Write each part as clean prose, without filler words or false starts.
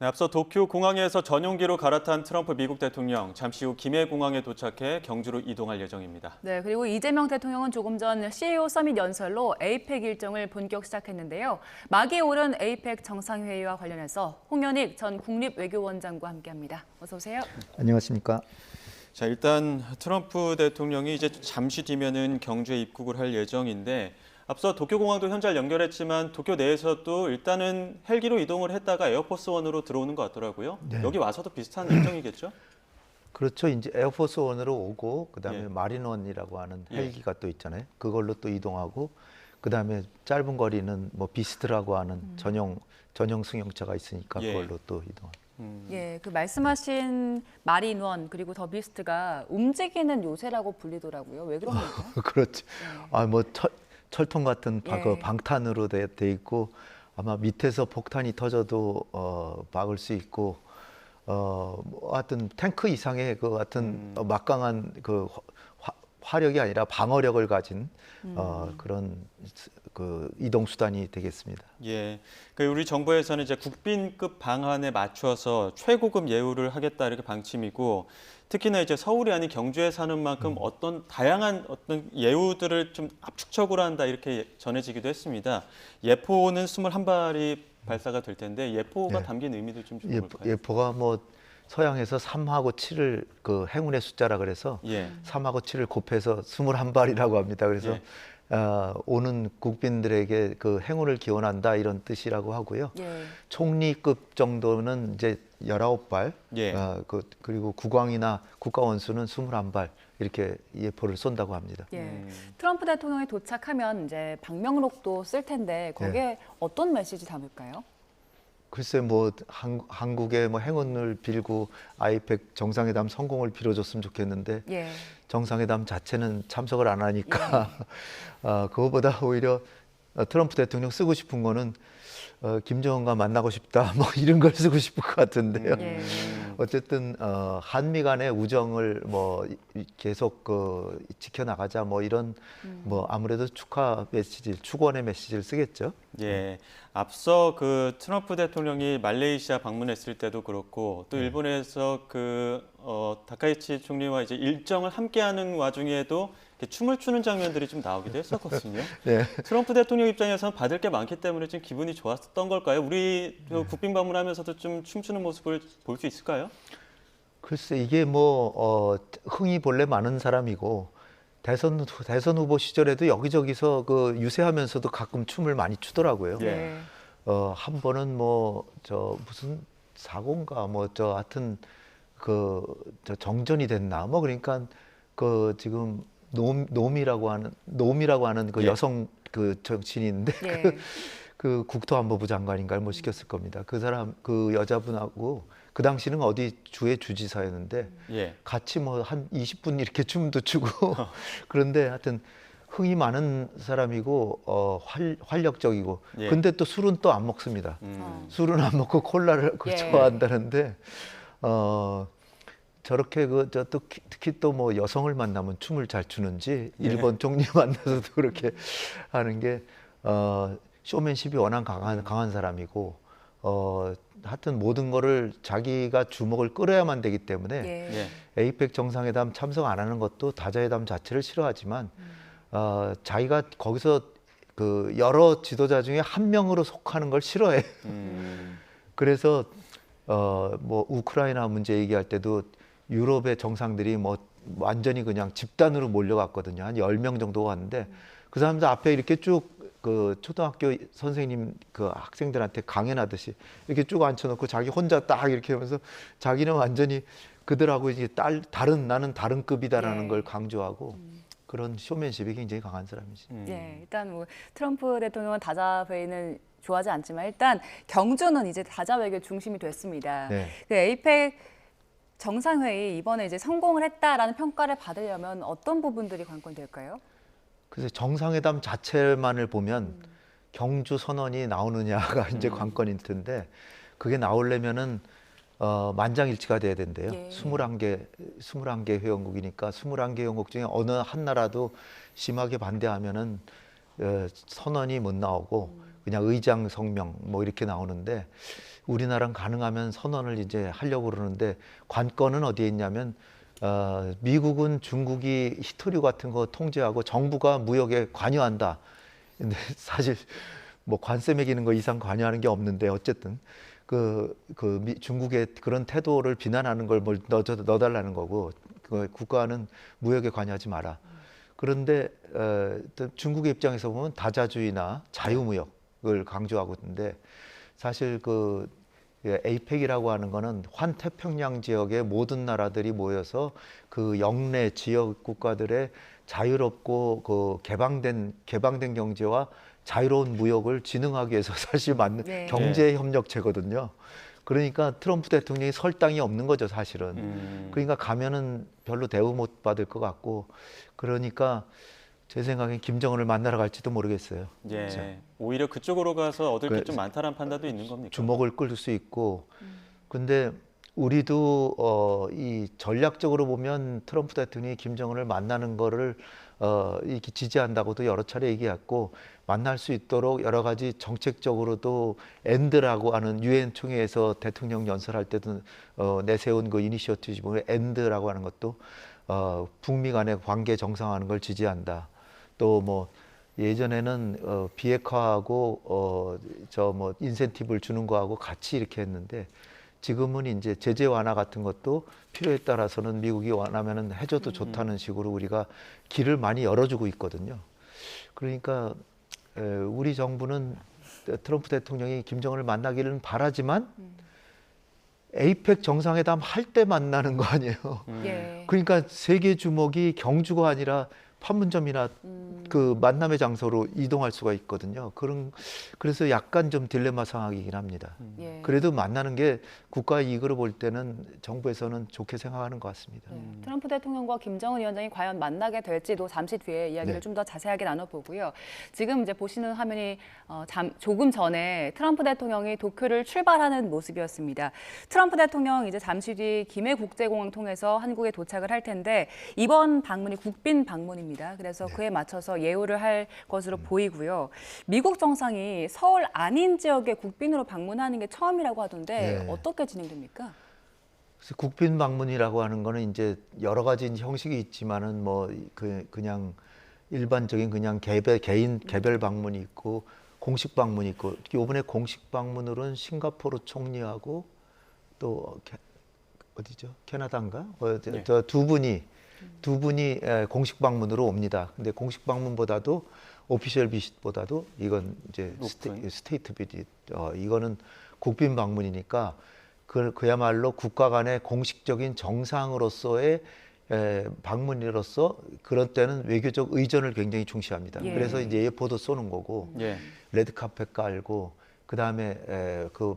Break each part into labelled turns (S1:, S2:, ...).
S1: 네, 앞서 도쿄 공항에서 전용기로 갈아탄 트럼프 미국 대통령, 잠시 후 김해 공항에 도착해 경주로 이동할 예정입니다.
S2: 네, 그리고 이재명 대통령은 조금 전 CEO 서밋 연설로 에이펙 일정을 본격 시작했는데요. 막이 오른 에이펙 정상회의와 관련해서 홍현익 전 국립외교원장과 함께합니다. 어서 오세요.
S3: 안녕하십니까?
S1: 자, 일단 트럼프 대통령이 이제 잠시 뒤면은 경주에 입국을 할 예정인데 앞서 도쿄공항도 현잘 연결했지만 도쿄 내에서도 일단은 헬기로 이동을 했다가 에어포스원으로 들어오는 것 같더라고요.
S3: 네.
S1: 여기 와서도 비슷한 일정이겠죠?
S3: 그렇죠. 이제 에어포스 원으로 오고 그다음에
S1: 예.
S3: 마린원이라고 하는
S1: 예.
S3: 헬기가 또 있잖아요. 그걸로 또 이동하고 그다음에 짧은 거리는 뭐 비스트라고 하는 전용 승용차가 있으니까
S1: 예.
S3: 그걸로 또 이동하고.
S2: 예, 그 말씀하신 마린원 그리고 더 비스트가 움직이는 요새라고 불리더라고요. 왜 그럽니까?
S3: 그렇죠. 아, 뭐 철통 같은
S2: 예.
S3: 방탄으로 돼 있고 아마 밑에서 폭탄이 터져도 막을 수 있고 뭐 하여튼 탱크 이상의 그 같은 막강한 그 화력이 아니라 방어력을 가진 그런 그 이동 수단이 되겠습니다.
S1: 예, 그 우리 정부에서는 이제 국빈급 방안에 맞춰서 최고급 예우를 하겠다 이렇게 방침이고 특히나 이제 서울이 아닌 경주에 사는 만큼 어떤 다양한 어떤 예우들을 좀 압축적으로 한다 이렇게 전해지기도 했습니다. 예포는 21발이 발사가 될 텐데 예포가
S3: 예.
S1: 담긴 의미도 좀 뭘까요?
S3: 예포가 뭐 서양에서 3하고 7을 그 행운의 숫자라 그래서
S1: 예.
S3: 3하고 7을 곱해서 21발이라고 합니다. 그래서
S1: 예.
S3: 오는 국빈들에게 그 행운을 기원한다 이런 뜻이라고 하고요.
S2: 예.
S3: 총리급 정도는 이제 19발,
S1: 예.
S3: 그리고 국왕이나 국가원수는 21발 이렇게 예포를 쏜다고 합니다.
S2: 예. 트럼프 대통령이 도착하면 이제 방명록도 쓸 텐데 거기에 어떤 메시지 담을까요?
S3: 글쎄 뭐 한국의 뭐 행운을 빌고 아이펙 정상회담 성공을 빌어줬으면 좋겠는데
S2: 예.
S3: 정상회담 자체는 참석을 안 하니까 그거보다 오히려 트럼프 대통령 쓰고 싶은 거는 김정은과 만나고 싶다 뭐 이런 걸 쓰고 싶을 것 같은데요.
S2: 예.
S3: 어쨌든 한미 간의 우정을 뭐 계속 지켜나가자 뭐 이런 뭐 아무래도 축하 메시지, 축원의 메시지를 쓰겠죠.
S1: 예, 앞서 그 트럼프 대통령이 말레이시아 방문했을 때도 그렇고 또 일본에서 그 다카이치 총리와 이제 일정을 함께하는 와중에도 이렇게 춤을 추는 장면들이 좀 나오기도 했었거든요.
S3: 네.
S1: 트럼프 대통령 입장에서는 받을 게 많기 때문에 좀 기분이 좋았던 걸까요? 우리 국빈 방문하면서도 좀 춤추는 모습을 볼 수 있을까요?
S3: 글쎄 이게 뭐 흥이 본래 많은 사람이고 대선 후보 시절에도 여기저기서 그 유세하면서도 가끔 춤을 많이 추더라고요.
S1: 예.
S3: 한 번은 뭐 저 무슨 사고인가 뭐 저 하여튼 저 정전이 됐나 뭐 그러니까 그 지금 노미라고 하는 그
S1: 예.
S3: 여성 그 정치인인데
S2: 예.
S3: 그 국토안보부 장관인가를 뭐 시켰을 겁니다. 그 사람 그 여자분하고 그 당시는 어디 주의 주지사였는데
S1: 예.
S3: 같이 뭐 한 20분 이렇게 춤도 추고 그런데 하여튼 흥이 많은 사람이고 활력적이고
S1: 예.
S3: 근데 또 술은 또 안 먹습니다. 술은 안 먹고 콜라를
S2: 예.
S3: 좋아한다는데 저렇게 또 특히 또 뭐 여성을 만나면 춤을 잘 추는지 일본 총리 만나서도 그렇게 하는 게 쇼맨십이 워낙 강한 사람이고 하여튼 모든 거를 자기가 주목을 끌어야만 되기 때문에
S2: 예.
S1: 예.
S3: 에이펙 정상회담 참석 안 하는 것도 다자회담 자체를 싫어하지만 자기가 거기서 그 여러 지도자 중에 한 명으로 속하는 걸 싫어해. 그래서 뭐 우크라이나 문제 얘기할 때도 유럽의 정상들이 뭐 완전히 그냥 집단으로 몰려갔거든요. 한 10명 정도 왔는데 그 사람들 앞에 이렇게 쭉 그 초등학교 선생님 그 학생들한테 강연하듯이 이렇게 쭉 앉혀놓고 자기 혼자 딱 이렇게 하면서 자기는 완전히 그들하고 이제 나는 다른 급이다라는
S2: 예.
S3: 걸 강조하고 그런 쇼맨십이 굉장히 강한 사람이지.
S2: 예, 일단 뭐 트럼프 대통령은 다자 회의는 좋아하지 않지만 일단 경주는 이제 다자 외교 중심이 됐습니다.
S3: 네.
S2: 그 에이펙 정상회의 이번에 이제 성공을 했다라는 평가를 받으려면 어떤 부분들이 관건이 될까요?
S3: 그래서 정상회담 자체만을 보면 경주 선언이 나오느냐가 이제 관건일 텐데 그게 나오려면은 만장일치가 돼야 된대요.
S2: 예.
S3: 21개 회원국이니까 21개 회원국 중에 어느 한 나라도 심하게 반대하면은 선언이 못 나오고 그냥 의장 성명 뭐 이렇게 나오는데 우리나라는 가능하면 선언을 이제 하려고 그러는데 관건은 어디에 있냐면 미국은 중국이 히토류 같은 거 통제하고 정부가 무역에 관여한다. 근데 사실 뭐 관세 매기는 거 이상 관여하는 게 없는데 어쨌든 중국의 그런 태도를 비난하는 걸 뭘 넣어달라는 거고 그 국가는 무역에 관여하지 마라. 그런데 또 중국의 입장에서 보면 다자주의나 자유무역을 강조하고 있는데 사실 에이펙이라고 하는 거는 환태평양 지역의 모든 나라들이 모여서 그 영내 지역 국가들의 자유롭고 개방된 경제와 자유로운 무역을 진흥하기 위해서 사실 맞는
S2: 네.
S3: 경제 협력체거든요. 그러니까 트럼프 대통령이 설 땅이 없는 거죠, 사실은. 그러니까 가면은 별로 대우 못 받을 것 같고, 그러니까 제 생각엔 김정은을 만나러 갈지도 모르겠어요.
S1: 예.
S3: 진짜.
S1: 오히려 그쪽으로 가서 얻을 게
S3: 그
S1: 좀 많다는 판단도 있는 겁니까?
S3: 주목을 끌 수 있고, 근데 우리도 이 전략적으로 보면 트럼프 대통령이 김정은을 만나는 거를 이렇게 지지한다고도 여러 차례 얘기했고, 만날 수 있도록 여러 가지 정책적으로도 엔드라고 하는 유엔 총회에서 대통령 연설할 때도 내세운 그 이니셔티브 보면 엔드라고 하는 것도 북미 간의 관계 정상화하는 걸 지지한다. 또 뭐 예전에는 비핵화하고 인센티브를 주는 거하고 같이 이렇게 했는데 지금은 이제 제재 완화 같은 것도 필요에 따라서는 미국이 원하면은 해줘도 좋다는 식으로 우리가 길을 많이 열어주고 있거든요. 그러니까 우리 정부는 트럼프 대통령이 김정은을 만나기를 바라지만 에이펙 정상회담 할 때 만나는 거 아니에요.
S2: 예.
S3: 그러니까 세계 주목이 경주가 아니라 판문점이나 그 만남의 장소로 이동할 수가 있거든요. 그래서 약간 좀 딜레마 상황이긴 합니다.
S2: 예.
S3: 그래도 만나는 게 국가 이익으로 볼 때는 정부에서는 좋게 생각하는 것 같습니다.
S2: 트럼프 대통령과 김정은 위원장이 과연 만나게 될지도 잠시 뒤에 이야기를
S3: 네.
S2: 좀 더 자세하게 나눠보고요. 지금 이제 보시는 화면이 조금 전에 트럼프 대통령이 도쿄를 출발하는 모습이었습니다. 트럼프 대통령 이제 잠시 뒤 김해국제공항 통해서 한국에 도착을 할 텐데 이번 방문이 국빈 방문입니다. 그래서 그에 맞춰서 예우를 할 것으로 보이고요. 미국 정상이 서울 아닌 지역에 국빈으로 방문하는 게 처음이라고 하던데
S3: 네.
S2: 어떻게 진행됩니까?
S3: 그래서 국빈 방문이라고 하는 거는 이제 여러 가지 형식이 있지만은 그냥 일반적인 그냥 개인 개별 방문이 있고 공식 방문이 있고 이번에 공식 방문으로는 싱가포르 총리하고 또 어디죠? 캐나다인가?
S1: 네.
S3: 두 분이 공식 방문으로 옵니다. 근데 공식 방문보다도 오피셜 비짓보다도 이건 이제 스테이트 비짓 이거는 국빈 방문이니까 그야말로 국가 간의 공식적인 정상으로서의 방문으로서 그런 때는 외교적 의전을 굉장히 중시합니다.
S2: 예.
S3: 그래서 이제 예포도 쏘는 거고
S1: 예.
S3: 레드카펫 깔고 그다음에 그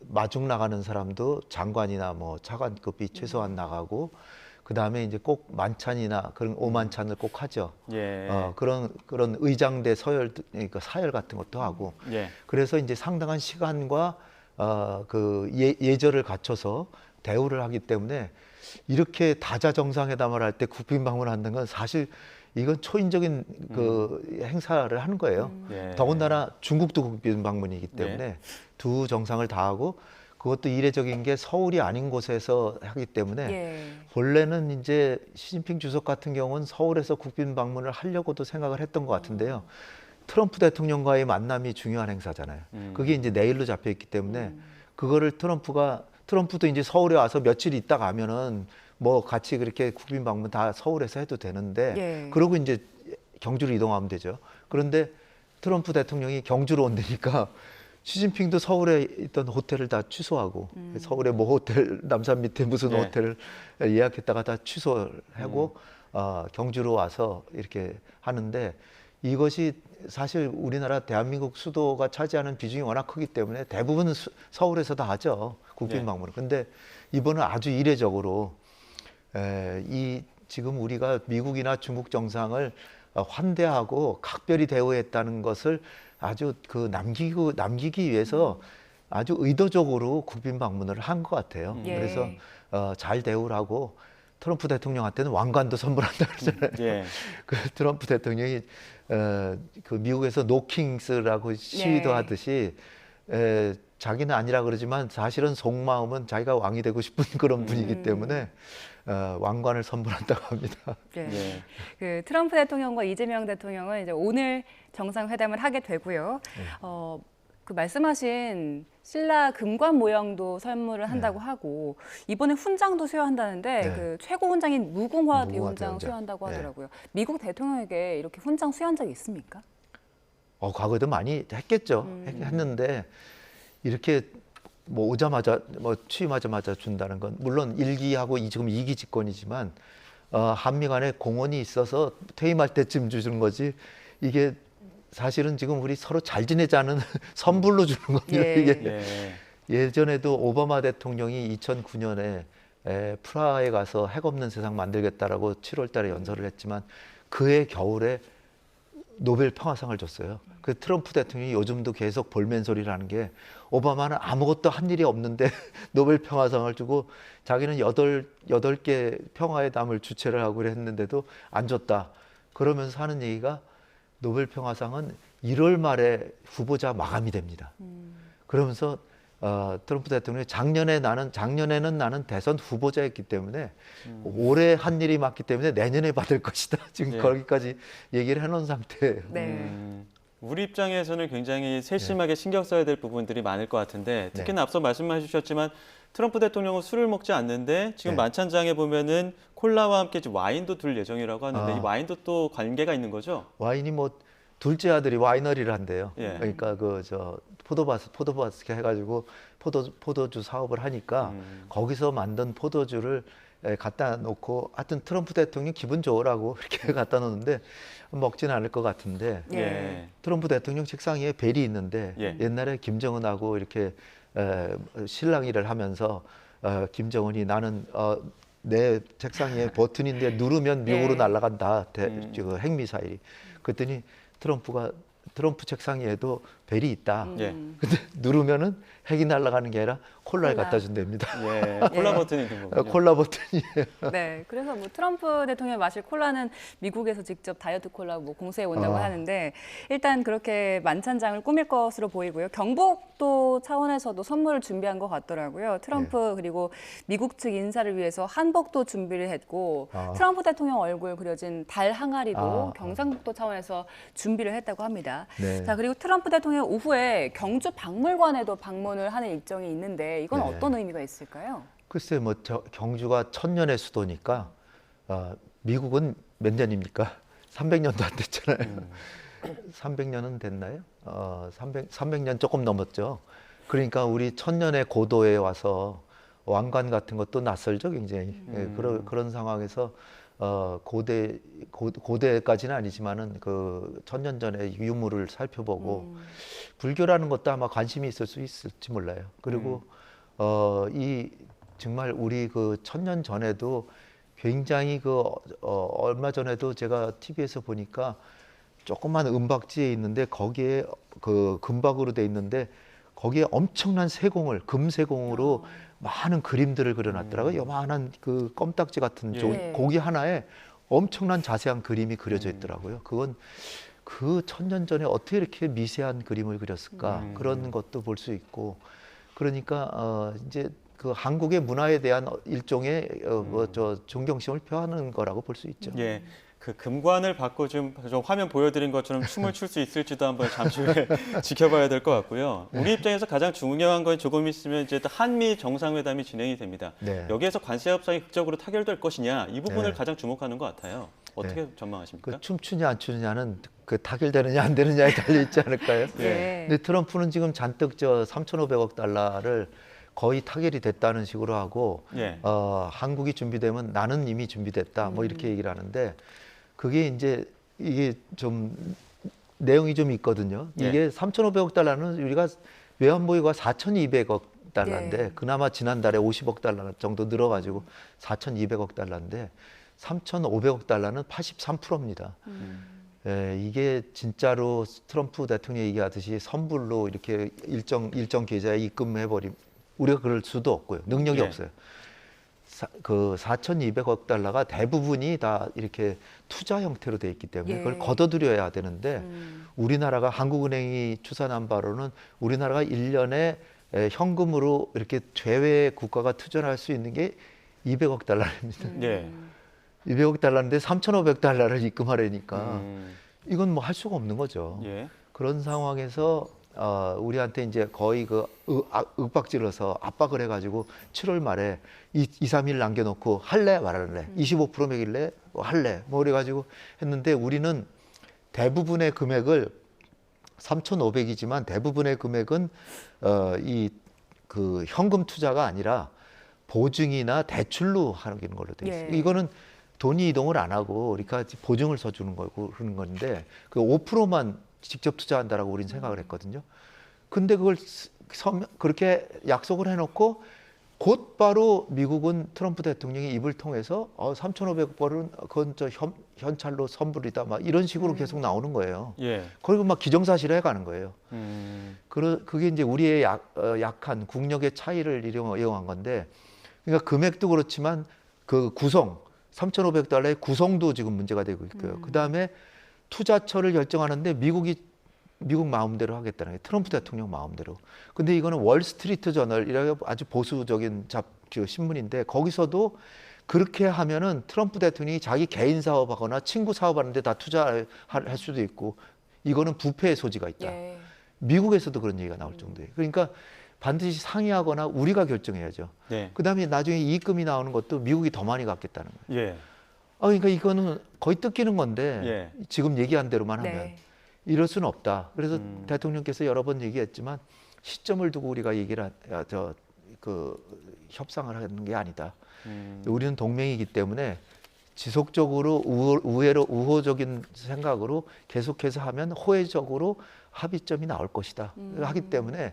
S3: 마중 나가는 사람도 장관이나 뭐 차관급이 최소한 나가고 그다음에 이제 꼭 만찬이나 그런 오만찬을 꼭 하죠.
S1: 예.
S3: 그런 의장대 서열 그러니까 사열 같은 것도 하고
S1: 예.
S3: 그래서 이제 상당한 시간과 예절을 갖춰서 대우를 하기 때문에 이렇게 다자 정상회담을 할 때 국빈 방문한다는 건 사실 이건 초인적인 그 행사를 하는 거예요.
S1: 예.
S3: 더군다나 중국도 국빈 방문이기 때문에 두 정상을 다 하고 그것도 이례적인 게 서울이 아닌 곳에서 하기 때문에
S2: 예.
S3: 원래는 이제 시진핑 주석 같은 경우는 서울에서 국빈 방문을 하려고도 생각을 했던 것 같은데요. 트럼프 대통령과의 만남이 중요한 행사잖아요. 그게 이제 내일로 잡혀 있기 때문에 그거를 트럼프도 이제 서울에 와서 며칠 있다 가면은 뭐 같이 그렇게 국빈 방문 다 서울에서 해도 되는데
S2: 예.
S3: 그러고 이제 경주로 이동하면 되죠. 그런데 트럼프 대통령이 경주로 온다니까 시진핑도 서울에 있던 호텔을 다 취소하고 서울에 뭐 호텔 남산 밑에 무슨
S1: 네.
S3: 호텔을 예약했다가 다 취소하고 경주로 와서 이렇게 하는데 이것이 사실 우리나라 대한민국 수도가 차지하는 비중이 워낙 크기 때문에 대부분은 서울에서 다 하죠. 국빈
S1: 네.
S3: 방문을. 근데 이번은 아주 이례적으로 지금 우리가 미국이나 중국 정상을 환대하고 각별히 대우했다는 것을 아주 남기기 위해서 아주 의도적으로 국빈 방문을 한 것 같아요.
S2: 예.
S3: 그래서 잘 대우를 하고 트럼프 대통령한테는 왕관도 선물한다 그러잖아요.
S1: 예.
S3: 그 트럼프 대통령이 그 미국에서 노킹스라고 시위도
S2: 네.
S3: 하듯이 자기는 아니라 그러지만 사실은 속마음은 자기가 왕이 되고 싶은 그런 분이기 때문에 왕관을 선물한다고 합니다.
S2: 네.
S1: 예.
S2: 그 트럼프 대통령과 이재명 대통령은 이제 오늘 정상회담을 하게 되고요. 그 말씀하신 신라 금관 모형도 선물을 한다고 하고 이번에 훈장도 수여한다는데
S3: 네.
S2: 그 최고 훈장인 무궁화
S3: 무궁화
S2: 대훈장
S3: 대훈장.
S2: 수여한다고
S3: 네.
S2: 하더라고요. 미국 대통령에게 이렇게 훈장 수여한 적이 있습니까?
S3: 과거에도 많이 했겠죠. 했는데 이렇게 뭐 오자마자 뭐 취임하자마자 준다는 건 물론 1기하고 지금 2기 집권이지만 한미 간에 공헌이 있어서 퇴임할 때쯤 주는 거지 이게 사실은 지금 우리 서로 잘 지내자는 선불로 주는 겁니다.
S2: 예.
S3: 이게
S1: 예.
S3: 예전에도 오바마 대통령이 2009년에 프라하에 가서 핵 없는 세상 만들겠다라고 7월 달에 연설을 했지만 그해 겨울에 노벨 평화상을 줬어요. 그 트럼프 대통령이 요즘도 계속 볼멘 소리를 하는 게 오바마는 아무것도 한 일이 없는데 노벨 평화상을 주고 자기는 여덟 개 평화회담을 주최를 하고 그랬는데도 안 줬다. 그러면서 하는 얘기가 노벨 평화상은 1월 말에 후보자 마감이 됩니다. 그러면서 트럼프 대통령이 작년에는 나는 대선 후보자였기 때문에 올해 한 일이 많기 때문에 내년에 받을 것이다. 지금
S1: 예.
S3: 거기까지 얘기를 해놓은 상태예요.
S2: 네.
S1: 우리 입장에서는 굉장히 세심하게 신경 써야 될 부분들이 많을 것 같은데 특히나 앞서 말씀해 주셨지만 트럼프 대통령은 술을 먹지 않는데 지금
S3: 네.
S1: 만찬장에 보면은 콜라와 함께 지금 와인도 둘 예정이라고 하는데 이
S3: 아.
S1: 와인도 또 관계가 있는 거죠?
S3: 와인이 뭐 둘째 아들이 와이너리를 한대요.
S1: 예.
S3: 그러니까 포도바스케 해가지고 포도주 사업을 하니까 거기서 만든 포도주를 갖다 놓고 하여튼 트럼프 대통령이 기분 좋으라고 이렇게 갖다 놓는데 먹지는 않을 것 같은데
S1: 예.
S3: 트럼프 대통령 책상 위에 벨이 있는데
S1: 예.
S3: 옛날에 김정은하고 이렇게 실랑이를 하면서 김정은이 나는 내 책상 위에 버튼인데 누르면 미국으로
S2: 예.
S3: 날아간다. 그 핵미사일이. 그랬더니 트럼프 책상 위에도 벨이 있다.
S1: 예.
S3: 근데 누르면은 핵이 날아가는 게 아니라 콜라를
S2: 콜라.
S3: 갖다 준답니다.
S1: 예. 콜라 버튼이 있는 거군요.
S3: 콜라 버튼이에요.
S2: 네, 그래서 뭐 트럼프 대통령이 마실 콜라는 미국에서 직접 다이어트 콜라 뭐 공세해 온다고 하는데 일단 그렇게 만찬장을 꾸밀 것으로 보이고요. 경복도 차원에서도 선물을 준비한 것 같더라고요. 트럼프 그리고 미국 측 인사를 위해서 한복도 준비를 했고 트럼프 대통령 얼굴 그려진 달 항아리도 경상북도 차원에서 준비를 했다고 합니다.
S3: 네.
S2: 자, 그리고 트럼프 대통령 오후에 경주 박물관에도 방문을 하는 일정이 있는데 이건
S3: 네.
S2: 어떤 의미가 있을까요?
S3: 글쎄 뭐 경주가 1000년의 수도니까 미국은 몇 년입니까? 300년도 안 됐잖아요. 300년은 됐나요? 300년 조금 넘었죠. 그러니까 우리 1000년의 고도에 와서 왕관 같은 것도 낯설죠, 굉장히. 그런 상황에서 고대까지는 아니지만은 그 1000년 전의 유물을 살펴보고 불교라는 것도 아마 관심이 있을 수 있을지 몰라요. 그리고 이 정말 우리 그 1000년 전에도 굉장히 얼마 전에도 제가 TV에서 보니까 조그만 은박지에 있는데 거기에 그 금박으로 돼 있는데 거기에 엄청난 세공을 금세공으로 많은 그림들을 그려놨더라고요. 요만한 그 껌딱지 같은
S2: 예.
S3: 고기 하나에 엄청난 자세한 그림이 그려져 있더라고요. 그건 그 1000년 전에 어떻게 이렇게 미세한 그림을 그렸을까 그런 것도 볼 수 있고 그러니까 이제 그 한국의 문화에 대한 일종의 존경심을 표하는 거라고 볼 수 있죠.
S1: 예. 그 금관을 받고 좀 화면 보여드린 것처럼 춤을 출 수 있을지도 한번 잠시 후에 지켜봐야 될 것 같고요. 우리 입장에서 가장 중요한 건 조금 있으면 이제 또 한미 정상회담이 진행이 됩니다.
S3: 네.
S1: 여기에서 관세 협상이 극적으로 타결될 것이냐 이 부분을
S3: 네.
S1: 가장 주목하는 것 같아요. 어떻게 전망하십니까?
S3: 그 춤추냐 안 추냐는 그 타결되느냐 안 되느냐에 달려 있지 않을까요?
S2: 예.
S3: 근데 트럼프는 지금 잔뜩 3,500억 달러를 거의 타결이 됐다는 식으로 하고
S1: 예.
S3: 한국이 준비되면 나는 이미 준비됐다 뭐 이렇게 얘기를 하는데 그게 이게 좀 내용이 좀 있거든요.
S1: 예.
S3: 이게 3,500억 달러는 우리가 외환보유가 4,200억 달러인데
S2: 예.
S3: 그나마 지난달에 50억 달러 정도 늘어가지고 4,200억 달러인데 3,500억 달러는 83%입니다. 이게 진짜로 트럼프 대통령이 얘기하듯이 선불로 이렇게 일정 계좌에 입금해버림 우리가 그럴 수도 없고요. 능력이
S1: 예.
S3: 없어요. 그 4,200억 달러가 대부분이 다 이렇게 투자 형태로 돼 있기 때문에
S2: 예.
S3: 그걸 걷어들여야 되는데 우리나라가 한국은행이 추산한 바로는 우리나라가 1년에 현금으로 이렇게 제외 국가가 투자할 수 있는 게 200억 달러입니다.
S1: 예.
S3: 200억 달러인데 3,500달러를 입금하려니까
S1: 음.
S3: 이건 뭐 할 수가 없는 거죠.
S1: 예.
S3: 그런 상황에서 우리한테 이제 거의 그 윽박질러서 압박을 해가지고 7월 말에 2, 3일 남겨놓고 할래 말할래 25% 매길래 할래 뭐 그래가지고 했는데 우리는 대부분의 금액을 3,500이지만 대부분의 금액은 이 그 현금 투자가 아니라 보증이나 대출로 하는 걸로 돼 있어요.
S2: 예.
S3: 이거는 돈이 이동을 안 하고 그러니까 보증을 서주는 거고 그런 건데 그 5%만 직접 투자한다라고 우리는 생각을 했거든요. 근데 그걸 그렇게 약속을 해놓고 곧바로 미국은 트럼프 대통령이 입을 통해서 3,500불은 그건 저 현찰로 선불이다 막 이런 식으로 계속 나오는 거예요.
S1: 예.
S3: 그리고 막 기정사실해 가는 거예요.
S1: 음.
S3: 그게 이제 우리의 약한 국력의 차이를 이용한 건데, 그러니까 금액도 그렇지만 그 구성 3,500달러의 구성도 지금 문제가 되고 있고요. 그 다음에 투자처를 결정하는데 미국 마음대로 하겠다는 게 트럼프 대통령 마음대로. 근데 이거는 월스트리트 저널이라고 아주 보수적인 신문인데 거기서도 그렇게 하면은 트럼프 대통령이 자기 개인 사업하거나 친구 사업하는데 다 투자할 수도 있고 이거는 부패의 소지가 있다.
S2: 예.
S3: 미국에서도 그런 얘기가 나올 정도예요. 그러니까 반드시 상의하거나 우리가 결정해야죠.
S1: 네.
S3: 그다음에 나중에 이익금이 나오는 것도 미국이 더 많이 갖겠다는 거예요.
S1: 예.
S3: 그러니까 이거는 거의 뜯기는 건데
S1: 예.
S3: 지금 얘기한 대로만 하면
S2: 네.
S3: 이럴 수는 없다. 그래서 대통령께서 여러 번 얘기했지만 시점을 두고 우리가 얘기를 협상을 하는 게 아니다. 우리는 동맹이기 때문에 지속적으로 우호적인 생각으로 계속해서 하면 호혜적으로 합의점이 나올 것이다. 하기 때문에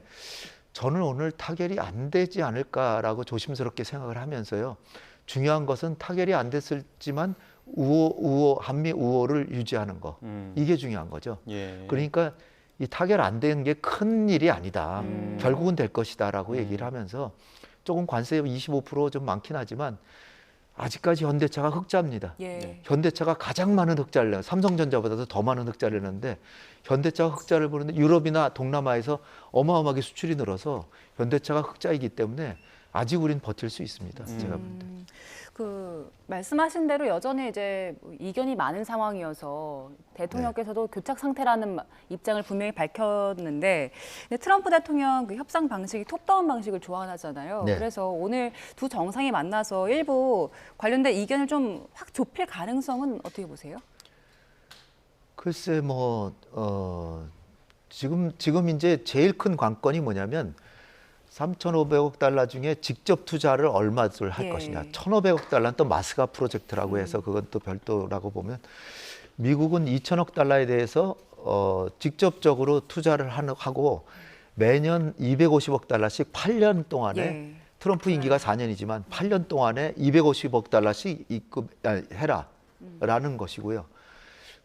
S3: 저는 오늘 타결이 안 되지 않을까라고 조심스럽게 생각을 하면서요. 중요한 것은 타결이 안 됐을지만 한미 우호를 유지하는 거. 이게 중요한 거죠.
S1: 예.
S3: 그러니까 이 타결 안 된 게 큰 일이 아니다. 결국은 될 것이다라고 얘기를 하면서 조금 관세 25% 많긴 하지만 아직까지 현대차가 흑자입니다.
S2: 예.
S3: 현대차가 가장 많은 흑자를 내요. 삼성전자보다도 더 많은 흑자를 내는데 현대차가 흑자를 보는데 유럽이나 동남아에서 어마어마하게 수출이 늘어서 현대차가 흑자이기 때문에 아직 우린 버틸 수 있습니다. 제가 볼 때.
S2: 그 말씀하신 대로 여전히 이제 이견이 많은 상황이어서 대통령께서도 교착 상태라는 입장을 분명히 밝혔는데 근데 트럼프 대통령 그 협상 방식이 톱다운 방식을 좋아하잖아요.
S3: 네.
S2: 그래서 오늘 두 정상이 만나서 일부 관련된 이견을 좀 확 좁힐 가능성은 어떻게 보세요?
S3: 글쎄 지금 이제 제일 큰 관건이 뭐냐면 3,500억 달러 중에 직접 투자를 얼마를 할
S2: 예.
S3: 것이냐. 1,500억 달러는 또 마스가 프로젝트라고 해서 그건 또 별도라고 보면 미국은 2,000억 달러에 대해서 직접적으로 투자를 하고 매년 250억 달러씩 8년 동안에
S2: 예.
S3: 트럼프 임기가 4년이지만 8년 동안에 250억 달러씩 해라라는 것이고요.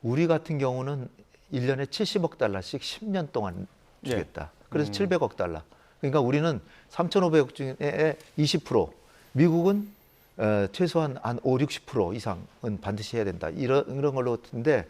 S3: 우리 같은 경우는 1년에 70억 달러씩 10년 동안 주겠다. 그래서 700억 달러. 그러니까 우리는 3,500억 중에 20%, 미국은 최소한 한 5, 60% 이상은 반드시 해야 된다. 이런 걸로 같은데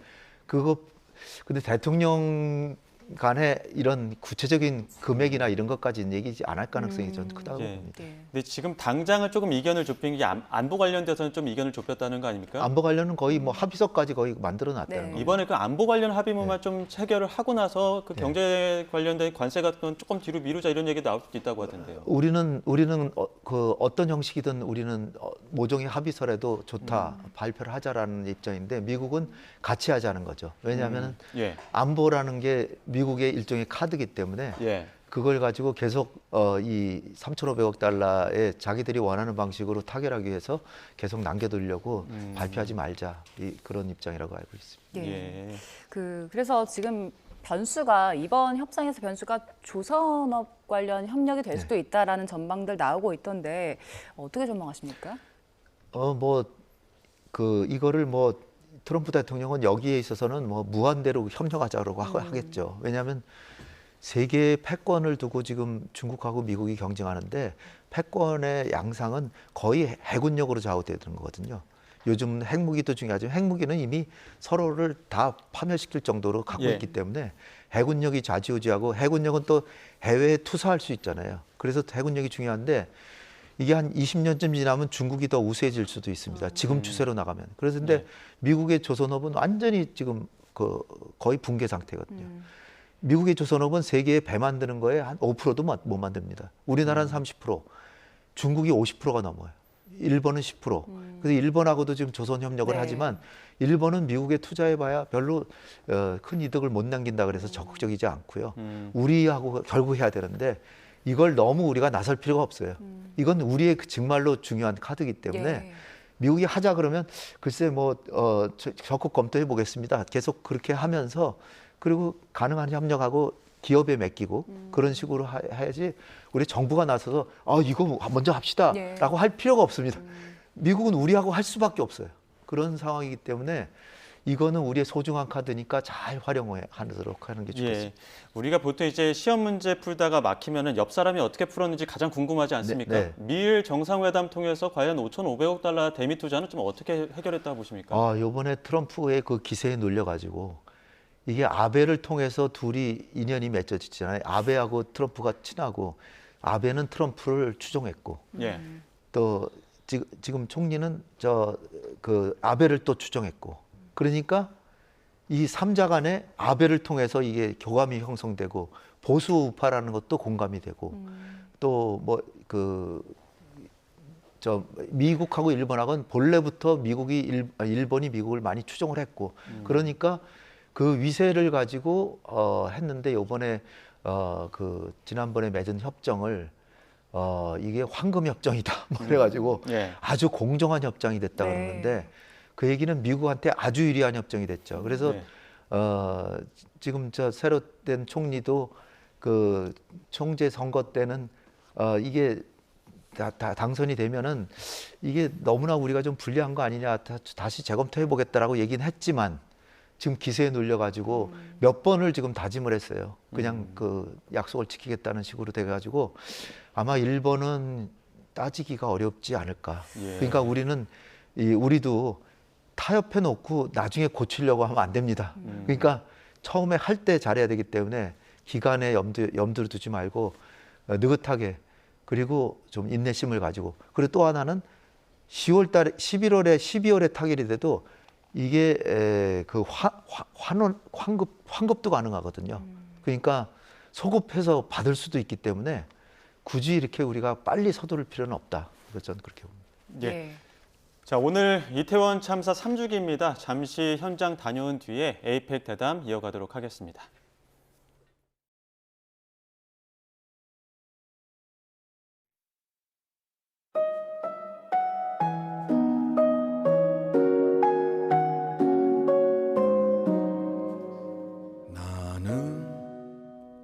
S3: 근데 대통령 간에 이런 구체적인 금액이나 이런 것까지는 얘기지 안 할 가능성이 좀 크다고
S1: 예.
S3: 봅니다.
S2: 네.
S1: 근데 지금 당장은 조금 이견을 좁힌 게 안보 관련돼서는 좀 이견을 좁혔다는 거 아닙니까?
S3: 안보 관련은 거의 뭐 합의서까지 거의 만들어 놨다는
S2: 네.
S3: 겁니다.
S1: 이번에 그 안보 관련 합의문만 좀 체결을 하고 나서 그
S3: 네.
S1: 경제 관련된 관세 같은 건 조금 뒤로 미루자 이런 얘기 나올 수도 있다고 하던데요.
S3: 우리는 그 어떤 형식이든 우리는 모종의 합의서라도 좋다 발표를 하자라는 입장인데 미국은 같이 하자는 거죠. 왜냐하면
S1: 예.
S3: 안보라는 게 미국의 일종의 카드이기 때문에
S1: 예.
S3: 그걸 가지고 계속 이 3,500억 달러에 자기들이 원하는 방식으로 타결하기 위해서 계속 남겨두려고 발표하지 말자 그런 입장이라고 알고 있습니다.
S2: 예.
S1: 예.
S2: 그래서 지금 이번 협상에서 변수가 조선업 관련 협력이 될 수도 있다라는 전망들 나오고 있던데 어떻게 전망하십니까?
S3: 이거를 트럼프 대통령은 여기에 있어서는 무한대로 협력하자고 하겠죠. 왜냐하면 세계의 패권을 두고 지금 중국하고 미국이 경쟁하는데 패권의 양상은 거의 해군력으로 좌우되는 거거든요. 요즘 핵무기도 중요하지만 핵무기는 이미 서로를 다 파멸시킬 정도로 갖고
S1: 예.
S3: 있기 때문에 해군력이 좌지우지하고 해군력은 또 해외에 투사할 수 있잖아요. 그래서 해군력이 중요한데 이게 한 20년쯤 지나면 중국이 더 우세해질 수도 있습니다. 지금 추세로 나가면. 그래서 근데 미국의 조선업은 완전히 지금 거의 붕괴 상태거든요. 미국의 조선업은 세계에 배 만드는 거에 한 5%도 못 만듭니다. 우리나라는 30%, 중국이 50%가 넘어요. 일본은 10%. 그래서 일본하고도 지금 조선 협력을
S2: 네.
S3: 하지만 일본은 미국에 투자해봐야 별로 큰 이득을 못 남긴다 그래서 적극적이지 않고요. 우리하고 결국 해야 되는데 이걸 너무 우리가 나설 필요가 없어요. 이건 우리의 정말로 중요한 카드이기 때문에
S2: 예.
S3: 미국이 하자 그러면 글쎄 적극 검토해 보겠습니다. 계속 그렇게 하면서 그리고 가능한 협력하고 기업에 맡기고 그런 식으로 해야지 우리 정부가 나서서 이거 먼저 합시다라고 할 필요가 없습니다. 미국은 우리하고 할 수밖에 없어요. 그런 상황이기 때문에 이거는 우리의 소중한 카드니까 잘 활용하도록 하는 게 좋겠습니다.
S1: 예. 우리가 보통 이제 시험 문제 풀다가 막히면은 옆 사람이 어떻게 풀었는지 가장 궁금하지 않습니까?
S3: 네.
S1: 미일 정상회담 통해서 과연 5,500억 달러 대미 투자는 좀 어떻게 해결했다고 보십니까?
S3: 이번에 트럼프의 그 기세에 놀려가지고 이게 아베를 통해서 둘이 인연이 맺어지잖아요. 아베하고 트럼프가 친하고 아베는 트럼프를 추종했고
S1: 예.
S3: 또 지금 총리는 아베를 또 추종했고 그러니까 이 3자 간에 아베를 통해서 이게 교감이 형성되고 보수 우파라는 것도 공감이 되고 또 미국하고 일본하고는 본래부터 일본이 미국을 많이 추종을 했고 그러니까 그 위세를 가지고 했는데 이번에 지난번에 맺은 협정을 이게 황금 협정이다 그래가지고 아주 공정한 협정이 됐다 그러는데 그 얘기는 미국한테 아주 유리한 협정이 됐죠. 그래서 지금 새로 된 총리도 그 총재 선거 때는 이게 당선이 되면은 이게 너무나 우리가 좀 불리한 거 아니냐 다시 재검토해 보겠다라고 얘기는 했지만 지금 기세에 눌려가지고 몇 번을 지금 다짐을 했어요. 그냥 그 약속을 지키겠다는 식으로 돼가지고 아마 일본은 따지기가 어렵지 않을까. 그러니까 우리도 타협해 놓고 나중에 고치려고 하면 안 됩니다. 그러니까 처음에 할 때 잘해야 되기 때문에 기간에 염두를 두지 말고 느긋하게 그리고 좀 인내심을 가지고 그리고 또 하나는 12월에 타결이 돼도 이게 환급도 가능하거든요. 그러니까 소급해서 받을 수도 있기 때문에 굳이 이렇게 우리가 빨리 서두를 필요는 없다. 저는 그렇게 봅니다.
S1: 예. 자, 오늘 이태원 참사 3주기입니다. 잠시 현장 다녀온 뒤에 에이펙 대담 이어가도록 하겠습니다.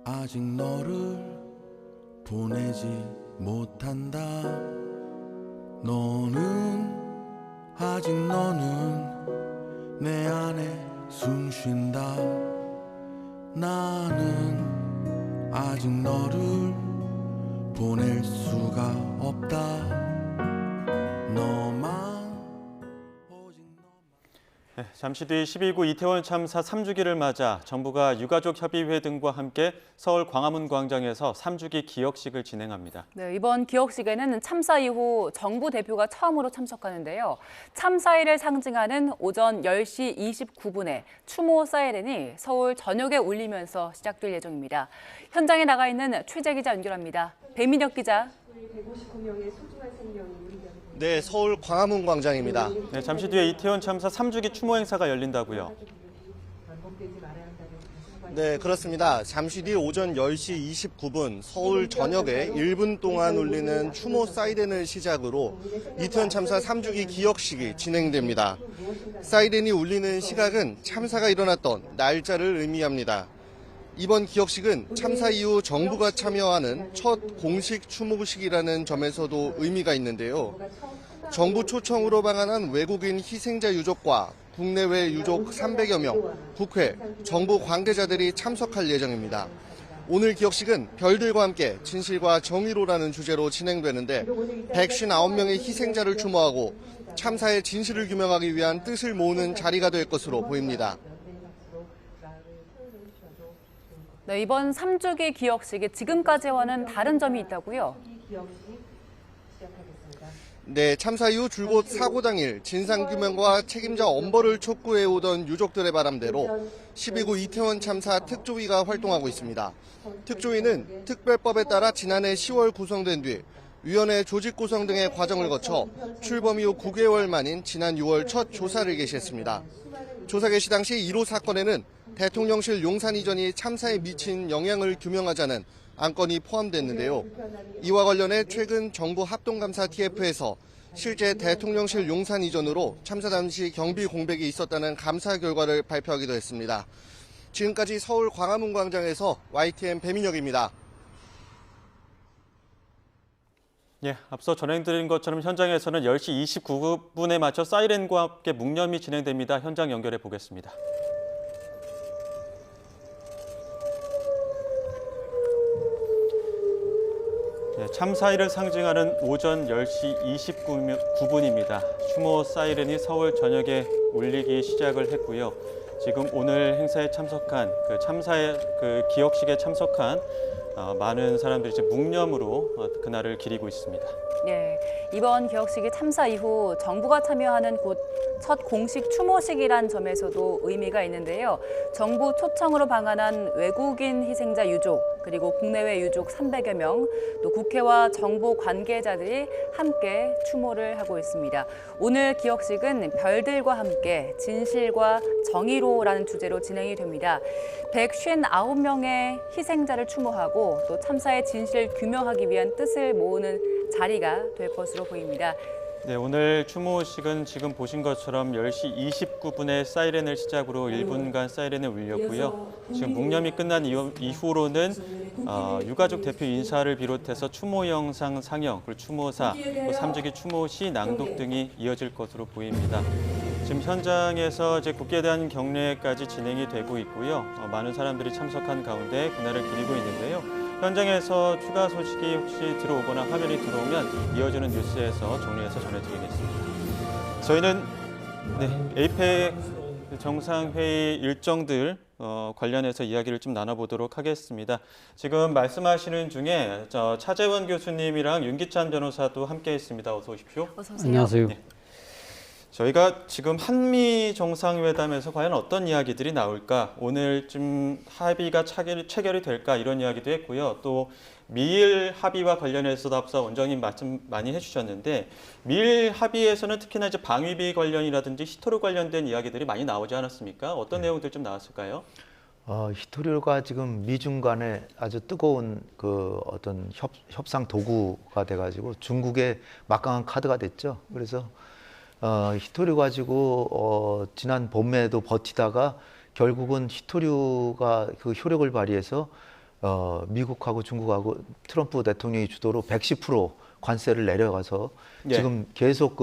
S4: 아직 너를 보내지 못한다. 아직 너는 내 안에 숨 쉰다. 나는 아직 너를 보낼 수가 없다.
S1: 네, 잠시 뒤 12구 이태원 참사 3주기를 맞아 정부가 유가족 협의회 등과 함께 서울 광화문 광장에서 3주기 기억식을 진행합니다.
S2: 네, 이번 기억식에는 참사 이후 정부 대표가 처음으로 참석하는데요. 참사일을 상징하는 오전 10시 29분에 추모 사이렌이 서울 전역에 울리면서 시작될 예정입니다. 현장에 나가 있는 최재 기자 연결합니다. 배민혁 기자.
S5: 159명의 소중한 생명이 우리가
S6: 네, 서울 광화문 광장입니다.
S1: 네, 잠시 뒤에 이태원 참사 3주기 추모 행사가 열린다고요.
S6: 네, 그렇습니다. 잠시 뒤 오전 10시 29분 서울 전역에 1분 동안 울리는 추모 사이렌을 시작으로 이태원 참사 3주기 기억식이 진행됩니다. 사이렌이 울리는 시각은 참사가 일어났던 날짜를 의미합니다. 이번 기억식은 참사 이후 정부가 참여하는 첫 공식 추모식이라는 점에서도 의미가 있는데요. 정부 초청으로 방한한 외국인 희생자 유족과 국내외 유족 300여 명, 국회, 정부 관계자들이 참석할 예정입니다. 오늘 기억식은 별들과 함께 진실과 정의로라는 주제로 진행되는데 159명의 희생자를 추모하고 참사의 진실을 규명하기 위한 뜻을 모으는 자리가 될 것으로 보입니다.
S2: 네, 이번 3주기 기억식이 지금까지와는 다른 점이 있다고요?
S6: 네, 참사 이후 줄곧 사고 당일 진상규명과 책임자 엄벌을 촉구해오던 유족들의 바람대로 12구 이태원 참사 특조위가 활동하고 있습니다. 특조위는 특별법에 따라 지난해 10월 구성된 뒤 위원회 조직 구성 등의 과정을 거쳐 출범 이후 9개월 만인 지난 6월 첫 조사를 개시했습니다. 조사 개시 당시 1호 사건에는 대통령실 용산 이전이 참사에 미친 영향을 규명하자는 안건이 포함됐는데요. 이와 관련해 최근 정부 합동감사 TF에서 실제 대통령실 용산 이전으로 참사 당시 경비 공백이 있었다는 감사 결과를 발표하기도 했습니다. 지금까지 서울 광화문 광장에서 YTN 배민혁입니다.
S1: 예, 앞서 전해드린 것처럼 현장에서는 10시 29분에 맞춰 사이렌과 함께 묵념이 진행됩니다. 현장 연결해 보겠습니다. 예, 참사일을 상징하는 오전 10시 29분입니다. 추모 사이렌이 서울 전역에 울리기 시작을 했고요. 지금 오늘 행사에 참석한 참사의 기억식에 참석한 많은 사람들이 이제 묵념으로 그날을 기리고 있습니다.
S2: 네, 이번 기억식이 참사 이후 정부가 참여하는 곧 첫 공식 추모식이란 점에서도 의미가 있는데요. 정부 초청으로 방한한 외국인 희생자 유족, 그리고 국내외 유족 300여 명, 또 국회와 정부 관계자들이 함께 추모를 하고 있습니다. 오늘 기억식은 별들과 함께 진실과 정의로라는 주제로 진행이 됩니다. 159명의 희생자를 추모하고 또 참사의 진실을 규명하기 위한 뜻을 모으는 자리가 될 것으로 보입니다.
S1: 네, 오늘 추모식은 지금 보신 것처럼 10시 29분에 사이렌을 시작으로 1분간 사이렌을 울렸고요. 지금 묵념이 끝난 이후로는 유가족 대표 인사를 비롯해서 추모 영상 상영, 그리고 추모사, 또 3주기 추모시 낭독 등이 이어질 것으로 보입니다. 지금 현장에서 이제 국기에 대한 경례까지 진행이 되고 있고요. 많은 사람들이 참석한 가운데 그날을 기리고 있는데요. 현장에서 추가 소식이 혹시 들어오거나 화면이 들어오면 이어지는 뉴스에서 정리해서 전해드리겠습니다. 저희는 에이펙 정상회의 일정들 관련해서 이야기를 좀 나눠보도록 하겠습니다. 지금 말씀하시는 중에 차재원 교수님이랑 윤기찬 변호사도 함께했습니다. 어서 오십시오.
S2: 어서 오세요.
S7: 안녕하세요.
S1: 네. 저희가 지금 한미 정상회담에서 과연 어떤 이야기들이 나올까, 오늘 좀 합의가 체결이 될까 이런 이야기도 했고요. 또 미일 합의와 관련해서도 앞서 원장님 말씀 많이 해주셨는데 미일 합의에서는 특히나 이제 방위비 관련이라든지 히토류 관련된 이야기들이 많이 나오지 않았습니까? 어떤 내용들 좀 나왔을까요?
S3: 히토류가 지금 미중 간에 아주 뜨거운 어떤 협상 도구가 돼가지고 중국의 막강한 카드가 됐죠. 그래서 히토류 가지고 지난 봄에도 버티다가 결국은 히토류가 그 효력을 발휘해서 미국하고 중국하고 트럼프 대통령이 주도로 110% 관세를 내려가서 지금 계속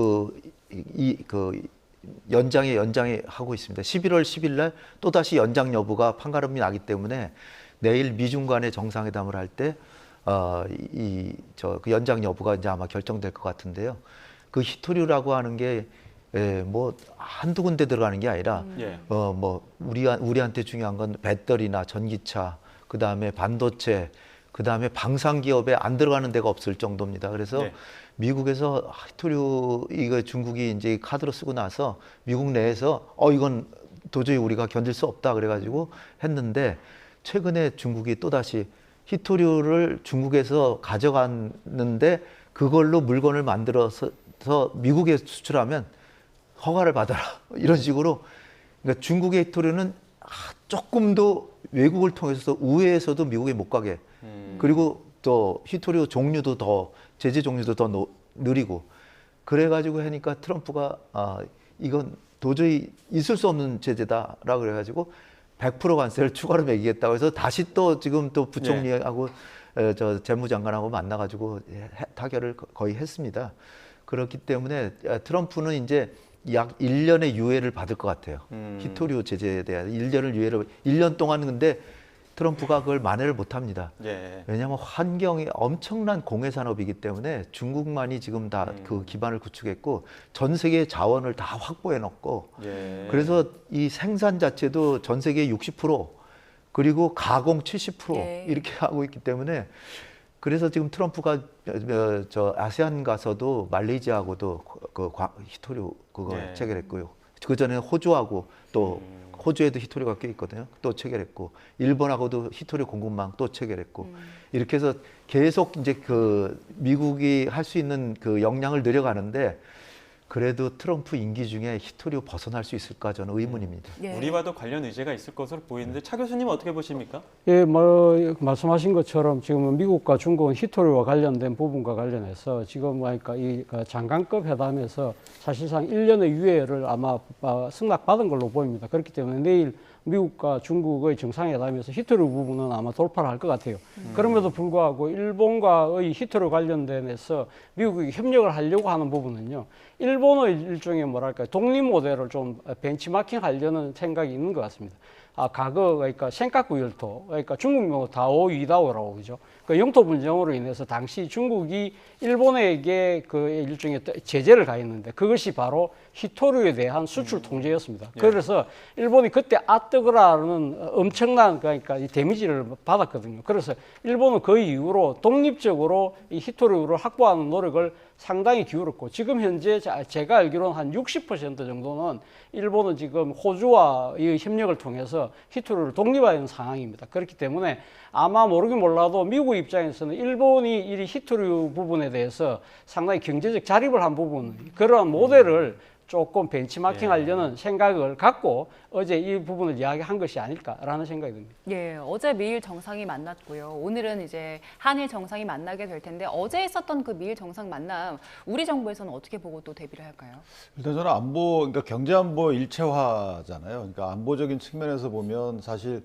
S3: 연장에 하고 있습니다. 11월 10일 날 또다시 연장 여부가 판가름이 나기 때문에 내일 미중 간의 정상회담을 할 때 그 연장 여부가 이제 아마 결정될 것 같은데요. 그 히토류라고 하는 게 뭐 한두 군데 들어가는 게 아니라 뭐 우리한테 중요한 건 배터리나 전기차, 그다음에 반도체, 그다음에 방산 기업에 안 들어가는 데가 없을 정도입니다. 그래서 미국에서 히토류 이거 중국이 이제 카드로 쓰고 나서 미국 내에서 이건 도저히 우리가 견딜 수 없다 그래가지고 했는데 최근에 중국이 또다시 히토류를 중국에서 가져갔는데 그걸로 물건을 만들어서 미국에 수출하면 허가를 받아라 이런 식으로. 그러니까 중국의 히토류는 조금도 외국을 통해서 우회해서도 미국에 못 가게. 그리고 또 히토류 종류도 더 제재 종류도 더 느리고 그래가지고 하니까 트럼프가 이건 도저히 있을 수 없는 제재다라고 그래가지고 100% 관세를 추가로 매기겠다고 해서 다시 또 지금 또 부총리하고 저 재무장관하고 만나가지고 타결을 거의 했습니다. 그렇기 때문에 트럼프는 이제 약 1년의 유예를 받을 것 같아요. 히토류 제재에 대한 1년 동안. 근데 트럼프가 그걸 만회를 못합니다.
S1: 예.
S3: 왜냐하면 환경이 엄청난 공해 산업이기 때문에 중국만이 지금 다 그 기반을 구축했고 전 세계 자원을 다 확보해 놓고
S1: 예.
S3: 그래서 이 생산 자체도 전 세계 60% 그리고 가공 70%
S2: 예.
S3: 이렇게 하고 있기 때문에 그래서 지금 트럼프가 저 아세안 가서도 말레이시아하고도 히토류 그거
S1: 예.
S3: 체결했고요. 그 전에 호주하고 또 호주에도 히토류가 꽤 있거든요. 또 체결했고 일본하고도 히토류 공급망 또 체결했고 이렇게 해서 계속 이제 그 미국이 할 수 있는 그 역량을 늘려가는데 그래도 트럼프 임기 중에 히토류 벗어날 수 있을까 저는 의문입니다.
S2: 예.
S1: 우리와도 관련 의제가 있을 것으로 보이는데 차 교수님 어떻게 보십니까?
S7: 예, 뭐 말씀하신 것처럼 지금 미국과 중국은 히토류와 관련된 부분과 관련해서 지금 그러니까 이 장관급 회담에서 사실상 1년의 유예를 아마 승낙받은 걸로 보입니다. 그렇기 때문에 내일 미국과 중국의 정상회담에서 히토류 부분은 아마 돌파를 할 것 같아요. 그럼에도 불구하고 일본과의 히토류 관련돼서 미국이 협력을 하려고 하는 부분은요. 일본의 일종의 뭐랄까 독립 모델을 좀 벤치마킹 하려는 생각이 있는 것 같습니다. 과거 그러니까 센카쿠 열도 그러니까 중국용 다오 위다오라고 그죠. 그 영토 분쟁으로 인해서 당시 중국이 일본에게 그 일종의 제재를 가했는데 그것이 바로 히토류에 대한 수출 통제였습니다. 그래서 일본이 그때 아뜨거라는 엄청난 그러니까 이 데미지를 받았거든요. 그래서 일본은 그 이후로 독립적으로 이 히토류를 확보하는 노력을 상당히 기울였고 지금 현재 제가 알기로는 한 60% 정도는 일본은 지금 호주와 이 협력을 통해서 히토류를 독립화하는 상황입니다. 그렇기 때문에 아마 모르긴 몰라도 미국 입장에서는 일본이 이 히토류 부분에 대해서 상당히 경제적 자립을 한 부분 그러한 모델을 조금 벤치마킹하려는 생각을 갖고 어제 이 부분을 이야기한 것이 아닐까라는 생각이 듭니다.
S2: 예, 어제 미일 정상이 만났고요. 오늘은 이제 한일 정상이 만나게 될 텐데 어제 있었던 그 미일 정상 만남 우리 정부에서는 어떻게 보고 또 대비를 할까요?
S8: 일단 저는 안보, 그러니까 경제 안보 일체화잖아요. 그러니까 안보적인 측면에서 보면 사실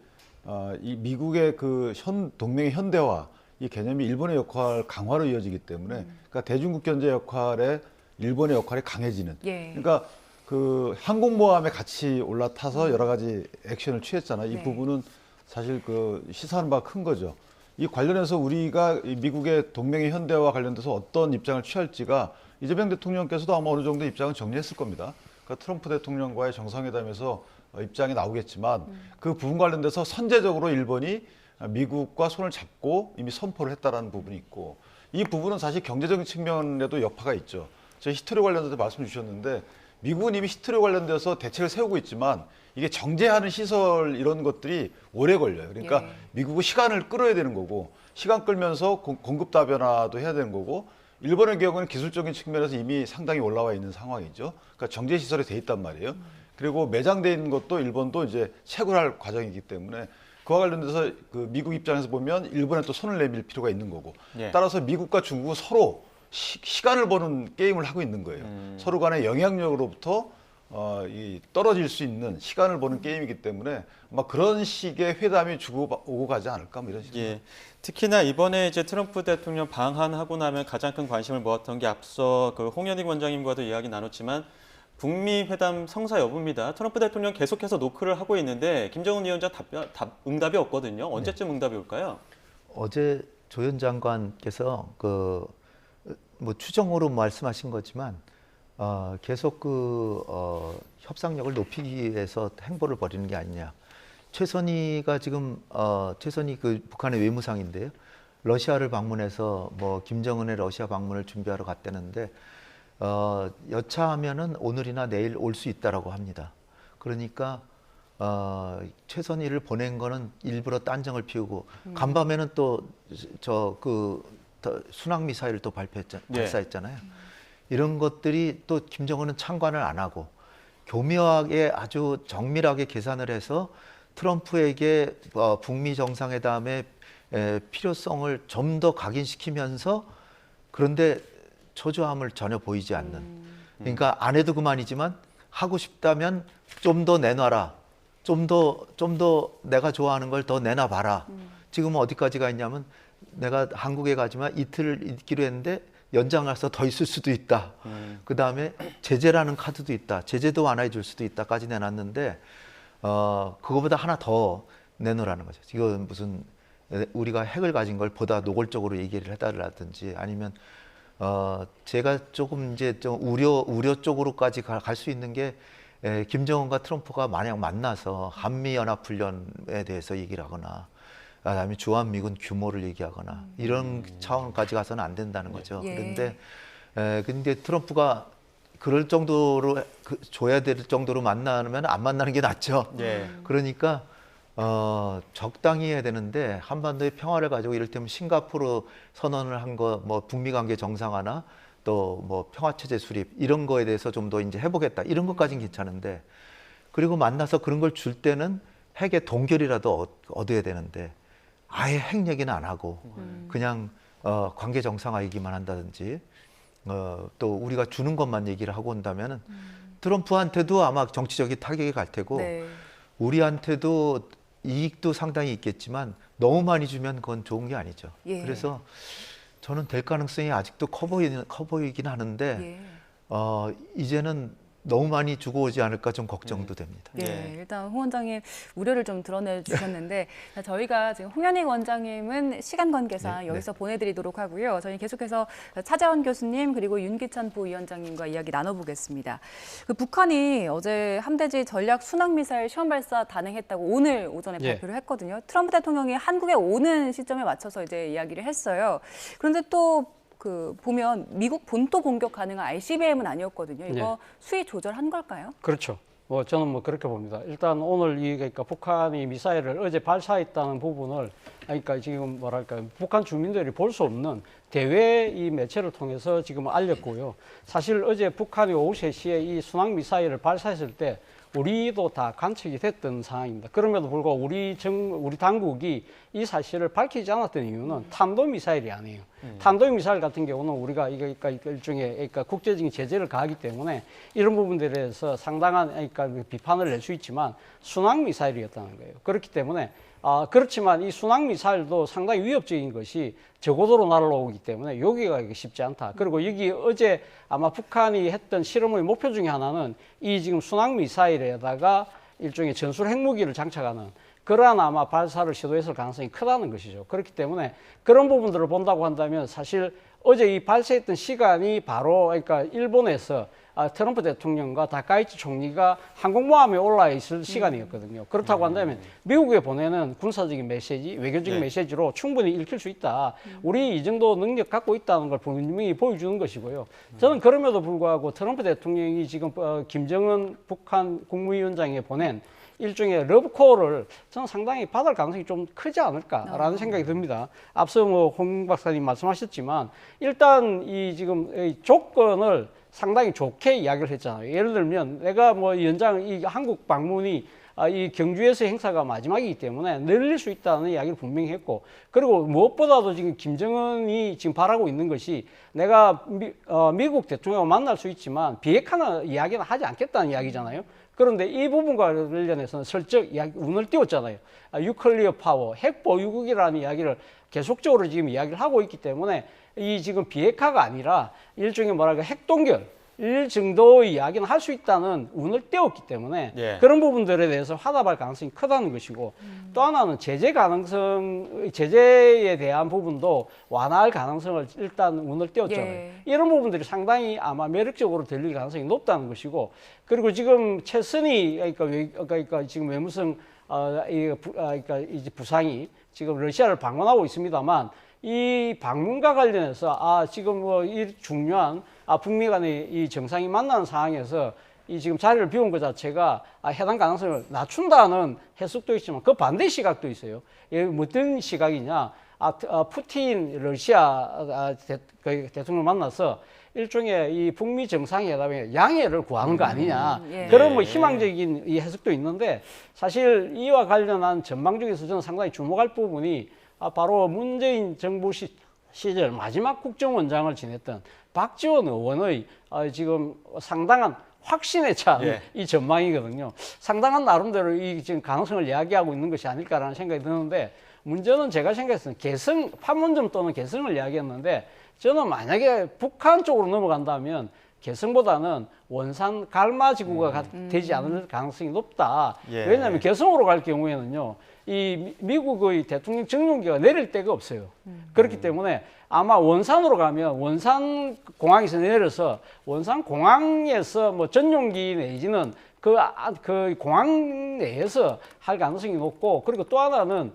S8: 이 미국의 그 동맹의 현대화 이 개념이 일본의 역할 강화로 이어지기 때문에 그러니까 대중국 견제 역할에 일본의 역할이 강해지는.
S2: 예.
S8: 그러니까 그 항공모함에 같이 올라타서 여러 가지 액션을 취했잖아요. 이
S2: 네.
S8: 부분은 사실 그 시사하는 바가 큰 거죠. 이 관련해서 우리가 미국의 동맹의 현대화와 관련돼서 어떤 입장을 취할지가 이재명 대통령께서도 아마 어느 정도 입장을 정리했을 겁니다. 그러니까 트럼프 대통령과의 정상회담에서 입장이 나오겠지만 그 부분 관련돼서 선제적으로 일본이 미국과 손을 잡고 이미 선포를 했다라는 부분이 있고 이 부분은 사실 경제적인 측면에도 여파가 있죠. 저희 히토류 관련돼서 말씀 주셨는데 미국은 이미 히토류 관련돼서 대책을 세우고 있지만 이게 정제하는 시설 이런 것들이 오래 걸려요. 그러니까
S2: 예.
S8: 미국은 시간을 끌어야 되는 거고 시간 끌면서 공급 다변화도 해야 되는 거고 일본의 경우는 기술적인 측면에서 이미 상당히 올라와 있는 상황이죠. 그러니까 정제 시설이 돼 있단 말이에요. 그리고 매장돼 있는 것도 일본도 이제 채굴할 과정이기 때문에 그와 관련돼서 그 미국 입장에서 보면 일본에 또 손을 내밀 필요가 있는 거고
S1: 예.
S8: 따라서 미국과 중국은 서로 시간을 버는 게임을 하고 있는 거예요. 서로 간의 영향력으로부터 떨어질 수 있는 시간을 버는 게임이기 때문에 아마 그런 식의 회담이 오고 가지 않을까 뭐 이런 식으로.
S1: 예. 특히나 이번에 이제 트럼프 대통령 방한하고 나면 가장 큰 관심을 모았던 게 앞서 그 홍현익 원장님과도 이야기 나눴지만 북미 회담 성사 여부입니다. 트럼프 대통령 계속해서 노크를 하고 있는데 김정은 위원장 응답이 없거든요. 언제쯤 응답이 올까요?
S3: 어제 조현 장관께서 뭐 추정으로 말씀하신 거지만 계속 협상력을 높이기 위해서 행보를 벌이는 게 아니냐. 최선희가 지금 최선희 그 북한의 외무상인데요. 러시아를 방문해서 뭐 김정은의 러시아 방문을 준비하러 갔다는데 여차하면은 오늘이나 내일 올 수 있다라고 합니다. 그러니까 최선희를 보낸 거는 일부러 딴정을 피우고 간밤에는 또 순항 미사일을 또 발사했잖아요. 이런 것들이 또 김정은은 참관을 안 하고 교묘하게 아주 정밀하게 계산을 해서 트럼프에게 북미 정상회담의 필요성을 좀 더 각인시키면서 그런데 초조함을 전혀 보이지 않는. 그러니까 안 해도 그만이지만 하고 싶다면 좀 더 내놔라. 좀 더 내가 좋아하는 걸 더 내놔봐라. 지금은 어디까지 가 있냐면 내가 한국에 가지만 이틀 있기로 했는데 연장해서 더 있을 수도 있다. 그다음에 제재라는 카드도 있다. 제재도 완화해 줄 수도 있다까지 내놨는데 그거보다 하나 더 내놓으라는 거죠. 이건 무슨 우리가 핵을 가진 걸 보다 노골적으로 얘기를 해달라든지 아니면 제가 조금 이제 좀 우려 쪽으로까지 갈 수 있는 게 김정은과 트럼프가 만약 만나서 한미연합훈련에 대해서 얘기를 하거나 그다음에 주한미군 규모를 얘기하거나 이런 차원까지 가서는 안 된다는 거죠.
S2: 예.
S3: 근데 트럼프가 그럴 정도로 줘야 될 정도로 만나면 안 만나는 게 낫죠.
S1: 예.
S3: 그러니까 적당히 해야 되는데 한반도의 평화를 가지고 이를테면 싱가포르 선언을 한 거 뭐 북미 관계 정상화나 또 뭐 평화 체제 수립 이런 거에 대해서 좀 더 이제 해보겠다 이런 것까지는 괜찮은데 그리고 만나서 그런 걸 줄 때는 핵의 동결이라도 얻어야 되는데 아예 핵 얘기는 안 하고 그냥 관계 정상화 얘기만 한다든지 또 우리가 주는 것만 얘기를 하고 온다면은 트럼프한테도 아마 정치적인 타격이 갈 테고
S2: 네.
S3: 우리한테도 이익도 상당히 있겠지만 너무 많이 주면 그건 좋은 게 아니죠.
S2: 예.
S3: 그래서 저는 될 가능성이 아직도 커 보이긴 하는데
S2: 예.
S3: 이제는 너무 많이 주고 오지 않을까 좀 걱정도 됩니다.
S2: 네, 일단 홍 원장님 우려를 좀 드러내 주셨는데 저희가 지금 홍현익 원장님은 시간 관계상 여기서 보내드리도록 하고요. 저희 계속해서 차재원 교수님 그리고 윤기찬 부위원장님과 이야기 나눠보겠습니다. 그 북한이 어제 함대지 전략 순항미사일 시험 발사 단행했다고 오늘 오전에 발표를 했거든요. 트럼프 대통령이 한국에 오는 시점에 맞춰서 이제 이야기를 했어요. 그런데 또 보면 미국 본토 공격 가능한 ICBM은 아니었거든요. 이거 수위 조절한 걸까요?
S7: 그렇죠. 저는 그렇게 봅니다. 일단 오늘 그러니까 북한이 미사일을 어제 발사했다는 부분을 그러니까 지금 뭐랄까 북한 주민들이 볼 수 없는 대외 이 매체를 통해서 지금 알렸고요. 사실 어제 북한이 오후 3시에 이 순항 미사일을 발사했을 때 우리도 다 관측이 됐던 상황입니다. 그럼에도 불구하고 우리 당국이 이 사실을 밝히지 않았던 이유는 탄도미사일이 아니에요. 탄도미사일 같은 경우는 우리가 일종의 그러니까 국제적인 제재를 가하기 때문에 이런 부분들에 대해서 상당한 그러니까 비판을 낼 수 있지만 순항미사일이었다는 거예요. 그렇기 때문에 그렇지만 이 순항미사일도 상당히 위협적인 것이 저고도로 날아오기 때문에 여기가 쉽지 않다. 그리고 여기 어제 아마 북한이 했던 실험의 목표 중에 하나는 이 지금 순항미사일에다가 일종의 전술 핵무기를 장착하는 그러한 아마 발사를 시도했을 가능성이 크다는 것이죠. 그렇기 때문에 그런 부분들을 본다고 한다면 사실 어제 이 발사했던 시간이 바로 그러니까 일본에서 트럼프 대통령과 다카이치 총리가 항공모함에 올라 있을 시간이었거든요. 그렇다고 한다면 미국에 보내는 군사적인 메시지, 외교적인 메시지로 충분히 읽힐 수 있다. 우리 이 정도 능력 갖고 있다는 걸 분명히 보여주는 것이고요. 저는 그럼에도 불구하고 트럼프 대통령이 지금 김정은 북한 국무위원장에 보낸 일종의 러브콜을 저는 상당히 받을 가능성이 좀 크지 않을까라는 생각이 듭니다. 앞서 홍 박사님 말씀하셨지만 일단 이 지금 이 조건을 상당히 좋게 이야기를 했잖아요. 예를 들면 내가 연장 이 한국 방문이 이 경주에서 행사가 마지막이기 때문에 늘릴 수 있다는 이야기를 분명히 했고 그리고 무엇보다도 지금 김정은이 지금 바라고 있는 것이 내가 미국 대통령을 만날 수 있지만 비핵화는 이야기는 하지 않겠다는 이야기잖아요. 그런데 이 부분과 관련해서는 슬쩍 운을 띄웠잖아요. 뉴클리어 파워, 핵 보유국이라는 이야기를 계속적으로 지금 이야기를 하고 있기 때문에 이 지금 비핵화가 아니라 일종의 핵 동결 일 정도의 이야기는 할 수 있다는 운을 띄웠기 때문에 그런 부분들에 대해서 화답할 가능성이 크다는 것이고 또 하나는 제재에 대한 부분도 완화할 가능성을 일단 운을 띄웠잖아요. 이런 부분들이 상당히 아마 매력적으로 들릴 가능성이 높다는 것이고 그리고 지금 최선희 그러니까 지금 외무성 그러니까 이제 부상이 지금 러시아를 방문하고 있습니다만 이 방문과 관련해서 지금 이 중요한 북미 간의 이 정상이 만나는 상황에서 이 지금 자리를 비운 것 자체가 해당 가능성을 낮춘다는 해석도 있지만 그 반대 시각도 있어요. 어떤 시각이냐? 푸틴 러시아 대통령 만나서 일종의 이 북미 정상회담에 양해를 구하는 거 아니냐. 그런 희망적인 이 해석도 있는데 사실 이와 관련한 전망 중에서 저는 상당히 주목할 부분이 바로 문재인 정부 시절 마지막 국정원장을 지냈던 박지원 의원의 지금 상당한 확신에 찬 이 전망이거든요. 상당한 나름대로 이 지금 가능성을 이야기하고 있는 것이 아닐까라는 생각이 드는데 문제는 제가 생각했을 때는 판문점 또는 개성을 이야기했는데 저는 만약에 북한 쪽으로 넘어간다면 개성보다는 원산 갈마지구가 되지 않을 가능성이 높다. 왜냐하면 개성으로 갈 경우에는요. 미국의 대통령 정용기가 내릴 데가 없어요. 그렇기 때문에 아마 원산으로 가면 원산 공항에서 내려서 원산 공항에서 뭐 전용기 내지는 그 공항 내에서 할 가능성이 높고, 그리고 또 하나는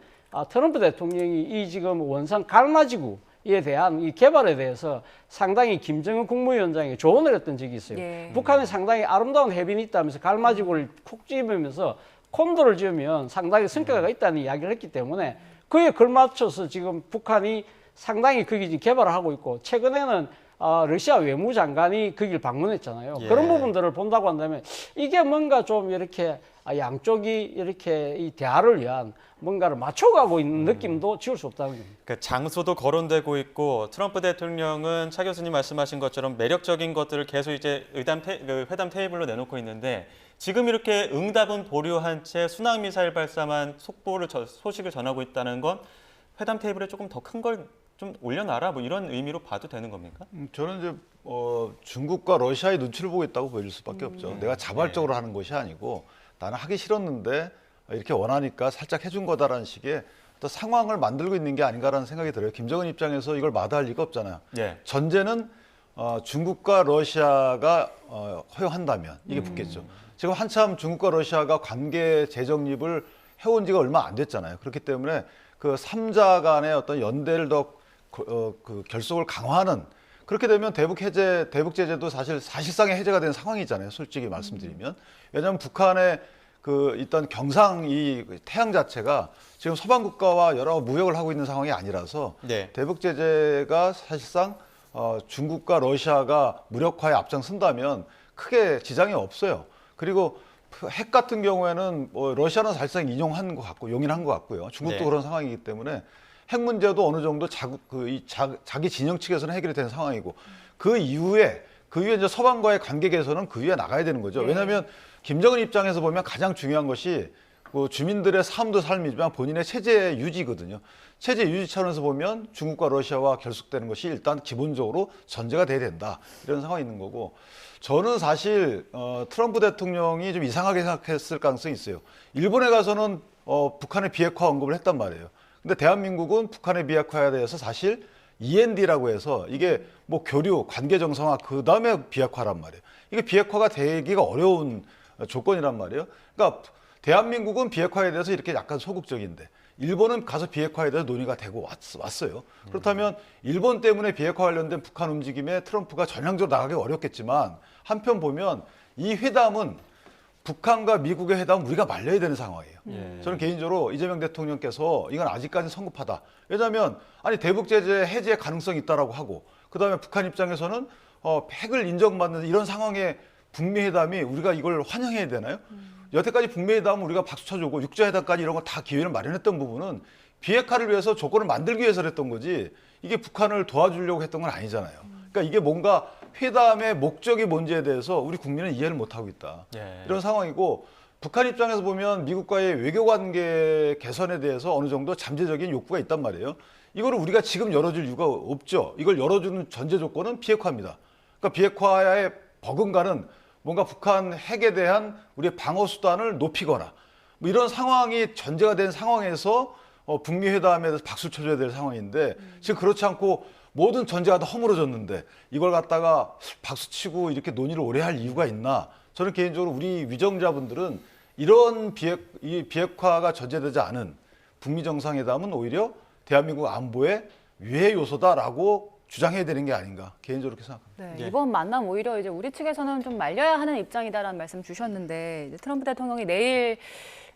S7: 트럼프 대통령이 이 지금 원산 갈마지구에 대한 이 개발에 대해서 상당히 김정은 국무위원장에게 조언을 했던 적이 있어요.
S2: 예.
S7: 북한에 상당히 아름다운 해변이 있다면서 갈마지구를 콕 집으면서 콘도를 지으면 상당히 성과가 있다는 이야기를 했기 때문에 그에 걸맞춰서 지금 북한이 상당히 거기 지금 개발을 하고 있고, 최근에는 러시아 외무장관이 거기를 방문했잖아요.
S1: 예.
S7: 그런 부분들을 본다고 한다면 이게 뭔가 좀 이렇게 양쪽이 이렇게 이 대화를 위한 뭔가를 맞춰가고 있는 느낌도 지울 수 없다는 겁니다.
S1: 그러니까 장소도 거론되고 있고, 트럼프 대통령은 차 교수님 말씀하신 것처럼 매력적인 것들을 계속 이제 회담 테이블로 내놓고 있는데, 지금 이렇게 응답은 보류한 채 순항 미사일 발사만 소식을 전하고 있다는 건 회담 테이블에 조금 더 큰 걸 좀 올려놔라, 뭐 이런 의미로 봐도 되는 겁니까?
S8: 저는 이제 중국과 러시아의 눈치를 보고 있다고 보일 수밖에 없죠. 내가 자발적으로 하는 것이 아니고 나는 하기 싫었는데 이렇게 원하니까 살짝 해준 거다라는 식의 어떤 상황을 만들고 있는 게 아닌가라는 생각이 들어요. 김정은 입장에서 이걸 마다할 리가 없잖아요.
S1: 예.
S8: 전제는 중국과 러시아가 허용한다면 이게 붙겠죠. 지금 한참 중국과 러시아가 관계 재정립을 해온 지가 얼마 안 됐잖아요. 그렇기 때문에 그 3자 간의 어떤 연대를 더 그 결속을 강화하는, 그렇게 되면 대북 제재도 사실상의 해제가 된 상황이잖아요. 솔직히 말씀드리면. 왜냐하면 북한의 그 일단 경상 이 태양 자체가 지금 서방 국가와 여러 무역을 하고 있는 상황이 아니라서
S1: 네.
S8: 대북 제재가 사실상 중국과 러시아가 무력화에 앞장선다면 크게 지장이 없어요. 그리고 핵 같은 경우에는 러시아는 사실상 인용한 것 같고 용인한 것 같고요. 중국도
S1: 네.
S8: 그런 상황이기 때문에 핵 문제도 어느 정도 자기 진영 측에서는 해결이 된 상황이고, 그 이후에 이제 서방과의 관계 개선은 그 위에 나가야 되는 거죠.
S2: 네.
S8: 왜냐하면 김정은 입장에서 보면 가장 중요한 것이 주민들의 삶도 삶이지만 본인의 체제 유지거든요. 체제 유지 차원에서 보면 중국과 러시아와 결속되는 것이 일단 기본적으로 전제가 돼야 된다, 이런 상황이 있는 거고, 저는 사실 트럼프 대통령이 좀 이상하게 생각했을 가능성이 있어요. 일본에 가서는 북한의 비핵화 언급을 했단 말이에요. 근데 대한민국은 북한의 비핵화에 대해서 사실 END라고 해서 이게 뭐 교류, 관계 정상화, 그 다음에 비핵화란 말이에요. 이게 비핵화가 되기가 어려운 조건이란 말이에요. 그러니까 대한민국은 비핵화에 대해서 이렇게 약간 소극적인데 일본은 가서 비핵화에 대해서 논의가 되고 왔어요. 그렇다면 일본 때문에 비핵화 관련된 북한 움직임에 트럼프가 전향적으로 나가기 어렵겠지만, 한편 보면 이 회담은 북한과 미국의 회담은 우리가 말려야 되는 상황이에요. 저는 개인적으로 이재명 대통령께서 이건 아직까지 성급하다. 왜냐하면 대북 제재 해제 가능성이 있다라고 하고, 그다음에 북한 입장에서는 핵을 인정받는 이런 상황에 북미 회담이 우리가 이걸 환영해야 되나요? 여태까지 북미 회담은 우리가 박수 쳐주고 육자 회담까지 이런 거 다 기회를 마련했던 부분은 비핵화를 위해서 조건을 만들기 위해서 했던 거지, 이게 북한을 도와주려고 했던 건 아니잖아요. 그러니까 이게 뭔가 회담의 목적이 뭔지에 대해서 우리 국민은 이해를 못하고 있다.
S1: 예.
S8: 이런 상황이고, 북한 입장에서 보면 미국과의 외교관계 개선에 대해서 어느 정도 잠재적인 욕구가 있단 말이에요. 이거를 우리가 지금 열어줄 이유가 없죠. 이걸 열어주는 전제 조건은 비핵화입니다. 그러니까 비핵화의 버금가는 뭔가 북한 핵에 대한 우리의 방어 수단을 높이거나 뭐 이런 상황이 전제가 된 상황에서 북미 회담에 대해서 박수를 쳐줘야 될 상황인데, 지금 그렇지 않고 모든 전제가 다 허물어졌는데 이걸 갖다가 박수치고 이렇게 논의를 오래 할 이유가 있나? 저는 개인적으로 우리 위정자분들은 이런 비핵화가 전제되지 않은 북미 정상회담은 오히려 대한민국 안보의 위해 요소다라고 주장해야 되는 게 아닌가, 개인적으로 그렇게 생각합니다.
S2: 네,
S1: 예.
S2: 이번 만남 오히려 이제 우리 측에서는 좀 말려야 하는 입장이다라는 말씀 주셨는데, 이제 트럼프 대통령이 내일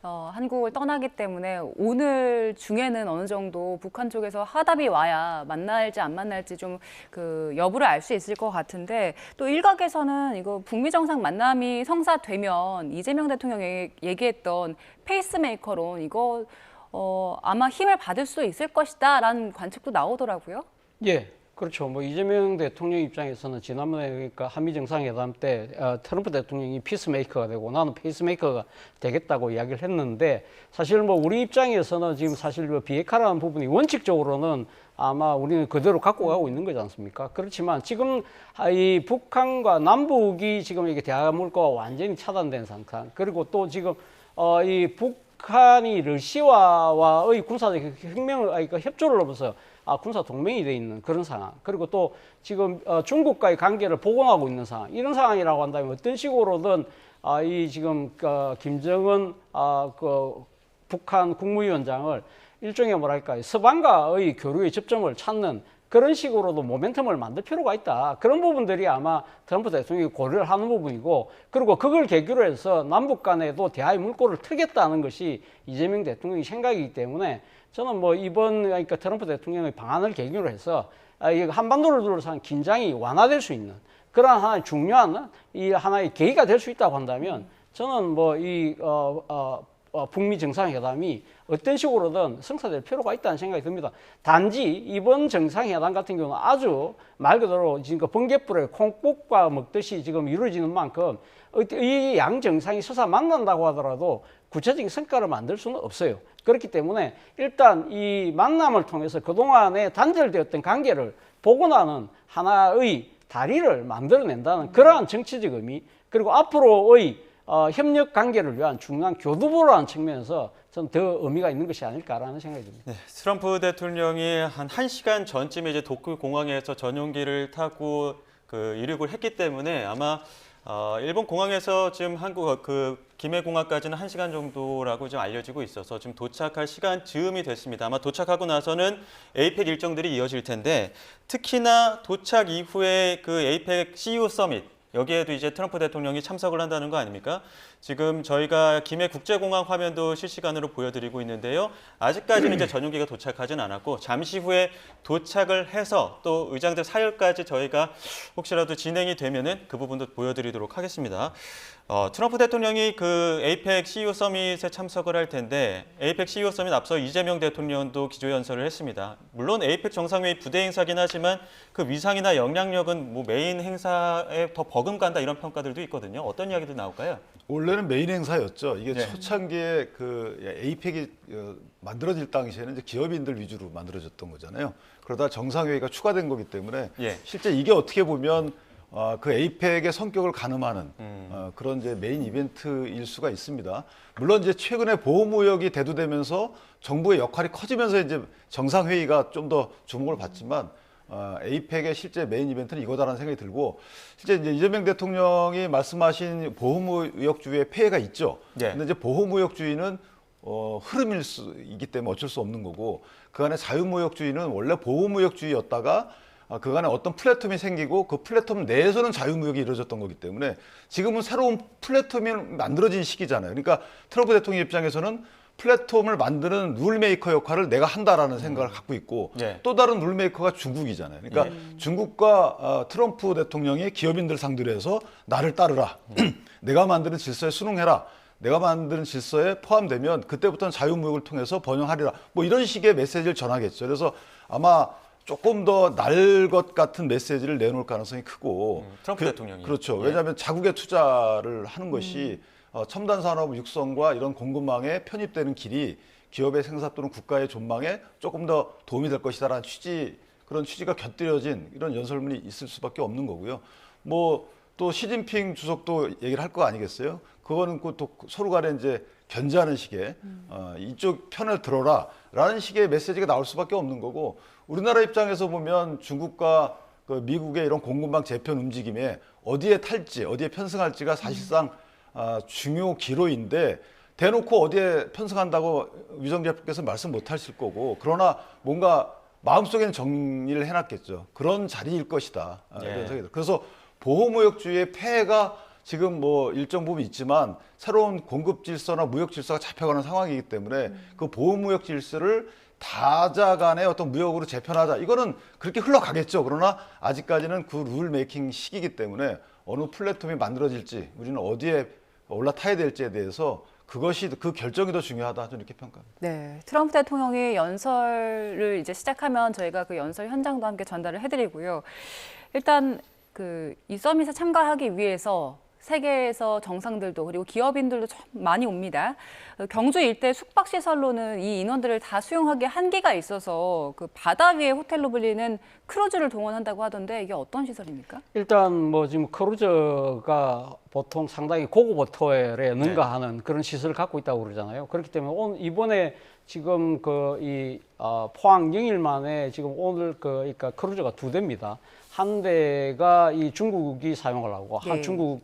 S2: 한국을 떠나기 때문에 오늘 중에는 어느 정도 북한 쪽에서 화답이 와야 만날지 안 만날지 좀 그 여부를 알 수 있을 것 같은데, 또 일각에서는 이거 북미 정상 만남이 성사되면 이재명 대통령이 얘기했던 페이스메이커론 이거 아마 힘을 받을 수도 있을 것이다라는 관측도 나오더라고요.
S7: 예. 그렇죠. 뭐 이재명 대통령 입장에서는 지난번에 그러니까 한미 정상회담 때 트럼프 대통령이 피스메이커가 되고 나는 페이스메이커가 되겠다고 이야기를 했는데, 사실 뭐 우리 입장에서는 지금 사실 비핵화라는 부분이 원칙적으로는 아마 우리는 그대로 갖고 가고 있는 거지 않습니까? 그렇지만 지금 이 북한과 남북이 지금 이게 대화 물꼬가 완전히 차단된 상태, 그리고 또 지금 이 북한이 러시아와의 군사적 혁명을 그러니까 협조를 하면서 군사 동맹이 돼 있는 그런 상황. 그리고 또 지금 중국과의 관계를 복원하고 있는 상황. 이런 상황이라고 한다면 어떤 식으로든 이 지금 김정은 그 북한 국무위원장을 일종의 뭐랄까 서방과의 교류의 접점을 찾는 그런 식으로도 모멘텀을 만들 필요가 있다. 그런 부분들이 아마 트럼프 대통령이 고려를 하는 부분이고, 그리고 그걸 계기로 해서 남북 간에도 대화의 물꼬를 트겠다는 것이 이재명 대통령의 생각이기 때문에 저는 뭐 이번 그러니까 트럼프 대통령의 방안을 계기로 해서 한반도를 둘러싼 긴장이 완화될 수 있는 그런 하나의 중요한 이 하나의 계기가 될 수 있다고 한다면 저는 뭐 이 북미 정상회담이 어떤 식으로든 성사될 필요가 있다는 생각이 듭니다. 단지 이번 정상회담 같은 경우는 아주 말 그대로 지금 번갯불에 콩국과 먹듯이 지금 이루어지는 만큼 이 양 정상이 서서 만난다고 하더라도 구체적인 성과를 만들 수는 없어요. 그렇기 때문에 일단 이 만남을 통해서 그동안에 단절되었던 관계를 복원하는 하나의 다리를 만들어낸다는 그러한 정치적 의미, 그리고 앞으로의 협력 관계를 위한 중요한 교두보라는 측면에서 저는 더 의미가 있는 것이 아닐까라는 생각이 듭니다.
S1: 네, 트럼프 대통령이 한 1시간 전쯤에 이제 도쿄 공항에서 전용기를 타고 이륙을 했기 때문에 아마 일본 공항에서 지금 한국 김해공항까지는 1시간 정도라고 지금 알려지고 있어서 지금 도착할 시간 즈음이 됐습니다. 아마 도착하고 나서는 에이펙 일정들이 이어질 텐데, 특히나 도착 이후에 그 에이펙 CEO 서밋, 여기에도 이제 트럼프 대통령이 참석을 한다는 거 아닙니까? 지금 저희가 김해 국제공항 화면도 실시간으로 보여드리고 있는데요. 아직까지는 이제 전용기가 도착하진 않았고, 잠시 후에 도착을 해서 또 의장들 사열까지 저희가 혹시라도 진행이 되면은 그 부분도 보여드리도록 하겠습니다. 트럼프 대통령이 그 에이펙 CEO 서밋에 참석을 할 텐데, 에이펙 CEO 서밋 앞서 이재명 대통령도 기조연설을 했습니다. 물론 에이펙 정상회의 부대 행사긴 하지만 그 위상이나 영향력은 뭐 메인 행사에 더 버금간다 이런 평가들도 있거든요. 어떤 이야기들 나올까요?
S8: 원래는 메인 행사였죠. 이게
S1: 네.
S8: 초창기에 그 에이펙이 만들어질 당시에는 이제 기업인들 위주로 만들어졌던 거잖아요. 그러다 정상회의가 추가된 거기 때문에
S1: 예.
S8: 실제 이게 어떻게 보면 그 에이펙의 성격을 가늠하는 그런 이제 메인 이벤트일 수가 있습니다. 물론 이제 최근에 보호무역이 대두되면서 정부의 역할이 커지면서 이제 정상회의가 좀 더 주목을 받지만 에이펙의 실제 메인 이벤트는 이거다라는 생각이 들고, 실제 이제 이재명 대통령이 말씀하신 보호무역주의의 폐해가 있죠.
S1: 네.
S8: 근데 이제 보호무역주의는 흐름일 수이기 때문에 어쩔 수 없는 거고, 그간의 자유무역주의는 원래 보호무역주의였다가 그간에 어떤 플랫폼이 생기고 그 플랫폼 내에서는 자유무역이 이루어졌던 거기 때문에 지금은 새로운 플랫폼이 만들어진 시기잖아요. 그러니까 트럼프 대통령 입장에서는 플랫폼을 만드는 룰메이커 역할을 내가 한다라는 생각을 갖고 있고,
S1: 예.
S8: 또 다른 룰메이커가 중국이잖아요. 그러니까 중국과 트럼프 대통령이 기업인들 상대로 해서 나를 따르라. 내가 만드는 질서에 순응해라. 내가 만드는 질서에 포함되면 그때부터는 자유무역을 통해서 번영하리라. 뭐 이런 식의 메시지를 전하겠죠. 그래서 아마 조금 더 날 것 같은 메시지를 내놓을 가능성이 크고,
S1: 트럼프 대통령이.
S8: 그렇죠.
S1: 예.
S8: 왜냐하면 자국에 투자를 하는 것이 첨단 산업 육성과 이런 공급망에 편입되는 길이 기업의 생산 또는 국가의 존망에 조금 더 도움이 될 것이다라는 그런 취지가 곁들여진 이런 연설문이 있을 수밖에 없는 거고요. 뭐 또 시진핑 주석도 얘기를 할 거 아니겠어요? 그거는 또 서로 간에 이제 견제하는 식의 이쪽 편을 들어라라는 식의 메시지가 나올 수밖에 없는 거고, 우리나라 입장에서 보면 중국과 그 미국의 이런 공급망 재편 움직임에 어디에 탈지, 어디에 편승할지가 사실상 중요 기로인데, 대놓고 어디에 편승한다고 위정자께서 말씀 못 하실 거고, 그러나 뭔가 마음속에는 정리를 해놨겠죠. 그런 자리일 것이다. 이런 생각이 들어요. 그래서 보호무역주의의 폐해가 지금 뭐 일정 부분 있지만 새로운 공급 질서나 무역 질서가 잡혀가는 상황이기 때문에 그 보호무역 질서를 다자간의 어떤 무역으로 재편하자, 이거는 그렇게 흘러가겠죠. 그러나 아직까지는 그 룰 메이킹 시기이기 때문에 어느 플랫폼이 만들어질지, 우리는 어디에 올라타야 될지에 대해서 그것이 그 결정이 더 중요하다, 저는 이렇게 평가합니다.
S2: 네, 트럼프 대통령이 연설을 이제 시작하면 저희가 그 연설 현장도 함께 전달을 해드리고요. 일단 이 서밋에 참가하기 위해서 세계에서 정상들도 그리고 기업인들도 참 많이 옵니다. 경주 일대 숙박시설로는 이 인원들을 다 수용하기에 한계가 있어서 그 바다 위의 호텔로 불리는 크루즈를 동원한다고 하던데 이게 어떤 시설입니까?
S7: 일단 뭐 지금 크루즈가 보통 상당히 고급 호텔에 능가하는 그런 시설을 갖고 있다고 그러잖아요. 그렇기 때문에 이번에 지금 포항 영일만에 지금 오늘 그러니까 크루즈가 2대입니다. 한 대가 이 중국이 사용을 하고 중국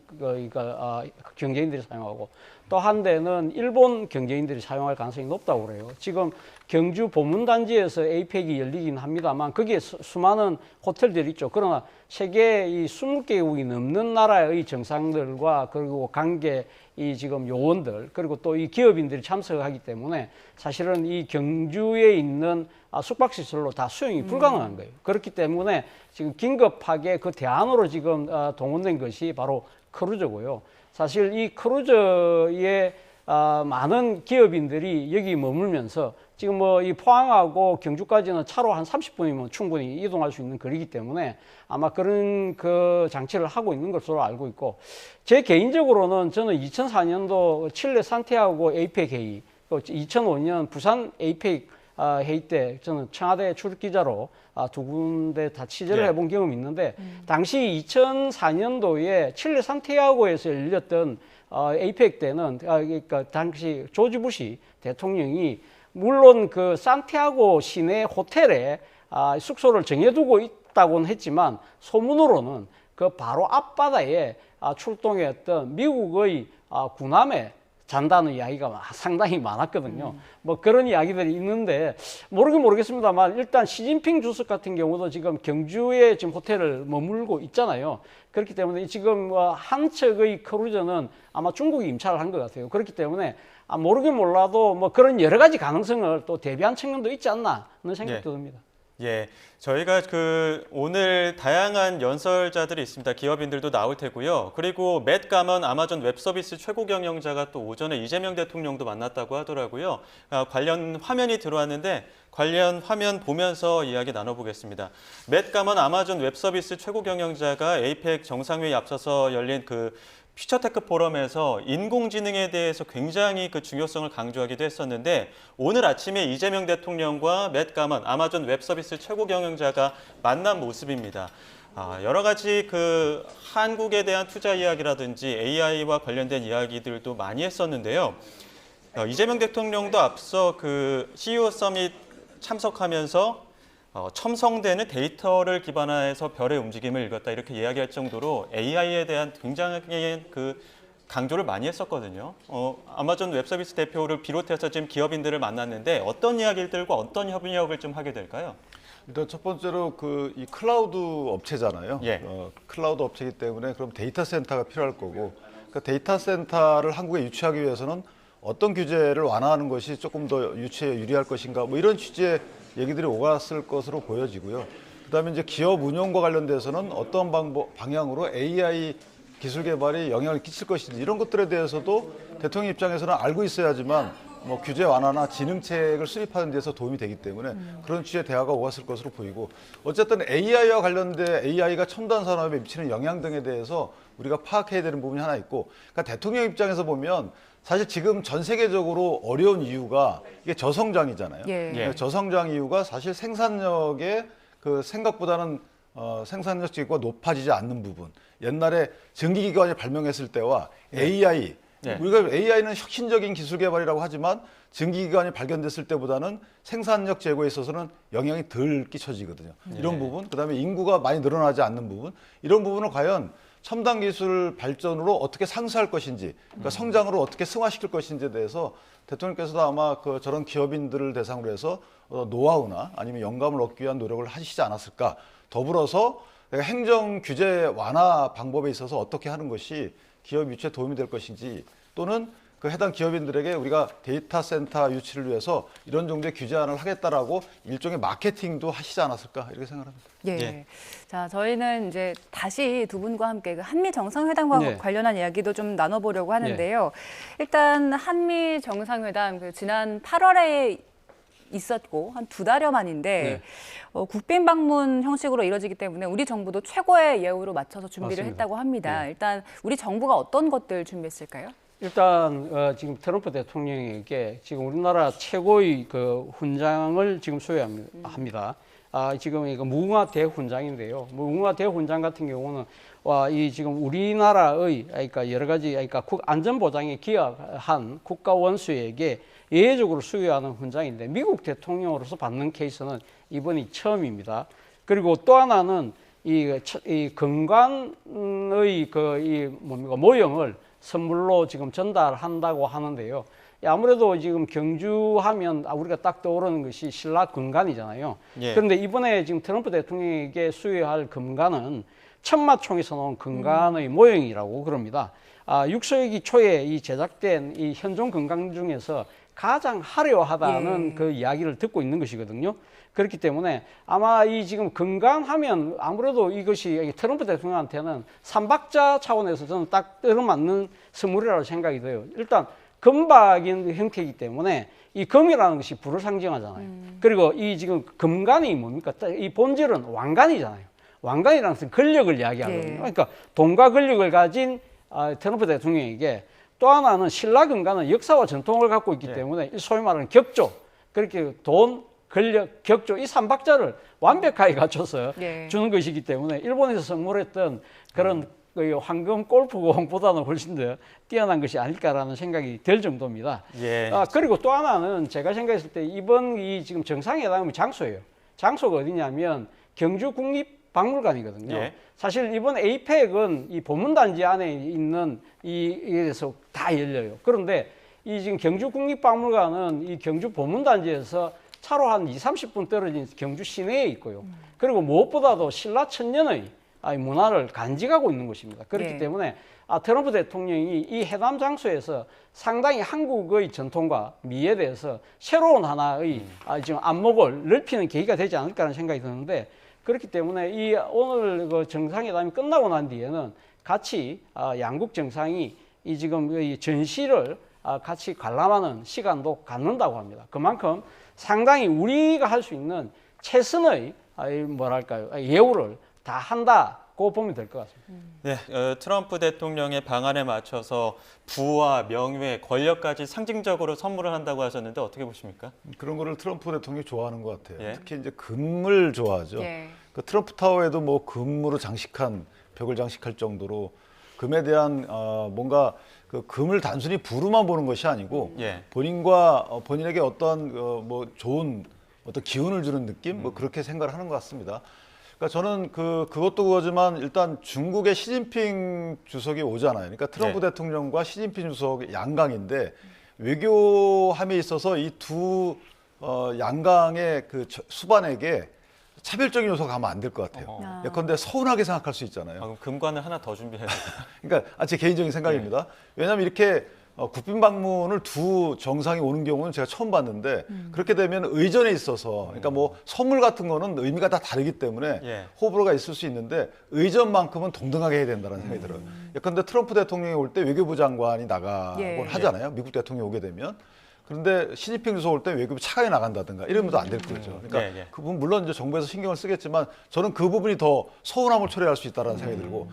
S7: 경제인들이 사용하고 또 한 대는 일본 경제인들이 사용할 가능성이 높다고 그래요. 지금 경주 보문단지에서 에이펙이 열리긴 합니다만 거기에 수많은 호텔들이 있죠. 그러나 세계 이 20개국이 넘는 나라의 정상들과 그리고 관계 이 지금 요원들 그리고 또 이 기업인들이 참석하기 때문에 사실은 이 경주에 있는 숙박시설로 다 수용이 불가능한 거예요. 그렇기 때문에 지금 긴급하게 그 대안으로 지금 동원된 것이 바로 크루즈고요. 사실 이 크루즈에 많은 기업인들이 여기 머물면서 지금 뭐 이 포항하고 경주까지는 차로 한 30분이면 충분히 이동할 수 있는 거리이기 때문에 아마 그런 그 장치를 하고 있는 것으로 알고 있고 제 개인적으로는 저는 2004년도 칠레 산티아고 에이펙 회의, 2005년 부산 에이펙 회의 때 저는 청와대 출입 기자로 2군데 다 취재를 해본 경험이 있는데 당시 2004년도에 칠레 산티아고에서 열렸던 에이펙 때는 그러니까 당시 조지 부시 대통령이 물론 그 산티아고 시내 호텔에 숙소를 정해두고 있다고는 했지만 소문으로는 그 바로 앞바다에 출동했던 미국의 군함에 잔다는 이야기가 상당히 많았거든요. 뭐 그런 이야기들이 있는데 모르겠습니다만 일단 시진핑 주석 같은 경우도 지금 경주에 지금 호텔을 머물고 있잖아요. 그렇기 때문에 지금 한 척의 크루즈는 아마 중국이 임차를 한 것 같아요. 그렇기 때문에 모르긴 몰라도 뭐 그런 여러 가지 가능성을 또 대비한 측면도 있지 않나 하는 생각도 듭니다.
S1: 예, 저희가 오늘 다양한 연설자들이 있습니다. 기업인들도 나올 테고요. 그리고 맷 가먼 아마존 웹서비스 최고 경영자가 또 오전에 이재명 대통령도 만났다고 하더라고요. 관련 화면이 들어왔는데 관련 화면 보면서 이야기 나눠보겠습니다. 맷 가먼 아마존 웹서비스 최고 경영자가 에이펙 정상회의 앞서서 열린 퓨처테크 포럼에서 인공지능에 대해서 굉장히 그 중요성을 강조하기도 했었는데 오늘 아침에 이재명 대통령과 맷 가먼 아마존 웹서비스 최고 경영자가 만난 모습입니다. 여러 가지 한국에 대한 투자 이야기라든지 AI와 관련된 이야기들도 많이 했었는데요. 이재명 대통령도 앞서 CEO 서밋 참석하면서 첨성되는 데이터를 기반화해서 별의 움직임을 읽었다 이렇게 이야기할 정도로 AI에 대한 굉장히 강조를 많이 했었거든요. 아마존 웹서비스 대표를 비롯해서 지금 기업인들을 만났는데 어떤 이야기들과 어떤 협력을 좀 하게 될까요?
S8: 일단 첫 번째로 이 클라우드 업체잖아요.
S1: 예.
S8: 클라우드 업체이기 때문에 그럼 데이터 센터가 필요할 거고 그 데이터 센터를 한국에 유치하기 위해서는 어떤 규제를 완화하는 것이 조금 더 유치에 유리할 것인가 뭐 이런 취지의 얘기들이 오갔을 것으로 보여지고요. 그다음에 이제 기업 운영과 관련돼서는 어떤 방향으로 AI 기술 개발이 영향을 끼칠 것인지 이런 것들에 대해서도 대통령 입장에서는 알고 있어야지만 뭐 규제 완화나 진흥책을 수립하는 데서 도움이 되기 때문에 그런 취지의 대화가 오갔을 것으로 보이고 어쨌든 AI와 관련돼 AI가 첨단 산업에 미치는 영향 등에 대해서 우리가 파악해야 되는 부분이 하나 있고 그러니까 대통령 입장에서 보면 사실 지금 전 세계적으로 어려운 이유가 이게 저성장이잖아요.
S2: 예.
S8: 저성장 이유가 사실 생산력의 생각보다는 생산력 지수가 높아지지 않는 부분. 옛날에 전기기관이 발명했을 때와 AI, 우리가 AI는 혁신적인 기술 개발이라고 하지만 전기기관이 발견됐을 때보다는 생산력 제고에 있어서는 영향이 덜 끼쳐지거든요. 이런 부분, 그다음에 인구가 많이 늘어나지 않는 부분, 이런 부분을 과연 첨단 기술 발전으로 어떻게 상쇄할 것인지, 그러니까 성장으로 어떻게 승화시킬 것인지에 대해서 대통령께서도 아마 저런 기업인들을 대상으로 해서 노하우나 아니면 영감을 얻기 위한 노력을 하시지 않았을까. 더불어서 행정 규제 완화 방법에 있어서 어떻게 하는 것이 기업 유치에 도움이 될 것인지 또는 해당 기업인들에게 우리가 데이터 센터 유치를 위해서 이런 정도의 규제 안을 하겠다라고 일종의 마케팅도 하시지 않았을까 이렇게 생각합니다.
S2: 예. 자, 저희는 이제 다시 두 분과 함께 한미 정상회담과 관련한 이야기도 좀 나눠보려고 하는데요. 일단 한미 정상회담 지난 8월에 있었고 한 2달여 만인데
S7: 네.
S2: 국빈 방문 형식으로 이뤄지기 때문에 우리 정부도 최고의 예우로 맞춰서 준비를
S7: 맞습니다.
S2: 했다고 합니다. 일단 우리 정부가 어떤 것들 준비했을까요?
S7: 일단 지금 트럼프 대통령에게 지금 우리나라 최고의 그 훈장을 지금 수여합니다. 지금 이거 무궁화 대훈장인데요. 무궁화 대훈장 같은 경우는 이 지금 우리나라의 그러니까 여러 가지 그러니까 안전 보장에 기여한 국가 원수에게 예외적으로 수여하는 훈장인데 미국 대통령으로서 받는 케이스는 이번이 처음입니다. 그리고 또 하나는 이 건강의 모형을 선물로 지금 전달한다고 하는데요. 아무래도 지금 경주하면 우리가 딱 떠오르는 것이 신라 금관이잖아요.
S1: 예.
S7: 그런데 이번에 지금 트럼프 대통령에게 수여할 금관은 천마총에서 나온 금관의 모형이라고 그럽니다. 6세기 초에 이 제작된 이 현존 금관 중에서 가장 화려하다는 그 이야기를 듣고 있는 것이거든요. 그렇기 때문에 아마 이 지금 금관하면 아무래도 이것이 트럼프 대통령한테는 삼박자 차원에서 저는 딱 들어맞는 선물이라고 생각이 돼요. 일단 금박인 형태이기 때문에 이 금이라는 것이 불을 상징하잖아요. 그리고 이 지금 금관이 뭡니까? 이 본질은 왕관이잖아요. 왕관이라는 것은 권력을 이야기하거든요. 그러니까 돈과 권력을 가진 트럼프 대통령에게 또 하나는 신라 금관은 역사와 전통을 갖고 있기 때문에 소위 말하는 격조, 그렇게 돈, 권력, 격조 이 삼박자를 완벽하게 갖춰서 주는 것이기 때문에 일본에서 선물했던 그런 황금 골프공보다는 훨씬 더 뛰어난 것이 아닐까라는 생각이 들 정도입니다.
S1: 예.
S7: 그리고 또 하나는 제가 생각했을 때 이번 이 지금 정상회담의 장소예요. 장소가 어디냐면 경주 국립박물관이거든요.
S1: 예.
S7: 사실 이번 에이펙은 이 보문단지 안에 있는 이에서 다 열려요. 그런데 이 지금 경주 국립박물관은 이 경주 보문단지에서 차로 한 20-30분 떨어진 경주 시내에 있고요. 그리고 무엇보다도 신라 천년의 문화를 간직하고 있는 곳입니다. 그렇기 때문에 트럼프 대통령이 이 회담 장소에서 상당히 한국의 전통과 미에 대해서 새로운 하나의 지금 안목을 넓히는 계기가 되지 않을까라는 생각이 드는데 그렇기 때문에 이 오늘 그 정상회담이 끝나고 난 뒤에는 같이 양국 정상이 이 지금 이 전시를 같이 관람하는 시간도 갖는다고 합니다. 그만큼 상당히 우리가 할 수 있는 최선의 뭐랄까요 예우를 다 한다고 보면 될 것 같습니다.
S1: 네, 트럼프 대통령의 방안에 맞춰서 부와 명예, 권력까지 상징적으로 선물을 한다고 하셨는데 어떻게 보십니까?
S8: 그런 거를 트럼프 대통령이 좋아하는 것 같아요.
S1: 예.
S8: 특히 이제 금을 좋아하죠. 그 트럼프 타워에도 뭐 금으로 장식한 벽을 장식할 정도로 금에 대한 뭔가 그 금을 단순히 부루만 보는 것이 아니고 본인에게 어떤 뭐 좋은 어떤 기운을 주는 느낌 뭐 그렇게 생각을 하는 것 같습니다. 그러니까 저는 그것도 그거지만 일단 중국의 시진핑 주석이 오잖아요. 그러니까 트럼프 대통령과 시진핑 주석 양강인데 외교함에 있어서 이 두 양강의 그 수반에게 차별적인 요소가 가면 안 될 것 같아요. 예컨대 서운하게 생각할 수 있잖아요.
S1: 그럼 금관을 하나 더 준비해야 돼요.
S8: 그러니까 제 개인적인 생각입니다. 왜냐하면 이렇게 국빈 방문을 두 정상이 오는 경우는 제가 처음 봤는데 그렇게 되면 의전에 있어서 그러니까 뭐 선물 같은 거는 의미가 다 다르기 때문에 호불호가 있을 수 있는데 의전만큼은 동등하게 해야 된다는 생각이 들어요. 예컨대 트럼프 대통령이 올 때 외교부 장관이 나가곤 하잖아요. 미국 대통령이 오게 되면. 그런데 시진핑 주석 올 때 외교부 차관이 나간다든가 이러면 안 될 거죠. 그러니까 그 부분 물론 이제 정부에서 신경을 쓰겠지만 저는 그 부분이 더 서운함을 초래할 수 있다는 생각이 들고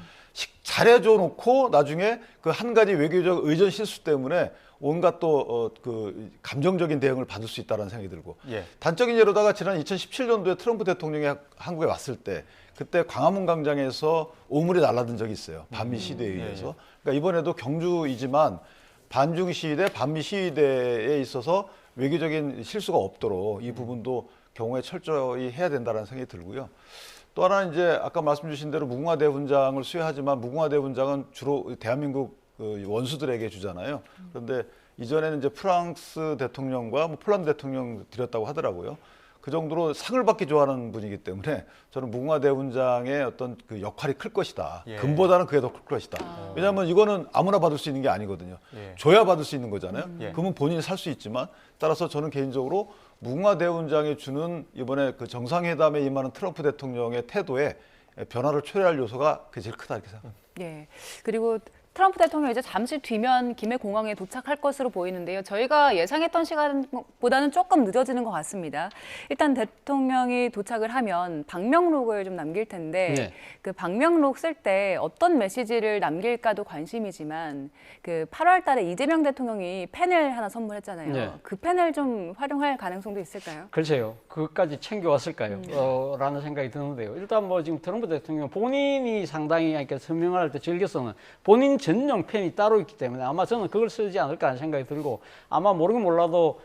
S8: 잘해줘 놓고 나중에 그 한 가지 외교적 의전 실수 때문에 온갖 또 그 감정적인 대응을 받을 수 있다는 생각이 들고 단적인 예로다가 지난 2017년도에 트럼프 대통령이 한국에 왔을 때 그때 광화문 광장에서 오물이 날라든 적이 있어요. 반미 시위대에 의해서. 그러니까 이번에도 경주이지만 반중 시위대, 반미 시위대에 있어서 외교적인 실수가 없도록 이 부분도 경우에 철저히 해야 된다는 생각이 들고요. 또 하나는 이제 아까 말씀 주신 대로 무궁화 대훈장을 수여하지만 무궁화 대훈장은 주로 대한민국 원수들에게 주잖아요. 그런데 이전에는 이제 프랑스 대통령과 뭐 폴란드 대통령 드렸다고 하더라고요. 그 정도로 상을 받기 좋아하는 분이기 때문에 저는 무궁화 대훈장의 어떤 그 역할이 클 것이다. 금보다는 그게 더 클 것이다. 왜냐하면 이거는 아무나 받을 수 있는 게 아니거든요. 줘야 받을 수 있는 거잖아요. 그러면 본인이 살 수 있지만 따라서 저는 개인적으로 무궁화 대훈장에 주는 이번에 그 정상회담에 임하는 트럼프 대통령의 태도에 변화를 초래할 요소가 그게 제일 크다 이렇게 생각합니다.
S2: 그리고 트럼프 대통령이 이제 잠시 뒤면 김해 공항에 도착할 것으로 보이는데요. 저희가 예상했던 시간보다는 조금 늦어지는 것 같습니다. 일단 대통령이 도착을 하면 방명록을 좀 남길 텐데
S7: 네.
S2: 그 방명록 쓸 때 어떤 메시지를 남길까도 관심이지만 그 8월 달에 이재명 대통령이 펜을 하나 선물했잖아요.
S7: 네.
S2: 그 펜을 좀 활용할 가능성도 있을까요?
S7: 글쎄요, 그것까지 챙겨왔을까요? 라는 생각이 드는데요. 일단 뭐 지금 트럼프 대통령 본인이 상당히 이렇게 설명할 때 즐겨서는 본인 전용 펜이 따로 있기 때문에 아마 저는 그걸 쓰지 않을까 하는 생각이 들고 아마 모르긴 몰라도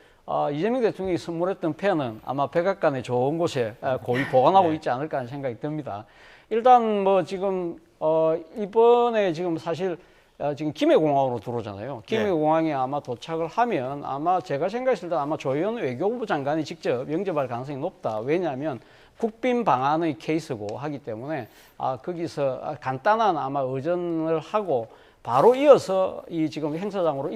S7: 이재명 대통령이 선물했던 펜은 아마 백악관의 좋은 곳에 고이 보관하고 있지 않을까 하는 생각이 듭니다. 일단 뭐 지금 이번에 지금 사실 지금 김해공항으로 들어오잖아요. 김해공항에 아마 도착을 하면 아마 제가 생각했을 때 아마 조현 외교부 장관이 직접 영접할 가능성이 높다. 왜냐하면 국빈 방한의 케이스고 하기 때문에 거기서 간단한 아마 의전을 하고 바로 이어서 이 지금 행사장으로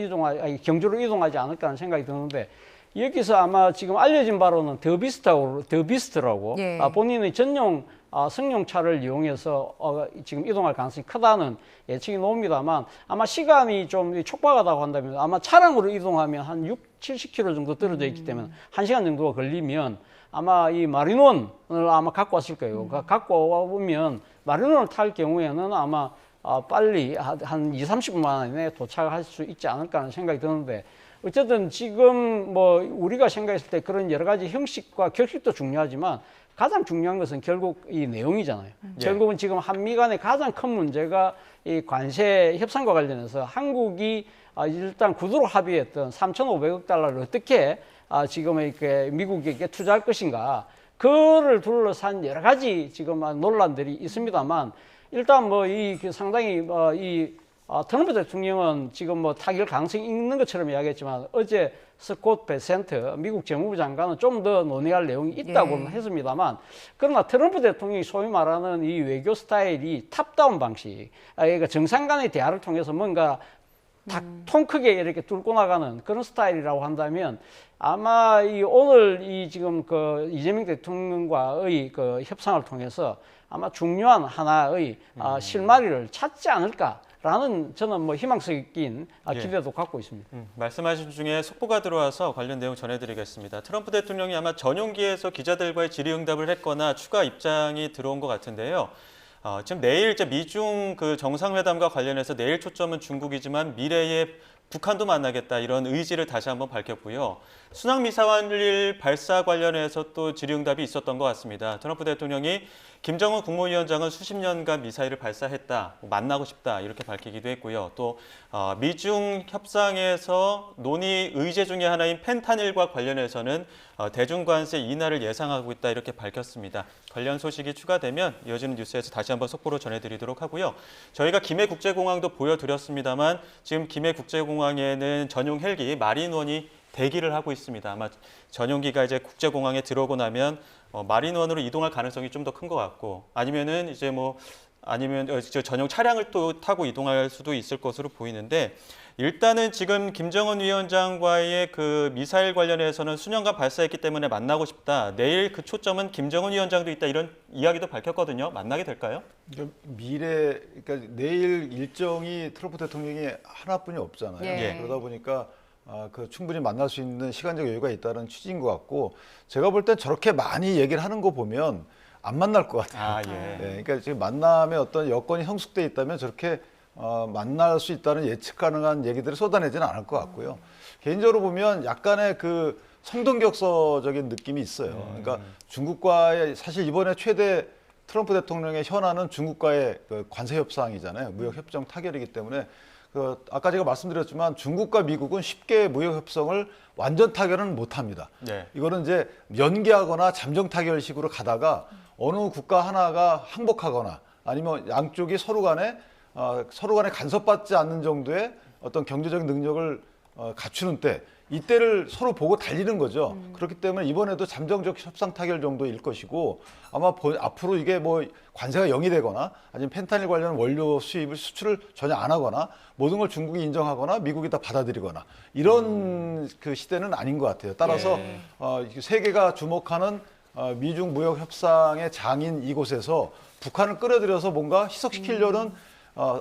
S7: 경주로 이동하지 않을까 하는 생각이 드는데 여기서 아마 지금 알려진 바로는 더비스트라고
S2: 예.
S7: 본인의 전용 승용차를 이용해서 지금 이동할 가능성이 크다는 예측이 나옵니다만 아마 시간이 좀 촉박하다고 한다면 아마 차량으로 이동하면 한 70km 정도 떨어져 있기 때문에 1시간 정도가 걸리면 아마 이 마린원을 아마 갖고 왔을 거예요. 갖고 와보면 마린원을 탈 경우에는 아마 빨리 한 20-30분 만에 도착할 수 있지 않을까 하는 생각이 드는데 어쨌든 지금 뭐 우리가 생각했을 때 그런 여러 가지 형식과 격식도 중요하지만 가장 중요한 것은 결국 이 내용이잖아요. 결국은 지금 한미 간의 가장 큰 문제가 이 관세 협상과 관련해서 한국이 일단 구두로 합의했던 3,500억 달러를 어떻게 지금 이렇게 미국에게 투자할 것인가. 그를 둘러싼 여러 가지 지금 논란들이 있습니다만 일단 뭐 상당히 트럼프 대통령은 지금 뭐 타결 가능성이 있는 것처럼 이야기했지만 어제 스콧 베센트 미국 재무부 장관은 좀 더 논의할 내용이 있다고는 했습니다만 그러나 트럼프 대통령이 소위 말하는 이 외교 스타일이 탑다운 방식, 그러니까 정상 간의 대화를 통해서 뭔가 통 크게 이렇게 뚫고 나가는 그런 스타일이라고 한다면 아마 오늘 지금 그 이재명 대통령과의 그 협상을 통해서 아마 중요한 하나의 실마리를 찾지 않을까라는 저는 뭐 희망적인 기대도 갖고 있습니다.
S1: 말씀하신 중에 속보가 들어와서 관련 내용 전해드리겠습니다. 트럼프 대통령이 아마 전용기에서 기자들과의 질의응답을 했거나 추가 입장이 들어온 것 같은데요. 지금 내일 이제 미중 그 정상회담과 관련해서 내일 초점은 중국이지만 미래에 북한도 만나겠다 이런 의지를 다시 한번 밝혔고요. 순항미사일 발사 관련해서 또 질의응답이 있었던 것 같습니다. 트럼프 대통령이 김정은 국무위원장은 수십 년간 미사일을 발사했다, 만나고 싶다 이렇게 밝히기도 했고요. 또 미중 협상에서 논의 의제 중에 하나인 펜타닐과 관련해서는 대중관세 인하를 예상하고 있다 이렇게 밝혔습니다. 관련 소식이 추가되면 이어지는 뉴스에서 다시 한번 속보로 전해드리도록 하고요. 저희가 김해국제공항도 보여드렸습니다만 지금 김해국제공항에는 전용 헬기 마린원이 대기를 하고 있습니다. 아마 전용기가 이제 국제공항에 들어오고 나면 마린원으로 이동할 가능성이 좀 더 큰 것 같고 아니면은 이제 아니면 전용 차량을 또 타고 이동할 수도 있을 것으로 보이는데 일단은 지금 김정은 위원장과의 그 미사일 관련해서는 수년간 발사했기 때문에 만나고 싶다. 내일 그 초점은 김정은 위원장도 있다 이런 이야기도 밝혔거든요. 만나게 될까요?
S8: 그러니까 내일 일정이 트럼프 대통령이 하나뿐이 없잖아요.
S2: 예.
S8: 그러다 보니까 충분히 만날 수 있는 시간적 여유가 있다는 취지인 것 같고 제가 볼 땐 저렇게 많이 얘기를 하는 거 보면 안 만날 것 같아요. 그러니까 지금 만남에 어떤 여건이 성숙돼 있다면 저렇게 만날 수 있다는 예측 가능한 얘기들을 쏟아내지는 않을 것 같고요. 개인적으로 보면 약간의 그 성동격서적인 느낌이 있어요. 그러니까 중국과의 사실 이번에 최대 트럼프 대통령의 현안은 중국과의 그 관세 협상이잖아요. 무역 협정 타결이기 때문에 아까 제가 말씀드렸지만 중국과 미국은 쉽게 무역 협상을 완전 타결은 못합니다. 이거는 이제 연기하거나 잠정 타결식으로 가다가 어느 국가 하나가 항복하거나 아니면 양쪽이 서로 간에 간섭받지 않는 정도의 어떤 경제적인 능력을 갖추는 때 이때를 서로 보고 달리는 거죠. 그렇기 때문에 이번에도 잠정적 협상 타결 정도일 것이고 아마 앞으로 이게 뭐 관세가 0이 되거나 아니면 펜타닐 관련 원료 수출을 전혀 안 하거나 모든 걸 중국이 인정하거나 미국이 다 받아들이거나 이런 그 시대는 아닌 것 같아요. 따라서 세계가 주목하는 미중 무역 협상의 장인 이곳에서 북한을 끌어들여서 뭔가 희석시키려는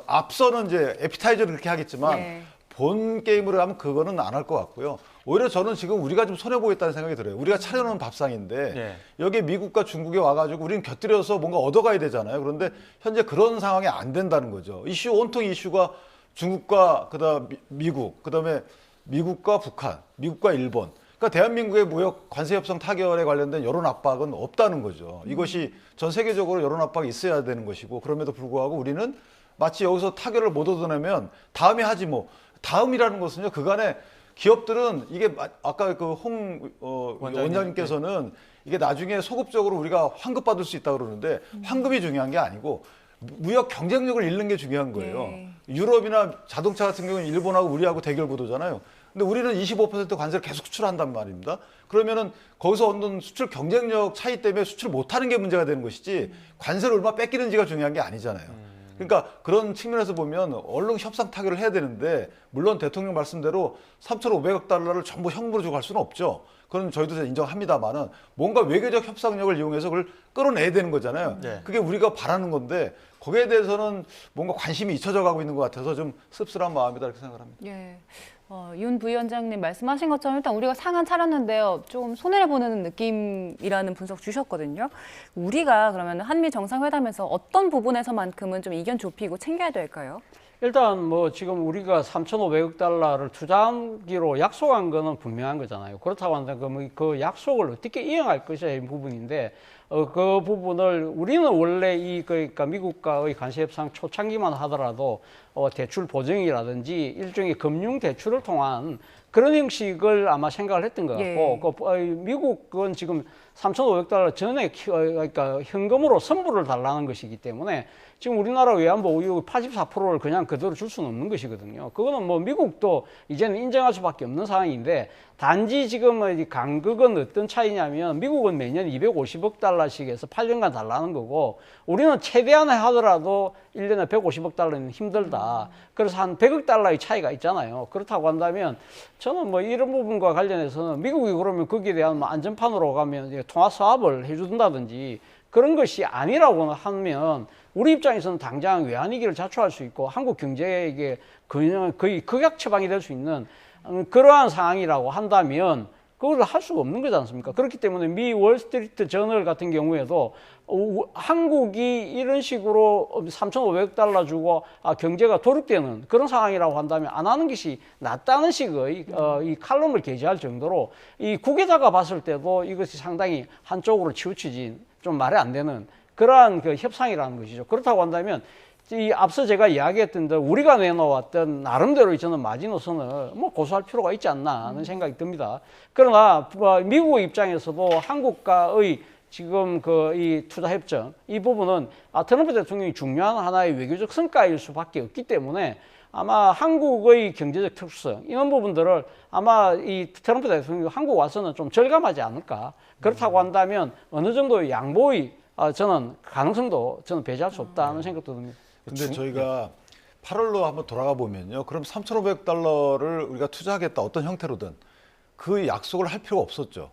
S8: 앞서는 이제 에피타이저를 그렇게 하겠지만
S2: 네.
S8: 본 게임으로 하면 그거는 안 할 것 같고요. 오히려 저는 지금 우리가 좀 손해 보겠다는 생각이 들어요. 우리가 차려놓은 밥상인데
S1: 네.
S8: 여기 미국과 중국에 와가지고 우리는 곁들여서 뭔가 얻어가야 되잖아요. 그런데 현재 그런 상황이 안 된다는 거죠. 이슈 온통 이슈가 중국과 그다음 미국, 그다음에 미국과 북한, 미국과 일본. 그러니까 대한민국의 무역 관세 협상 타결에 관련된 여론 압박은 없다는 거죠. 이것이 전 세계적으로 여론 압박이 있어야 되는 것이고 그럼에도 불구하고 우리는 마치 여기서 타결을 못 얻어내면 다음에 하지 뭐. 다음이라는 것은요. 그간에 기업들은 이게 아까 그 원장님께서는 이게 나중에 소급적으로 우리가 환급 받을 수 있다 그러는데 환급이 중요한 게 아니고 무역 경쟁력을 잃는 게 중요한 거예요.
S2: 네.
S8: 유럽이나 자동차 같은 경우는 일본하고 우리하고 대결 구도잖아요. 근데 우리는 25% 관세를 계속 수출한단 말입니다. 그러면은 거기서 얻는 수출 경쟁력 차이 때문에 수출 못하는 게 문제가 되는 것이지 관세를 얼마 뺏기는지가 중요한 게 아니잖아요. 그러니까 그런 측면에서 보면 얼른 협상 타결을 해야 되는데 물론 대통령 말씀대로 3,500억 달러를 전부 현금으로 주고 갈 수는 없죠. 그건 저희도 인정합니다만은 뭔가 외교적 협상력을 이용해서 그걸 끌어내야 되는 거잖아요.
S1: 네.
S8: 그게 우리가 바라는 건데 거기에 대해서는 뭔가 관심이 잊혀져 가고 있는 것 같아서 좀 씁쓸한 마음이다 이렇게 생각을 합니다.
S2: 예. 윤 부위원장님 말씀하신 것처럼 일단 우리가 상한 차렸는데요. 좀 손해를 보는 느낌이라는 분석 주셨거든요. 우리가 그러면 한미 정상회담에서 어떤 부분에서만큼은 좀 이견 좁히고 챙겨야 될까요?
S7: 일단 뭐 지금 우리가 3,500억 달러를 투자하기로 약속한 거는 분명한 거잖아요. 그렇다고 한다면 그 약속을 어떻게 이행할 것이냐의 부분인데 그 부분을 우리는 원래 그러니까 미국과의 관세 협상 초창기만 하더라도 대출 보증이라든지 일종의 금융 대출을 통한 그런 형식을 아마 생각을 했던 것 같고
S2: 예.
S7: 미국은 지금 3,500달러 전에 그러니까 현금으로 선불을 달라는 것이기 때문에 지금 우리나라 외환보 의혹 84%를 그냥 그대로 줄 수는 없는 것이거든요. 그거는 뭐 미국도 이제는 인정할 수밖에 없는 상황인데 단지 지금 간극은 어떤 차이냐면 미국은 매년 250억 달러씩 해서 8년간 달라는 거고 우리는 최대한 하더라도 1년에 150억 달러는 힘들다. 그래서 한 100억 달러의 차이가 있잖아요. 그렇다고 한다면 저는 뭐 이런 부분과 관련해서는 미국이 그러면 거기에 대한 뭐 안전판으로 가면 통화 수합을 해준다든지 그런 것이 아니라고 하면 우리 입장에서는 당장 외환위기를 자초할 수 있고 한국 경제에게 그냥 거의 극약 처방이 될 수 있는 그러한 상황이라고 한다면 그걸 할 수가 없는 거지 않습니까? 그렇기 때문에 미 월스트리트 저널 같은 경우에도 한국이 이런 식으로 3,500억 달러 주고 경제가 도륙되는 그런 상황이라고 한다면 안 하는 것이 낫다는 식의 이 칼럼을 게재할 정도로 이 국외자가 봤을 때도 이것이 상당히 한쪽으로 치우쳐진 좀 말이 안 되는 그러한 그 협상이라는 것이죠. 그렇다고 한다면 이 앞서 제가 이야기했던 대로 우리가 내놓았던 나름대로의 저는 마지노선을 뭐 고수할 필요가 있지 않나 하는 생각이 듭니다. 그러나 미국 입장에서도 한국과의 지금 이 투자 협정 이 부분은 트럼프 대통령이 중요한 하나의 외교적 성과일 수밖에 없기 때문에 아마 한국의 경제적 특수성 이런 부분들을 아마 이 트럼프 대통령이 한국 와서는 좀 절감하지 않을까. 그렇다고 한다면 어느 정도의 양보의 저는 가능성도 저는 배제할 수 없다는 생각도 듭니다.
S8: 근데 저희가 8월로 한번 돌아가 보면요. 그럼 3,500달러를 우리가 투자하겠다 어떤 형태로든 그 약속을 할 필요가 없었죠.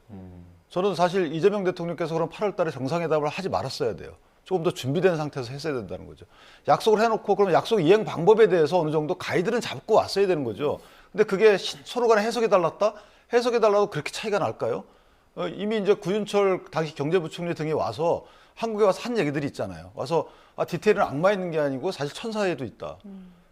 S8: 저는 사실 이재명 대통령께서 그럼 8월 달에 정상회담을 하지 말았어야 돼요. 조금 더 준비된 상태에서 했어야 된다는 거죠. 약속을 해놓고 그럼 약속 이행 방법에 대해서 어느 정도 가이드는 잡고 왔어야 되는 거죠. 근데 그게 서로 간에 해석이 달랐다? 해석이 달라도 그렇게 차이가 날까요? 이미 이제 구윤철 당시 경제부총리 등이 와서 한국에 와서 한 얘기들이 있잖아요. 와서 디테일은 악마 있는 게 아니고 사실 천사에도 있다.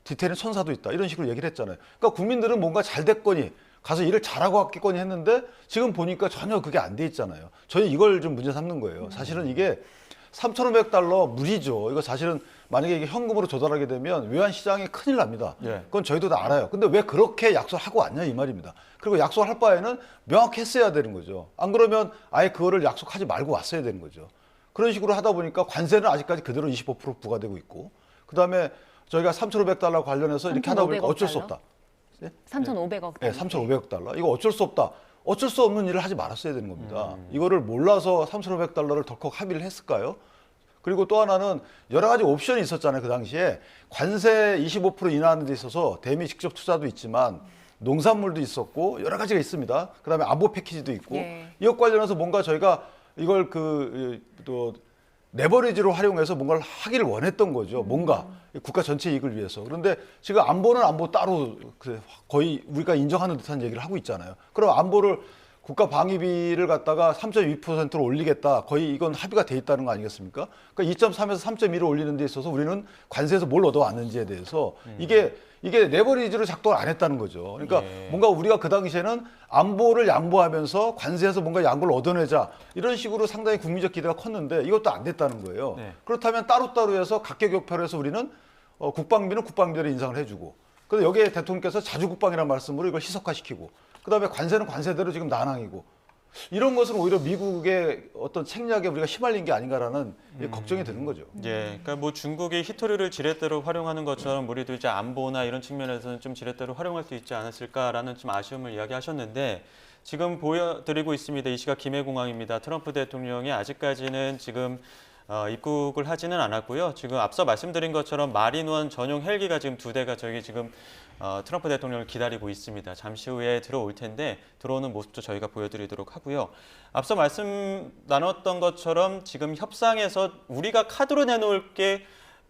S8: 디테일은 천사도 있다. 이런 식으로 얘기를 했잖아요. 그러니까 국민들은 뭔가 잘 됐거니 가서 일을 잘하고 왔겠거니 했는데 지금 보니까 전혀 그게 안 돼 있잖아요. 저희 이걸 좀 문제 삼는 거예요. 사실은 이게 3,500달러 무리죠. 이거 사실은 만약에 이게 현금으로 조달하게 되면 외환시장이 큰일 납니다. 그건 저희도 다 알아요. 근데 왜 그렇게 약속하고 왔냐 이 말입니다. 그리고 약속할 바에는 명확히 했어야 되는 거죠. 안 그러면 아예 그거를 약속하지 말고 왔어야 되는 거죠. 그런 식으로 하다 보니까 관세는 아직까지 그대로 25% 부과되고 있고 그다음에 저희가 3,500달러 관련해서 이렇게 하다 보니까 어쩔 수 없다.
S2: 3,500억 달러.
S8: 네, 3,500억 달러. 이거 어쩔 수 없다. 어쩔 수 없는 일을 하지 말았어야 되는 겁니다. 이거를 몰라서 3,500달러를 덜컥 합의를 했을까요? 그리고 또 하나는 여러 가지 옵션이 있었잖아요. 그 당시에 관세 25% 인하하는 데 있어서 대미 직접 투자도 있지만 농산물도 있었고 여러 가지가 있습니다. 그다음에 안보 패키지도 있고 이것 관련해서 뭔가 저희가 이걸 또 레버리지로 활용해서 뭔가를 하기를 원했던 거죠. 뭔가 국가 전체 이익을 위해서. 그런데 지금 안보는 안보 따로 거의 우리가 인정하는 듯한 얘기를 하고 있잖아요. 그럼 안보를 국가 방위비를 갖다가 3.2%로 올리겠다. 거의 이건 합의가 돼 있다는 거 아니겠습니까? 그러니까 2.3에서 3.2로 올리는 데 있어서 우리는 관세에서 뭘 얻어왔는지에 대해서 이게 레버리지로 작동을 안 했다는 거죠. 그러니까 뭔가 우리가 그 당시에는 안보를 양보하면서 관세에서 뭔가 양보를 얻어내자 이런 식으로 상당히 국민적 기대가 컸는데 이것도 안 됐다는 거예요. 그렇다면 따로따로 해서 각계격파로 해서 우리는 국방비는 국방비대로 인상을 해주고 그래서 여기에 대통령께서 자주국방이라는 말씀으로 이걸 희석화시키고 그다음에 관세는 관세대로 지금 난항이고 이런 것은 오히려 미국의 어떤 책략에 우리가 휘말린 게 아닌가라는 걱정이 드는 거죠.
S1: 예, 그러니까 뭐 중국이 히토리를 지렛대로 활용하는 것처럼 우리도 이제 안보나 이런 측면에서는 좀 지렛대로 활용할 수 있지 않았을까라는 좀 아쉬움을 이야기하셨는데 지금 보여드리고 있습니다. 이 시각 김해공항입니다. 트럼프 대통령이 아직까지는 지금 입국을 하지는 않았고요. 지금 앞서 말씀드린 것처럼 마린원 전용 헬기가 지금 2대가 저기 지금 트럼프 대통령을 기다리고 있습니다. 잠시 후에 들어올 텐데 들어오는 모습도 저희가 보여드리도록 하고요. 앞서 말씀 나눴던 것처럼 지금 협상에서 우리가 카드로 내놓을 게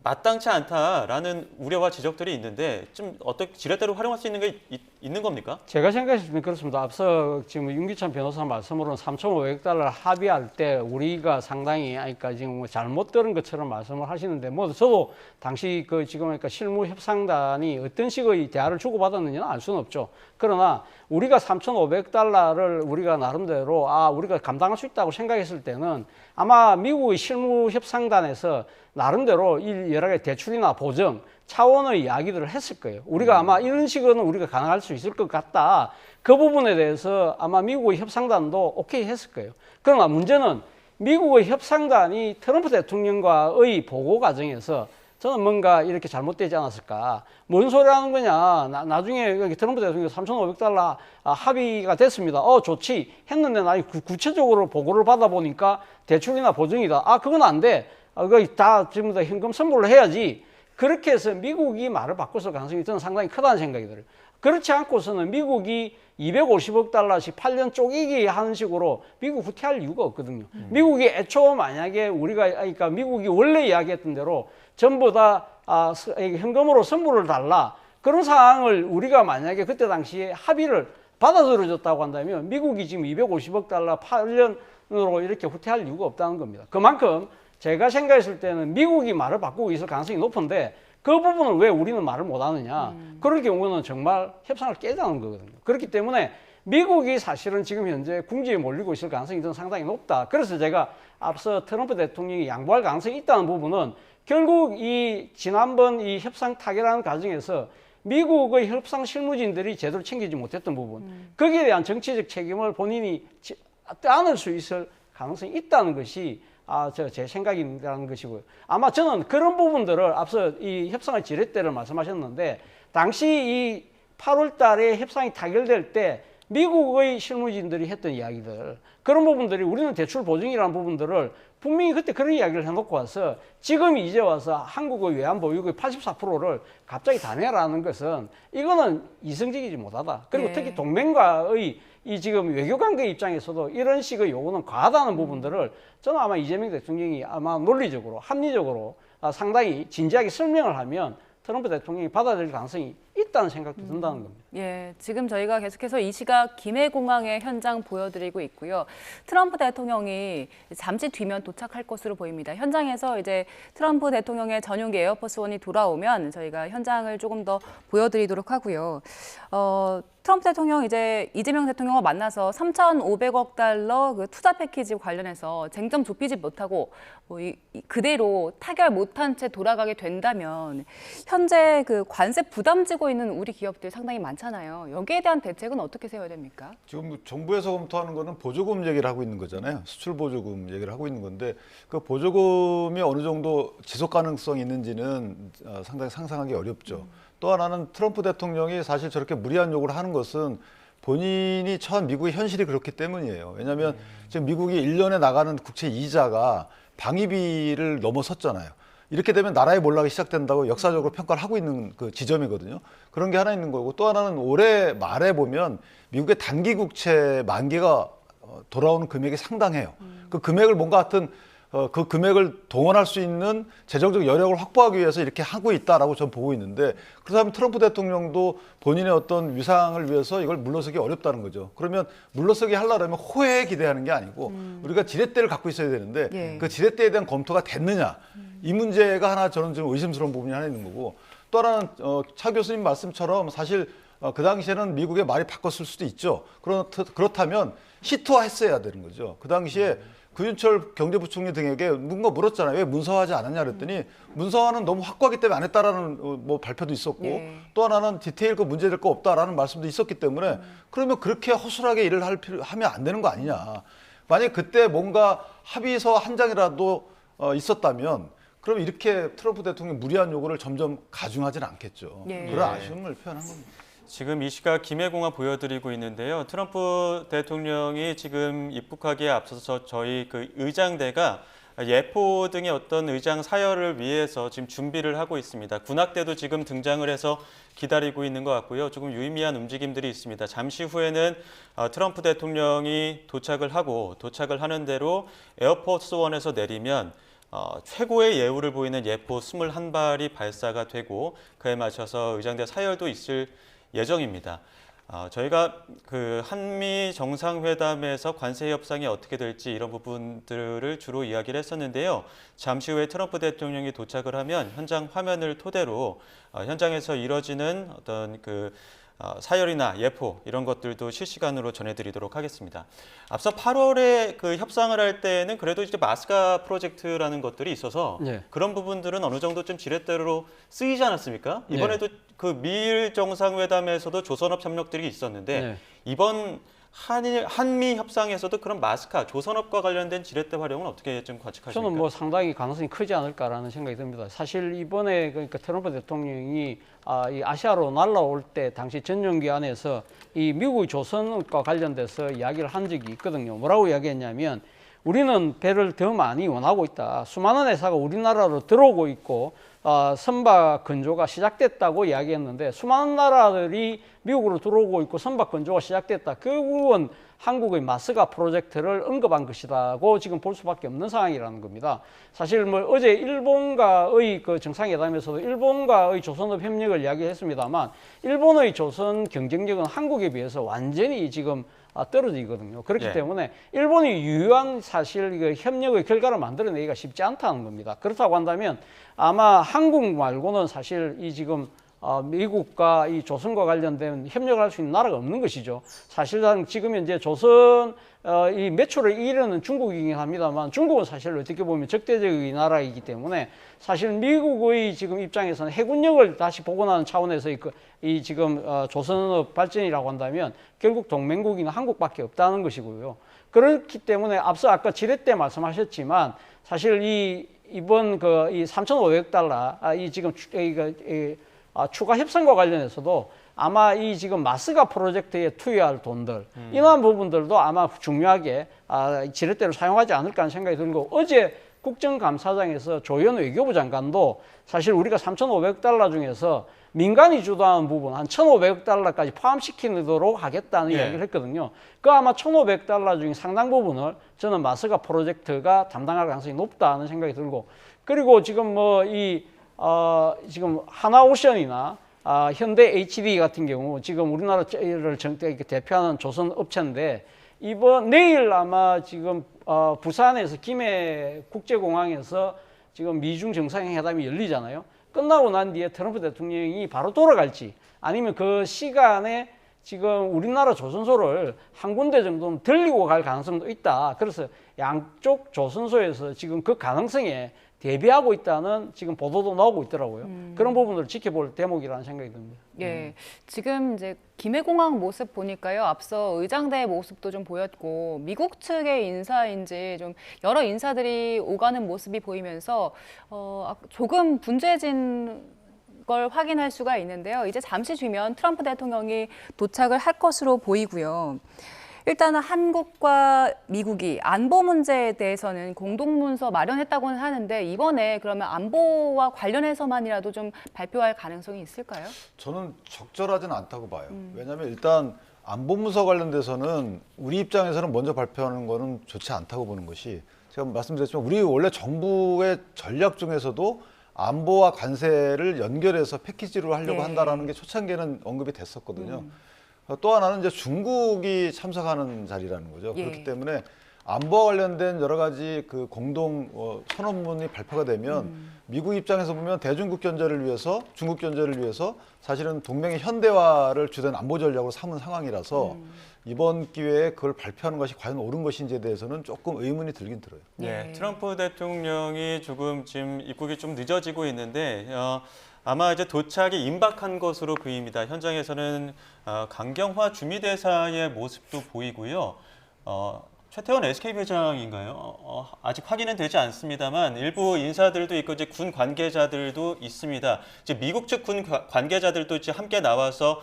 S1: 마땅치 않다라는 우려와 지적들이 있는데 좀 어떻게 지렛대로 활용할 수 있는 게 있는 겁니까?
S7: 제가 생각했을 때 그렇습니다. 앞서 지금 윤기찬 변호사 말씀으로는 3,500 달러 합의할 때 우리가 상당히 그러니까 지금 뭐 잘못 들은 것처럼 말씀을 하시는데 뭐 저도 당시 그 지금 그러니까 실무 협상단이 어떤 식의 대화를 주고받았는지는 알 수는 없죠. 그러나 우리가 3,500 달러를 우리가 나름대로 우리가 감당할 수 있다고 생각했을 때는 아마 미국의 실무 협상단에서 나름대로 이 여러 가지 대출이나 보정 차원의 이야기들을 했을 거예요. 우리가 아마 이런 식으로는 우리가 가능할 수 있을 것 같다. 그 부분에 대해서 아마 미국의 협상단도 오케이 했을 거예요. 그러나 문제는 미국의 협상단이 트럼프 대통령과의 보고 과정에서 저는 뭔가 이렇게 잘못되지 않았을까. 뭔 소리 하는 거냐. 나중에 트럼프 대통령이 3,500 달러 합의가 됐습니다. 좋지. 했는데 나 구체적으로 보고를 받아보니까 대출이나 보증이다. 그건 안 돼. 그거 다 지금 다 현금 선물로 해야지. 그렇게 해서 미국이 말을 바꿨을 가능성이 저는 상당히 크다는 생각이 들어요. 그렇지 않고서는 미국이 250억 달러씩 8년 쪼개기 하는 식으로 미국 후퇴할 이유가 없거든요. 미국이 애초 만약에 그러니까 미국이 원래 이야기했던 대로 전부 다 현금으로 선물을 달라. 그런 상황을 우리가 만약에 그때 당시에 합의를 받아들여줬다고 한다면 미국이 지금 250억 달러 8년으로 이렇게 후퇴할 이유가 없다는 겁니다. 그만큼 제가 생각했을 때는 미국이 말을 바꾸고 있을 가능성이 높은데 그 부분을 왜 우리는 말을 못하느냐. 그럴 경우는 정말 협상을 깨자는 거거든요. 그렇기 때문에 미국이 사실은 지금 현재 궁지에 몰리고 있을 가능성이 저는 상당히 높다. 그래서 제가 앞서 트럼프 대통령이 양보할 가능성이 있다는 부분은 결국 이 지난번 이 협상 타결하는 과정에서 미국의 협상 실무진들이 제대로 챙기지 못했던 부분 거기에 대한 정치적 책임을 본인이 안을 수 있을 가능성이 있다는 것이 제 생각이라는 것이고요. 아마 저는 그런 부분들을 앞서 이 협상의 지렛대를 말씀하셨는데 당시 이 8월 달에 협상이 타결될 때 미국의 실무진들이 했던 이야기들 그런 부분들이 우리는 대출 보증이라는 부분들을 분명히 그때 그런 이야기를 해놓고 와서 지금 이제 와서 한국의 외환보유고의 84%를 갑자기 다 내라는 것은 이거는 이성적이지 못하다. 그리고 특히 동맹과의 이 지금 외교관계 입장에서도 이런 식의 요구는 과하다는 부분들을 저는 아마 이재명 대통령이 아마 논리적으로 합리적으로 상당히 진지하게 설명을 하면 트럼프 대통령이 받아들일 가능성이 있다는 생각도 든다는 겁니다.
S2: 예, 지금 저희가 계속해서 이 시각 김해공항의 현장 보여드리고 있고요. 트럼프 대통령이 잠시 뒤면 도착할 것으로 보입니다. 현장에서 이제 트럼프 대통령의 전용기 에어포스원이 돌아오면 저희가 현장을 조금 더 보여드리도록 하고요. 트럼프 대통령 이제 이재명 대통령과 만나서 3,500억 달러 그 투자 패키지 관련해서 쟁점 좁히지 못하고 그대로 타결 못한 채 돌아가게 된다면 현재 그 관세 부담지고 있는 우리 기업들 상당히 많잖아요. 여기에 대한 대책은 어떻게 세워야 됩니까?
S8: 지금 정부에서 검토하는 거는 보조금 얘기를 하고 있는 거잖아요. 수출 보조금 얘기를 하고 있는 건데 그 보조금이 어느 정도 지속 가능성이 있는지는 상당히 상상하기 어렵죠. 또 하나는 트럼프 대통령이 사실 저렇게 무리한 요구를 하는 것은 본인이 처한 미국의 현실이 그렇기 때문이에요. 왜냐하면 지금 미국이 1년에 나가는 국채 이자가 방위비를 넘어섰잖아요. 이렇게 되면 나라의 몰락이 시작된다고 역사적으로 평가를 하고 있는 그 지점이거든요. 그런 게 하나 있는 거고 또 하나는 올해 말에 보면 미국의 단기 국채 만기가 돌아오는 금액이 상당해요. 그 금액을 뭔가 하여튼 그 금액을 동원할 수 있는 재정적 여력을 확보하기 위해서 이렇게 하고 있다라고 저는 보고 있는데, 그렇다면 트럼프 대통령도 본인의 어떤 위상을 위해서 이걸 물러서기 어렵다는 거죠. 그러면 물러서기 하려면 호혜에 기대하는 게 아니고 우리가 지렛대를 갖고 있어야 되는데
S2: 예.
S8: 그 지렛대에 대한 검토가 됐느냐, 이 문제가 하나 저는 좀 의심스러운 부분이 하나 있는 거고, 또 하나는 차 교수님 말씀처럼 사실 그 당시에는 미국의 말이 바꿨을 수도 있죠. 그렇다면 시트화했어야 되는 거죠. 그 당시에 구윤철 경제부총리 등에게 뭔가 물었잖아요. 왜 문서화하지 않았냐 그랬더니 문서화는 너무 확고하기 때문에 안 했다라는 뭐 발표도 있었고,
S2: 예.
S8: 또 하나는 디테일 거 문제될 거 없다라는 말씀도 있었기 때문에 그러면 그렇게 허술하게 일을 하면 안 되는 거 아니냐. 만약에 그때 뭔가 합의서 한 장이라도 있었다면 그럼 이렇게 트럼프 대통령이 무리한 요구를 점점 가중하지는 않겠죠.
S2: 예.
S8: 그런 아쉬움을 표현한 겁니다.
S1: 지금 이 시각 김해공화 보여드리고 있는데요. 트럼프 대통령이 지금 입국하기에 앞서서 저희 그 의장대가 예포 등의 어떤 의장 사열을 위해서 지금 준비를 하고 있습니다. 군악대도 지금 등장을 해서 기다리고 있는 것 같고요. 조금 유의미한 움직임들이 있습니다. 잠시 후에는 트럼프 대통령이 도착을 하는 대로 에어포스 원에서 내리면 최고의 예우를 보이는 예포 21발이 발사가 되고 그에 맞춰서 의장대 사열도 있을 예정입니다. 저희가 그 한미 정상회담에서 관세 협상이 어떻게 될지 이런 부분들을 주로 이야기를 했었는데요. 잠시 후에 트럼프 대통령이 도착을 하면 현장 화면을 토대로 현장에서 이뤄지는 어떤 그 사열이나 예포 이런 것들도 실시간으로 전해드리도록 하겠습니다. 앞서 8월에 그 협상을 할 때는 그래도 이제 마스카 프로젝트라는 것들이 있어서
S7: 네.
S1: 그런 부분들은 어느 정도 좀 지렛대로 쓰이지 않았습니까? 이번에도 그 미일 정상회담에서도 조선업 협력들이 있었는데
S7: 네.
S1: 이번 한미 협상에서도 그런 마스카, 조선업과 관련된 지렛대 활용은 어떻게 좀 관측하십니까?
S7: 저는 뭐 상당히 가능성이 크지 않을까라는 생각이 듭니다. 사실 이번에 그러니까 트럼프 대통령이 이 아시아로 날아올 때 당시 전용기 안에서 이 미국의 조선업과 관련돼서 이야기를 한 적이 있거든요. 뭐라고 이야기했냐면 우리는 배를 더 많이 원하고 있다. 수많은 회사가 우리나라로 들어오고 있고 선박 건조가 시작됐다고 이야기했는데 수많은 나라들이 미국으로 들어오고 있고 선박 건조가 시작됐다. 결국은 한국의 마스카 프로젝트를 언급한 것이라고 지금 볼 수밖에 없는 상황이라는 겁니다. 사실 뭐 어제 일본과의 그 정상회담에서도 일본과의 조선업 협력을 이야기했습니다만 일본의 조선 경쟁력은 한국에 비해서 완전히 지금 떨어지거든요. 그렇기
S1: 예.
S7: 때문에 일본이 유효한 사실 그 협력의 결과를 만들어내기가 쉽지 않다는 겁니다. 그렇다고 한다면 아마 한국 말고는 사실 이 지금 미국과 이 조선과 관련된 협력을 할 수 있는 나라가 없는 것이죠. 사실상 지금 현재 조선 이 매출을 1위는 중국이긴 합니다만 중국은 사실 어떻게 보면 적대적인 나라이기 때문에 사실 미국의 지금 입장에서는 해군력을 다시 복원하는 차원에서 이 지금 조선업 발전이라고 한다면 결국 동맹국인 한국밖에 없다는 것이고요. 그렇기 때문에 앞서 아까 지렛대 말씀하셨지만 사실 이번 이 3,500달러 이 지금 추가 협상과 관련해서도 아마 이 지금 마스카 프로젝트에 투여할 돈들 이러한 부분들도 아마 중요하게 지렛대로 사용하지 않을까 하는 생각이 들고 어제 국정감사장에서 조현 외교부 장관도 사실 우리가 3,500달러 중에서 민간이 주도하는 부분 한 1,500억 달러까지 포함시키도록 하겠다는 이야기를 했거든요. 그 아마 1,500달러 중에 상당 부분을 저는 마스카 프로젝트가 담당할 가능성이 높다는 생각이 들고 그리고 지금 지금 하나오션이나 현대 HD 같은 경우 지금 우리나라를 대표하는 조선 업체인데 내일 아마 지금 부산에서 김해 국제공항에서 지금 미중 정상회담이 열리잖아요. 끝나고 난 뒤에 트럼프 대통령이 바로 돌아갈지 아니면 그 시간에 지금 우리나라 조선소를 한 군데 정도는 들리고 갈 가능성도 있다. 그래서 양쪽 조선소에서 지금 그 가능성에 대비하고 있다는 지금 보도도 나오고 있더라고요. 그런 부분들을 지켜볼 대목이라는 생각이 듭니다.
S2: 예, 지금 이제 김해공항 모습 보니까요. 앞서 의장대 모습도 좀 보였고 미국 측의 인사인지 좀 여러 인사들이 오가는 모습이 보이면서 조금 분주해진 걸 확인할 수가 있는데요. 이제 잠시 뒤면 트럼프 대통령이 도착을 할 것으로 보이고요. 일단은 한국과 미국이 안보 문제에 대해서는 공동문서 마련했다고는 하는데 이번에 그러면 안보와 관련해서만이라도 좀 발표할 가능성이 있을까요?
S8: 저는 적절하지는 않다고 봐요. 왜냐하면 일단 안보문서 관련돼서는 우리 입장에서는 먼저 발표하는 거는 좋지 않다고 보는 것이 제가 말씀드렸지만 우리 원래 정부의 전략 중에서도 안보와 관세를 연결해서 패키지로 하려고
S2: 네.
S8: 한다라는 게 초창기에는 언급이 됐었거든요. 또 하나는 이제 중국이 참석하는 자리라는 거죠.
S2: 예.
S8: 그렇기 때문에 안보와 관련된 여러 가지 그 공동 선언문이 발표가 되면 미국 입장에서 보면 대중국 견제를 위해서, 중국 견제를 위해서 사실은 동맹의 현대화를 주된 안보 전략으로 삼은 상황이라서 이번 기회에 그걸 발표하는 것이 과연 옳은 것인지에 대해서는 조금 의문이 들긴 들어요.
S1: 네, 트럼프 대통령이 조금 지금 입국이 좀 늦어지고 있는데 아마 이제 도착이 임박한 것으로 보입니다. 현장에서는 강경화 주미대사의 모습도 보이고요. 최태원 SK 회장인가요? 아직 확인은 되지 않습니다만 일부 인사들도 있고 이제 군 관계자들도 있습니다. 이제 미국 측 군 관계자들도 이제 함께 나와서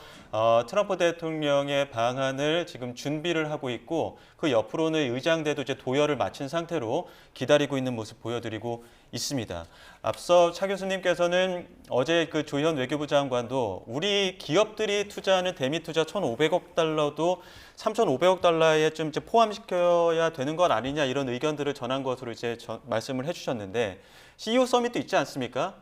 S1: 트럼프 대통령의 방한을 지금 준비를 하고 있고 그 옆으로는 의장대도 이제 도열을 마친 상태로 기다리고 있는 모습 보여드리고 있습니다. 앞서 차 교수님께서는 어제 그 조현 외교부 장관도 우리 기업들이 투자하는 대미 투자 1,500억 달러도 3,500억 달러에 좀 이제 포함시켜야 되는 것 아니냐 이런 의견들을 전한 것으로 이제 말씀을 해주셨는데 CEO 서밋도 있지 않습니까?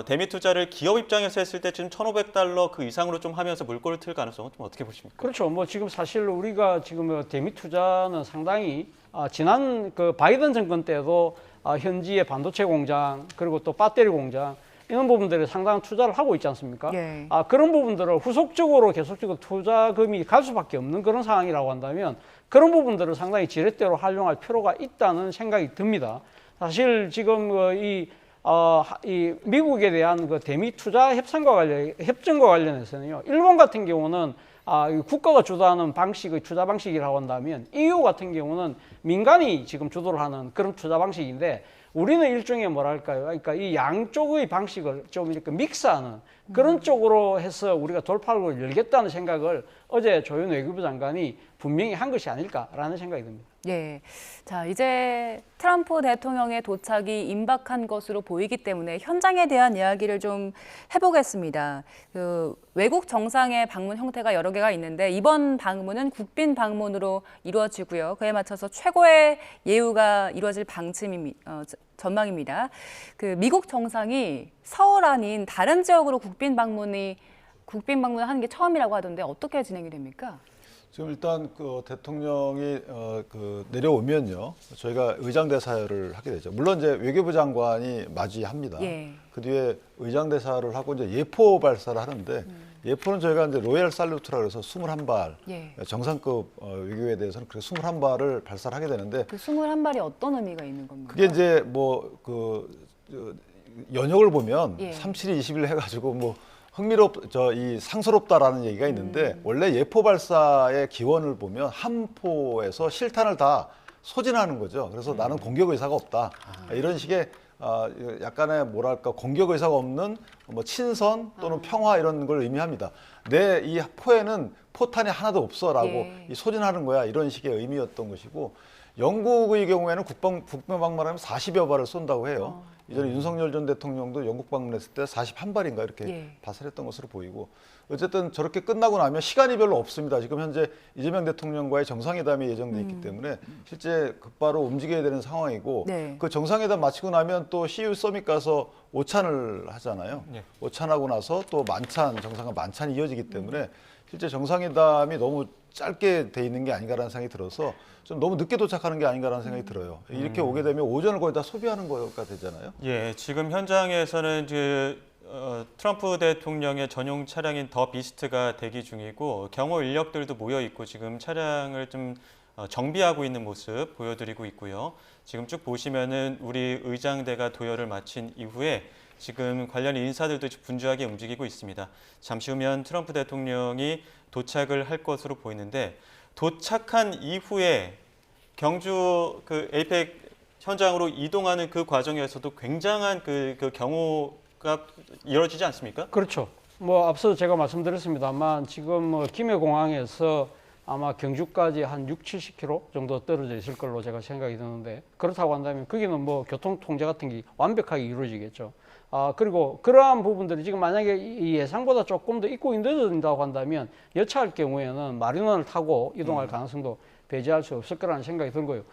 S1: 대미 투자를 기업 입장에서 했을 때 지금 1,500달러 그 이상으로 좀 하면서 물꼬를 틀 가능성은 좀 어떻게 보십니까?
S7: 그렇죠. 뭐 지금 사실 우리가 지금 대미 투자는 상당히 지난 그 바이든 정권 때도 현지의 반도체 공장 그리고 또 배터리 공장 이런 부분들에 상당한 투자를 하고 있지 않습니까?
S2: 예.
S7: 그런 부분들을 후속적으로 계속적으로 투자금이 갈 수밖에 없는 그런 상황이라고 한다면 그런 부분들을 상당히 지렛대로 활용할 필요가 있다는 생각이 듭니다. 사실 지금 이 미국에 대한 그 대미 투자 협정과 관련해서는요, 일본 같은 경우는 국가가 주도하는 방식의 투자 방식이라고 한다면 EU 같은 경우는 민간이 지금 주도를 하는 그런 투자 방식인데 우리는 일종의 뭐랄까요? 그러니까 이 양쪽의 방식을 좀 이렇게 믹스하는 그런 쪽으로 해서 우리가 돌파구를 열겠다는 생각을 어제 조현 외교부 장관이 분명히 한 것이 아닐까라는 생각이 듭니다.
S2: 예. 자, 이제 트럼프 대통령의 도착이 임박한 것으로 보이기 때문에 현장에 대한 이야기를 좀 해보겠습니다. 그 외국 정상의 방문 형태가 여러 개가 있는데 이번 방문은 국빈 방문으로 이루어지고요. 그에 맞춰서 최고의 예우가 이루어질 전망입니다. 그 미국 정상이 서울 아닌 다른 지역으로 국빈 방문을 하는 게 처음이라고 하던데 어떻게 진행이 됩니까?
S8: 지금 일단 그 대통령이 내려오면요, 저희가 의장대 사열을 하게 되죠. 물론 이제 외교부 장관이 맞이합니다.
S2: 예.
S8: 그 뒤에 의장대 사열을 하고 이제 예포 발사를 하는데 예포는 저희가 이제 로얄 살루트라 그래서 21발
S2: 예.
S8: 정상급 외교에 대해서는 그렇게 21발을 발사를 하게 되는데
S2: 그 21발이 어떤 의미가 있는 겁니까?
S8: 그게 이제 연역을 보면
S2: 예.
S8: 37이 21 해가지고 이 상스럽다라는 얘기가 있는데 원래 예포 발사의 기원을 보면 한 포에서 실탄을 다 소진하는 거죠. 그래서 나는 공격 의사가 없다. 이런 식의 약간의 뭐랄까 공격 의사가 없는 친선 또는 평화 이런 걸 의미합니다. 내 이 포에는 포탄이 하나도 없어라고
S2: 예.
S8: 이 소진하는 거야 이런 식의 의미였던 것이고 영국의 경우에는 국방 방문하면 40여 발을 쏜다고 해요. 이전에 윤석열 전 대통령도 영국 방문했을 때 41발인가 이렇게
S2: 예.
S8: 발사했던 것으로 보이고 어쨌든 저렇게 끝나고 나면 시간이 별로 없습니다. 지금 현재 이재명 대통령과의 정상회담이 예정돼 있기 때문에 실제 곧바로 움직여야 되는 상황이고
S2: 네.
S8: 그 정상회담 마치고 나면 또 CU 서밋 가서 오찬을 하잖아요.
S1: 네.
S8: 오찬하고 나서 또 정상과 만찬이 이어지기 때문에 실제 정상회담이 너무 짧게 돼 있는 게 아닌가라는 생각이 들어서 좀 너무 늦게 도착하는 게 아닌가라는 생각이 들어요. 이렇게 오게 되면 오전을 거의 다 소비하는 거가 되잖아요.
S1: 예, 지금 현장에서는 트럼프 대통령의 전용 차량인 더 비스트가 대기 중이고 경호 인력들도 모여 있고 지금 차량을 좀 정비하고 있는 모습 보여드리고 있고요. 지금 쭉 보시면은 우리 의장대가 도열을 마친 이후에 지금 관련 인사들도 분주하게 움직이고 있습니다. 잠시 후면 트럼프 대통령이 도착을 할 것으로 보이는데 도착한 이후에 경주 그 에이펙 현장으로 이동하는 그 과정에서도 굉장한 그 경호가 이루어지지 않습니까?
S7: 그렇죠. 앞서 제가 말씀드렸습니다만 지금 김해공항에서 아마 경주까지 한 60-70km 정도 떨어져 있을 걸로 제가 생각이 드는데 그렇다고 한다면 거기는 교통 통제 같은 게 완벽하게 이루어지겠죠. 그리고 그러한 부분들이 지금 만약에 이 예상보다 조금 더 입국이 늦어진다고 한다면 여차할 경우에는 마리너를 타고 이동할 가능성도 배제할 수 없을 거라는 생각이 들고요.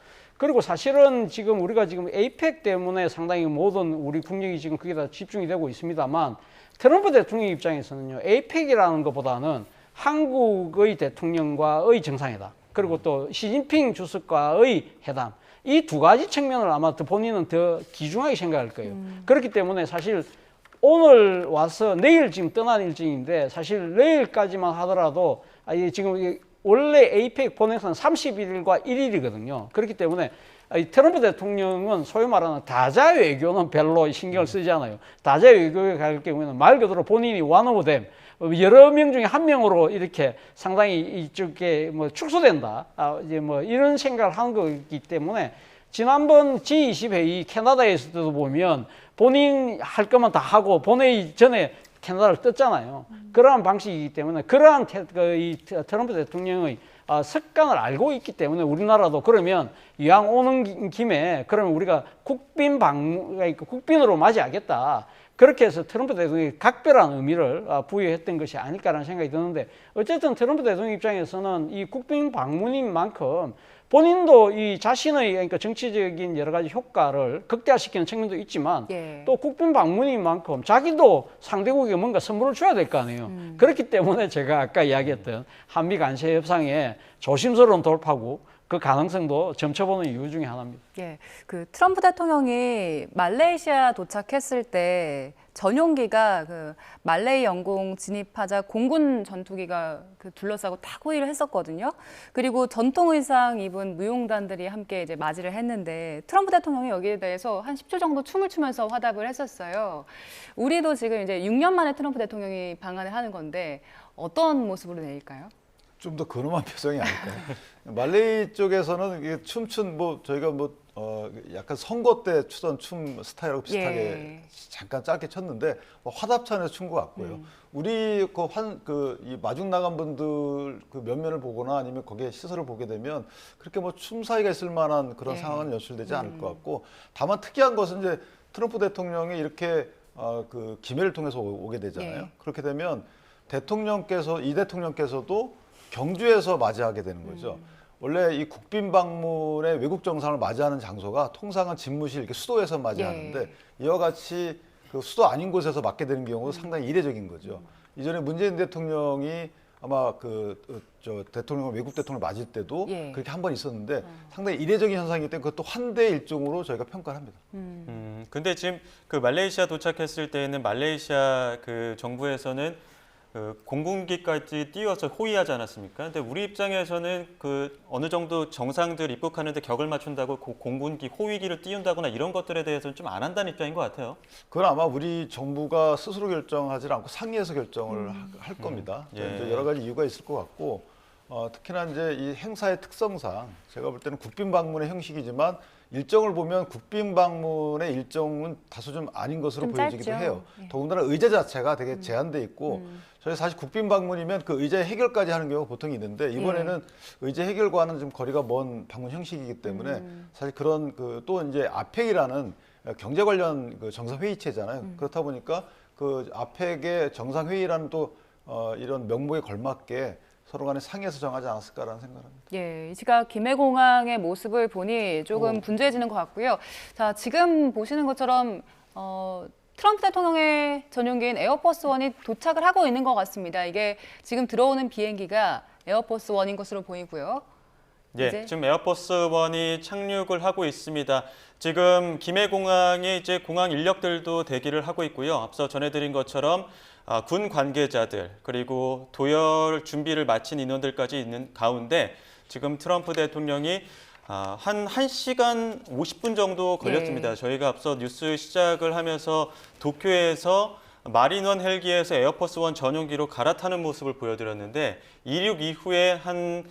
S7: 그리고 사실은 지금 우리가 지금 에이펙 때문에 상당히 모든 우리 국력이 지금 거기다 집중이 되고 있습니다만 트럼프 대통령 입장에서는요, 에이펙이라는 것보다는 한국의 대통령과의 정상회담, 그리고 또 시진핑 주석과의 회담, 이 두 가지 측면을 아마 본인은 더 귀중하게 생각할 거예요. 그렇기 때문에 사실 오늘 와서 내일 지금 떠난 일정인데 사실 내일까지만 하더라도 지금 원래 에이펙 본행사는 31일과 1일이거든요. 그렇기 때문에 트럼프 대통령은 소위 말하는 다자 외교는 별로 신경을 쓰지 않아요. 다자 외교에 갈 경우에는 말 그대로 본인이 one of them, 여러 명 중에 한 명으로 이렇게 상당히 이쪽에 뭐 축소된다. 이제 뭐 이런 생각을 하는 거기 때문에 지난번 G20 회의 캐나다에서 도 보면 본인 할 거면 다 하고 본회의 전에 캐나다를 떴잖아요. 그러한 방식이기 때문에 그러한 이 트럼프 대통령의 습관을 알고 있기 때문에 우리나라도 그러면 이왕 오는 김에 그러면 우리가 국빈으로 맞이하겠다. 그렇게 해서 트럼프 대통령이 각별한 의미를 부여했던 것이 아닐까라는 생각이 드는데 어쨌든 트럼프 대통령 입장에서는 이 국빈 방문인 만큼 본인도 이 자신의 그러니까 정치적인 여러 가지 효과를 극대화시키는 측면도 있지만 또 국빈 방문인 만큼 자기도 상대국에게 뭔가 선물을 줘야 될 거 아니에요. 그렇기 때문에 제가 아까 이야기했던 한미 관세 협상에 조심스러운 돌파구 그 가능성도 점쳐보는 이유 중에 하나입니다.
S2: 예, 그 트럼프 대통령이 말레이시아 도착했을 때 전용기가 그 말레이 영공 진입하자 공군 전투기가 그 둘러싸고 탁 호위를 했었거든요. 그리고 전통 의상 입은 무용단들이 함께 이제 맞이를 했는데 트럼프 대통령이 여기에 대해서 한 10초 정도 춤을 추면서 화답을 했었어요. 우리도 지금 이제 6년 만에 트럼프 대통령이 방한을 하는 건데 어떤 모습으로 내일까요?
S8: 좀 더 근엄한 표정이 아닐까요? 말레이 쪽에서는 이게 춤춘 저희가 약간 선거 때 추던 춤 스타일하고 비슷하게 잠깐 짧게 췄는데 화답찬에서 춘 것 같고요. 우리 이 마중 나간 분들 그 면면을 보거나 아니면 거기에 시설을 보게 되면 그렇게 춤 사이가 있을 만한 그런 상황은 연출되지 않을 것 같고 다만 특이한 것은 이제 트럼프 대통령이 이렇게 그 기회를 통해서 오게 되잖아요. 그렇게 되면 이 대통령께서도 경주에서 맞이하게 되는 거죠. 원래 이 국빈 방문의 외국 정상을 맞이하는 장소가 통상은 집무실 이렇게 수도에서 맞이하는데 이와 같이 그 수도 아닌 곳에서 맞게 되는 경우도 상당히 이례적인 거죠. 이전에 문재인 대통령이 아마 대통령을 외국 대통령을 맞을 때도 그렇게 한 번 있었는데 상당히 이례적인 현상이기 때문에 그것도 환대 일종으로 저희가 평가를 합니다.
S1: 근데 지금 그 말레이시아 도착했을 때는 말레이시아 그 정부에서는 그 공군기까지 띄워서 호위하지 않았습니까? 근데 우리 입장에서는 그 어느 정도 정상들 입국하는데 격을 맞춘다고 공군기 호위기를 띄운다거나 이런 것들에 대해서는 좀 안 한다는 입장인 것 같아요.
S8: 그건 아마 우리 정부가 스스로 결정하지 않고 상의해서 결정을 할 겁니다. 이제 여러 가지 이유가 있을 것 같고 특히나 이제 이 행사의 특성상 제가 볼 때는 국빈 방문의 형식이지만 일정을 보면 국빈 방문의 일정은 다소 좀 아닌 것으로 보여지기도 해요. 더군다나 의제 자체가 되게 제한돼 있고 저희 사실 국빈 방문이면 그 의제 해결까지 하는 경우가 보통 있는데 이번에는 의제 해결과는 좀 거리가 먼 방문 형식이기 때문에 사실 그런 또 이제 아펙이라는 경제 관련 그 정상회의체잖아요. 그렇다 보니까 그 아펙의 정상회의라는 또 이런 명목에 걸맞게 서로 간에 상의해서 정하지 않았을까라는 생각을 합니다.
S2: 예, 이 시각 김해공항의 모습을 보니 조금 분주해지는 것 같고요. 자, 지금 보시는 것처럼 트럼프 대통령의 전용기인 에어포스 원이 도착을 하고 있는 것 같습니다. 이게 지금 들어오는 비행기가 에어포스 원인 것으로 보이고요.
S1: 예, 지금 에어포스 원이 착륙을 하고 있습니다. 지금 김해공항에 이제 공항 인력들도 대기를 하고 있고요. 앞서 전해드린 것처럼 군 관계자들 그리고 도열 준비를 마친 인원들까지 있는 가운데 지금 트럼프 대통령이 한 1시간 50분 정도 걸렸습니다. 저희가 앞서 뉴스 시작을 하면서 도쿄에서 마린원 헬기에서 에어포스 원 전용기로 갈아타는 모습을 보여드렸는데 이륙 이후에 한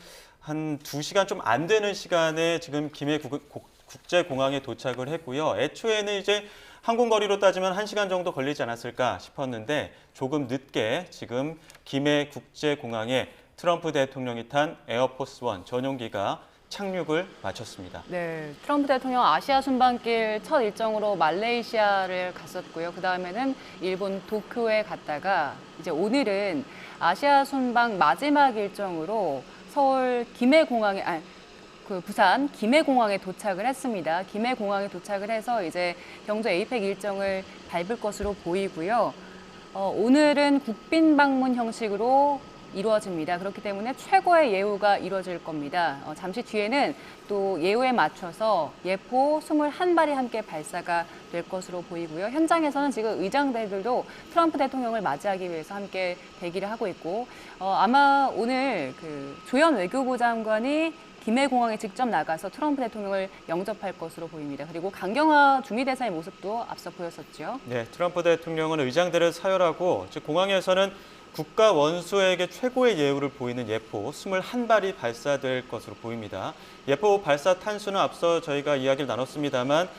S1: 2시간 좀 안 되는 시간에 지금 김해 국제공항에 도착을 했고요. 애초에는 이제 항공거리로 따지면 1시간 정도 걸리지 않았을까 싶었는데 조금 늦게 지금 김해 국제공항에 트럼프 대통령이 탄 에어포스 원 전용기가 착륙을 마쳤습니다.
S2: 네, 트럼프 대통령 아시아 순방길 첫 일정으로 말레이시아를 갔었고요. 그 다음에는 일본 도쿄에 갔다가 이제 오늘은 아시아 순방 마지막 일정으로 서울 김해공항에 그 부산 김해공항에 도착을 했습니다. 김해공항에 도착을 해서 이제 경주 에이펙 일정을 밟을 것으로 보이고요. 오늘은 국빈 방문 형식으로 이루어집니다. 그렇기 때문에 최고의 예우가 이루어질 겁니다. 잠시 뒤에는 또 예우에 맞춰서 예포 21발이 함께 발사가 될 것으로 보이고요. 현장에서는 지금 의장대들도 트럼프 대통령을 맞이하기 위해서 함께 대기를 하고 있고 아마 오늘 그 조현 외교부 장관이 김해공항에 직접 나가서 트럼프 대통령을 영접할 것으로 보입니다. 그리고 강경화 주미대사의 모습도 앞서 보였었죠.
S1: 네, 트럼프 대통령은 의장대를 사열하고 즉 공항에서는 국가 원수에게 최고의 예우를 보이는 예포 21발이 발사될 것으로 보입니다. 예포 발사 탄수는 앞서 저희가 이야기를 나눴습니다만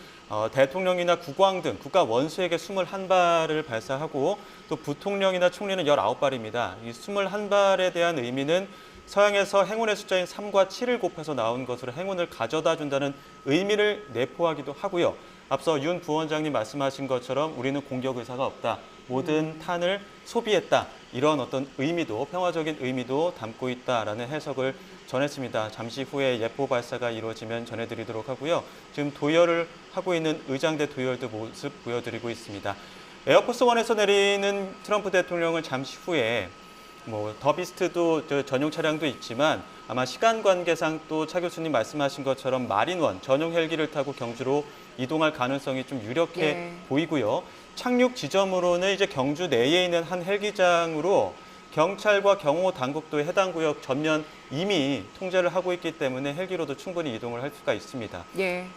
S1: 대통령이나 국왕 등 국가 원수에게 21발을 발사하고 또 부통령이나 총리는 19발입니다. 이 21발에 대한 의미는 서양에서 행운의 숫자인 3과 7을 곱해서 나온 것으로 행운을 가져다 준다는 의미를 내포하기도 하고요. 앞서 윤 부원장님 말씀하신 것처럼 우리는 공격 의사가 없다. 모든 탄을 소비했다. 이런 어떤 의미도 평화적인 의미도 담고 있다라는 해석을 전했습니다. 잠시 후에 예포 발사가 이루어지면 전해드리도록 하고요. 지금 도열을 하고 있는 의장대 도열도 모습 보여드리고 있습니다. 에어포스 원에서 내리는 트럼프 대통령을 잠시 후에 더 비스트도 전용 차량도 있지만 아마 시간 관계상 또 차 교수님 말씀하신 것처럼 마린원 전용 헬기를 타고 경주로 이동할 가능성이 좀 유력해 보이고요. 착륙 지점으로는 이제 경주 내에 있는 한 헬기장으로 경찰과 경호 당국도 해당 구역 전면 이미 통제를 하고 있기 때문에 헬기로도 충분히 이동을 할 수가 있습니다. 네,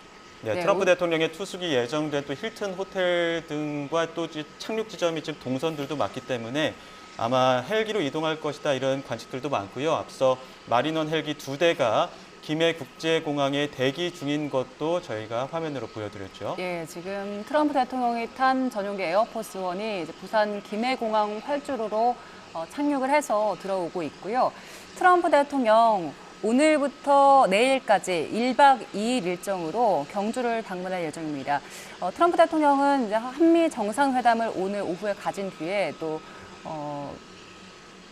S1: 트럼프 대통령의 투숙이 예정된 또 힐튼 호텔 등과 또 착륙 지점이 지금 동선들도 맞기 때문에 아마 헬기로 이동할 것이다 이런 관측들도 많고요. 앞서 마린원 헬기 2대가 김해국제공항에 대기 중인 것도 저희가 화면으로 보여드렸죠.
S2: 예, 지금 트럼프 대통령이 탄 전용기 에어포스 원이 이제 부산 김해공항 활주로로 착륙을 해서 들어오고 있고요. 트럼프 대통령 오늘부터 내일까지 1박 2일 일정으로 경주를 방문할 예정입니다. 트럼프 대통령은 이제 한미 정상회담을 오늘 오후에 가진 뒤에 또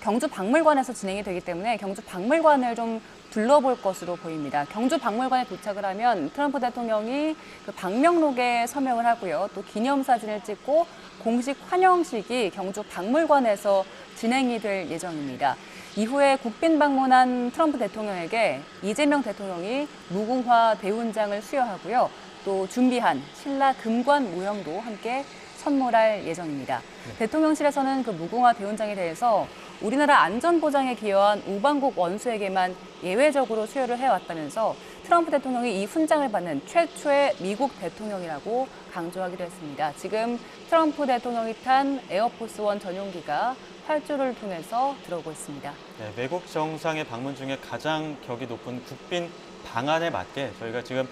S2: 경주 박물관에서 진행이 되기 때문에 경주 박물관을 좀 둘러볼 것으로 보입니다. 경주 박물관에 도착을 하면 트럼프 대통령이 그 방명록에 서명을 하고요. 또 기념사진을 찍고 공식 환영식이 경주 박물관에서 진행이 될 예정입니다. 이후에 국빈 방문한 트럼프 대통령에게 이재명 대통령이 무궁화 대훈장을 수여하고요. 또 준비한 신라 금관 모형도 함께 선물할 예정입니다. 대통령실에서는 그 무궁화 대훈장에 대해서 우리나라 안전보장에 기여한 우방국 원수에게만 예외적으로 수여를 해왔다면서 트럼프 대통령이 이 훈장을 받는 최초의 미국 대통령이라고 강조하기도 했습니다. 지금 트럼프 대통령이 탄 에어포스 원 전용기가 활주로를 통해서 들어오고 있습니다.
S1: 네, 외국 정상의 방문 중에 가장 격이 높은 국빈 방안에 맞게 저희가 지금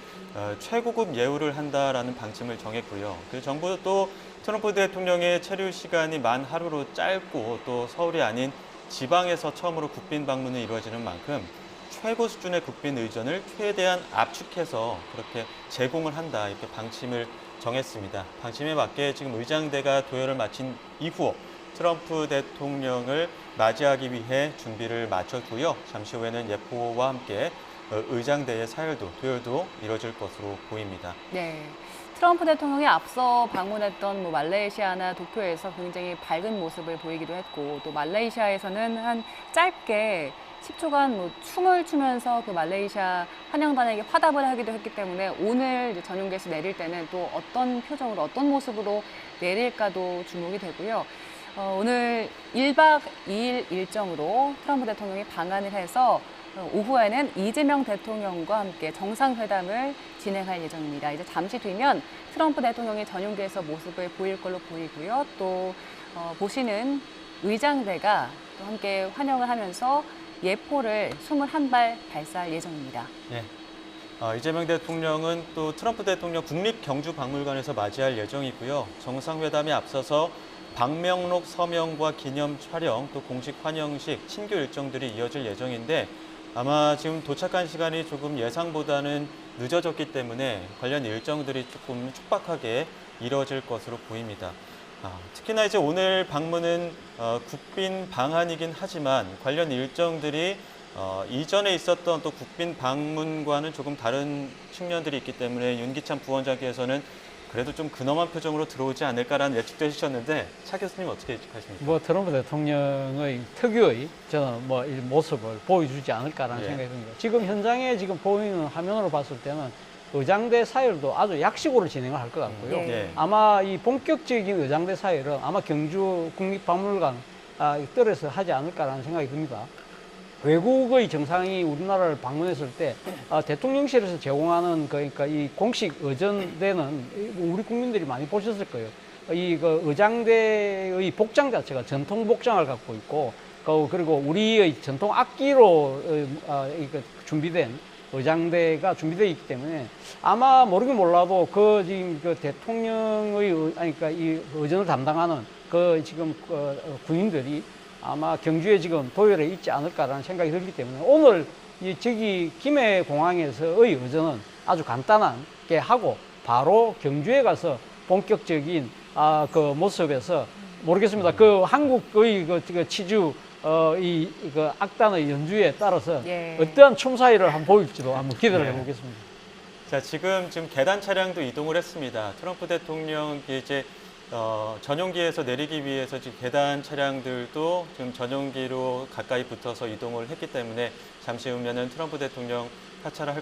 S1: 최고급 예우를 한다라는 방침을 정했고요. 그 정부도 또 트럼프 대통령의 체류 시간이 만 하루로 짧고 또 서울이 아닌 지방에서 처음으로 국빈 방문이 이루어지는 만큼 최고 수준의 국빈 의전을 최대한 압축해서 그렇게 제공을 한다 이렇게 방침을 정했습니다. 방침에 맞게 지금 의장대가 도열을 마친 이후 트럼프 대통령을 맞이하기 위해 준비를 마쳤고요. 잠시 후에는 예포와 함께 의장대의 사열도 도열도 이뤄질 것으로 보입니다.
S2: 네. 트럼프 대통령이 앞서 방문했던 말레이시아나 도쿄에서 굉장히 밝은 모습을 보이기도 했고 또 말레이시아에서는 한 짧게 10초간 춤을 추면서 그 말레이시아 환영단에게 화답을 하기도 했기 때문에 오늘 이제 전용기에서 내릴 때는 또 어떤 표정으로 어떤 모습으로 내릴까도 주목이 되고요. 오늘 1박 2일 일정으로 트럼프 대통령이 방한을 해서 오후에는 이재명 대통령과 함께 정상회담을 진행할 예정입니다. 이제 잠시 뒤면 트럼프 대통령이 전용기에서 모습을 보일 걸로 보이고요. 또 보시는 의장대가 또 함께 환영을 하면서 예포를 21발 발사할 예정입니다.
S1: 네. 이재명 대통령은 또 트럼프 대통령 국립경주박물관에서 맞이할 예정이고요. 정상회담에 앞서서 방명록 서명과 기념 촬영, 또 공식 환영식, 친교 일정들이 이어질 예정인데 아마 지금 도착한 시간이 조금 예상보다는 늦어졌기 때문에 관련 일정들이 조금 촉박하게 이뤄질 것으로 보입니다. 특히나 이제 오늘 방문은 국빈 방한이긴 하지만 관련 일정들이 이전에 있었던 또 국빈 방문과는 조금 다른 측면들이 있기 때문에 윤기찬 부원장께서는 그래도 좀 근엄한 표정으로 들어오지 않을까라는 예측도 해주셨는데 차 교수님 어떻게 예측하십니까?
S7: 뭐 트럼프 대통령의 특유의 저는 뭐 이 모습을 보여주지 않을까라는
S1: 예.
S7: 생각이 듭니다. 지금 현장에 지금 보이는 화면으로 봤을 때는 의장대 사열도 아주 약식으로 진행을 할 것 같고요.
S1: 예.
S7: 아마 이 본격적인 의장대 사열은 아마 경주 국립박물관 뜰에서 하지 않을까라는 생각이 듭니다. 외국의 정상이 우리나라를 방문했을 때 대통령실에서 제공하는 그러니까 이 공식 의전대는 우리 국민들이 많이 보셨을 거예요. 그 의장대의 복장 자체가 전통 복장을 갖고 있고 그리고 우리의 전통 악기로 준비된 의장대가 준비되어 있기 때문에 아마 모르긴 몰라도 지금 그 대통령의 그러니까 이 의전을 담당하는 지금 군인들이 아마 경주에 지금 도열에 있지 않을까라는 생각이 들기 때문에 오늘 저기 김해공항에서의 의전은 아주 간단하게 하고 바로 경주에 가서 본격적인 그 모습에서 모르겠습니다. 그 한국의 그 치주 그 악단의 연주에 따라서
S2: 예.
S7: 어떠한 춤사위를 한번 보일지도 한번 기대를 해보겠습니다.
S1: 자, 지금 계단 차량도 이동을 했습니다. 트럼프 대통령 이제 전용기에서 내리기 위해서 지금 계단 차량들도 지금 전용기로 가까이 붙어서 이동을 했기 때문에 잠시 후면은 트럼프 대통령 하차를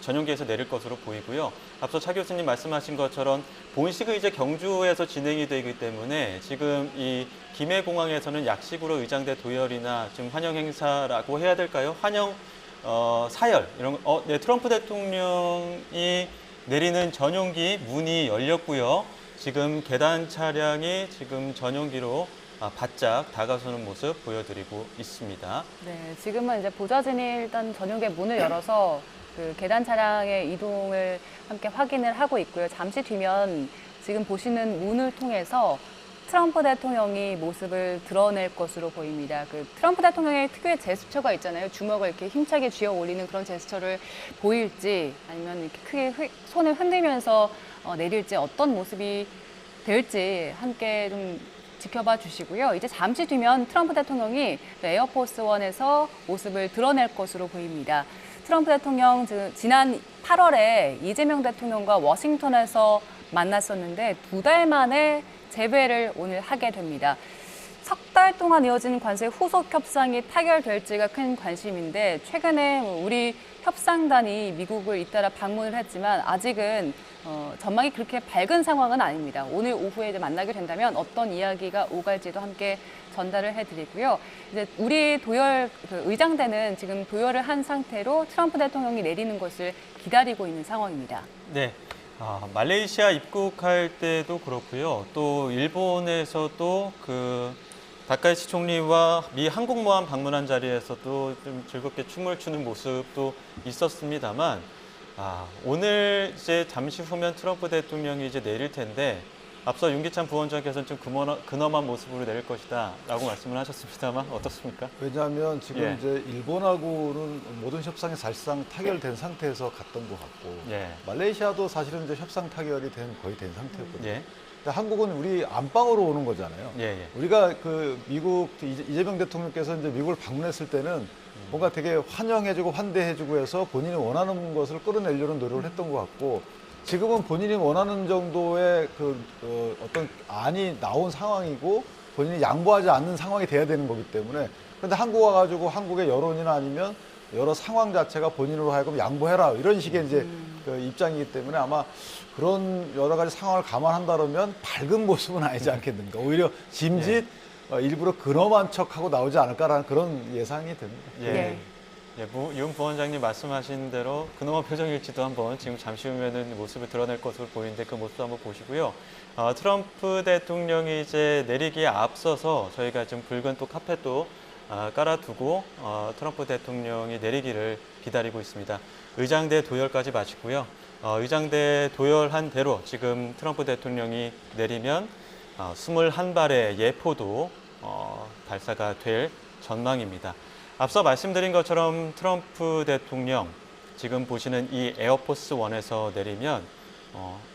S1: 전용기에서 내릴 것으로 보이고요. 앞서 차 교수님 말씀하신 것처럼 본식은 이제 경주에서 진행이 되기 때문에 지금 이 김해공항에서는 약식으로 의장대 도열이나 지금 환영 행사라고 해야 될까요? 환영 사열 이런 거. 네, 트럼프 대통령이 내리는 전용기 문이 열렸고요. 지금 계단 차량이 지금 전용기로 바짝 다가서는 모습 보여드리고 있습니다.
S2: 네, 지금은 이제 보좌진이 일단 전용의 문을 열어서 그 계단 차량의 이동을 함께 확인을 하고 있고요. 잠시 뒤면 지금 보시는 문을 통해서 트럼프 대통령이 모습을 드러낼 것으로 보입니다. 그 트럼프 대통령의 특유의 제스처가 있잖아요. 주먹을 이렇게 힘차게 쥐어 올리는 그런 제스처를 보일지 아니면 이렇게 크게 손을 흔들면서 내릴지 어떤 모습이 될지 함께 좀 지켜봐 주시고요. 이제 잠시 뒤면 트럼프 대통령이 에어포스 원에서 모습을 드러낼 것으로 보입니다. 트럼프 대통령 지난 8월에 이재명 대통령과 워싱턴에서 만났었는데 2달 만에 재회를 오늘 하게 됩니다. 석 달 동안 이어진 관세 후속 협상이 타결될지가 큰 관심인데 최근에 우리 협상단이 미국을 잇따라 방문을 했지만 아직은 전망이 그렇게 밝은 상황은 아닙니다. 오늘 오후에 이제 만나게 된다면 어떤 이야기가 오갈지도 함께 전달을 해드리고요. 이제 우리 도열 의장대는 지금 도열을 한 상태로 트럼프 대통령이 내리는 것을 기다리고 있는 상황입니다.
S1: 네. 말레이시아 입국할 때도 그렇고요. 또 일본에서도 다카이치 총리와 미 항공모함 방문한 자리에서도 좀 즐겁게 춤을 추는 모습도 있었습니다만, 오늘 이제 잠시 후면 트럼프 대통령이 이제 내릴 텐데, 앞서 윤기찬 부원장께서는 좀 근엄한 모습으로 내릴 것이다라고 말씀을 하셨습니다만 어떻습니까?
S8: 왜냐하면 지금
S1: 예.
S8: 이제 일본하고는 모든 협상이 사실상 타결된 상태에서 갔던 것 같고
S1: 예.
S8: 말레이시아도 사실은 이제 협상 타결이 거의 된 상태였거든요.
S1: 예.
S8: 근데 한국은 우리 안방으로 오는 거잖아요.
S1: 예, 예.
S8: 우리가 미국 이재명 대통령께서 이제 미국을 방문했을 때는 뭔가 되게 환영해주고 환대해주고 해서 본인이 원하는 것을 끌어내려는 노력을 했던 것 같고 지금은 본인이 원하는 정도의 어떤 안이 나온 상황이고 본인이 양보하지 않는 상황이 돼야 되는 거기 때문에 그런데 한국 와가지고 한국의 여론이나 아니면 여러 상황 자체가 본인으로 하여금 양보해라 이런 식의 이제 입장이기 때문에 아마 그런 여러 가지 상황을 감안한다면 밝은 모습은 아니지 않겠는가. 오히려 짐짓 일부러 근엄한 척하고 나오지 않을까라는 그런 예상이 됩니다.
S1: 예.
S2: 네.
S1: 예, 윤 부원장님 말씀하신 대로 근엄한 표정일지도 한번 지금 잠시 후면은 모습을 드러낼 것으로 보이는데 그 모습도 한번 보시고요. 트럼프 대통령이 이제 내리기에 앞서서 저희가 좀 붉은 또 카펫도 깔아두고 트럼프 대통령이 내리기를 기다리고 있습니다. 의장대 도열까지 마치고요. 의장대 도열한 대로 지금 트럼프 대통령이 내리면 21발의 예포도 발사가 될 전망입니다. 앞서 말씀드린 것처럼 트럼프 대통령 지금 보시는 이 에어포스 원에서 내리면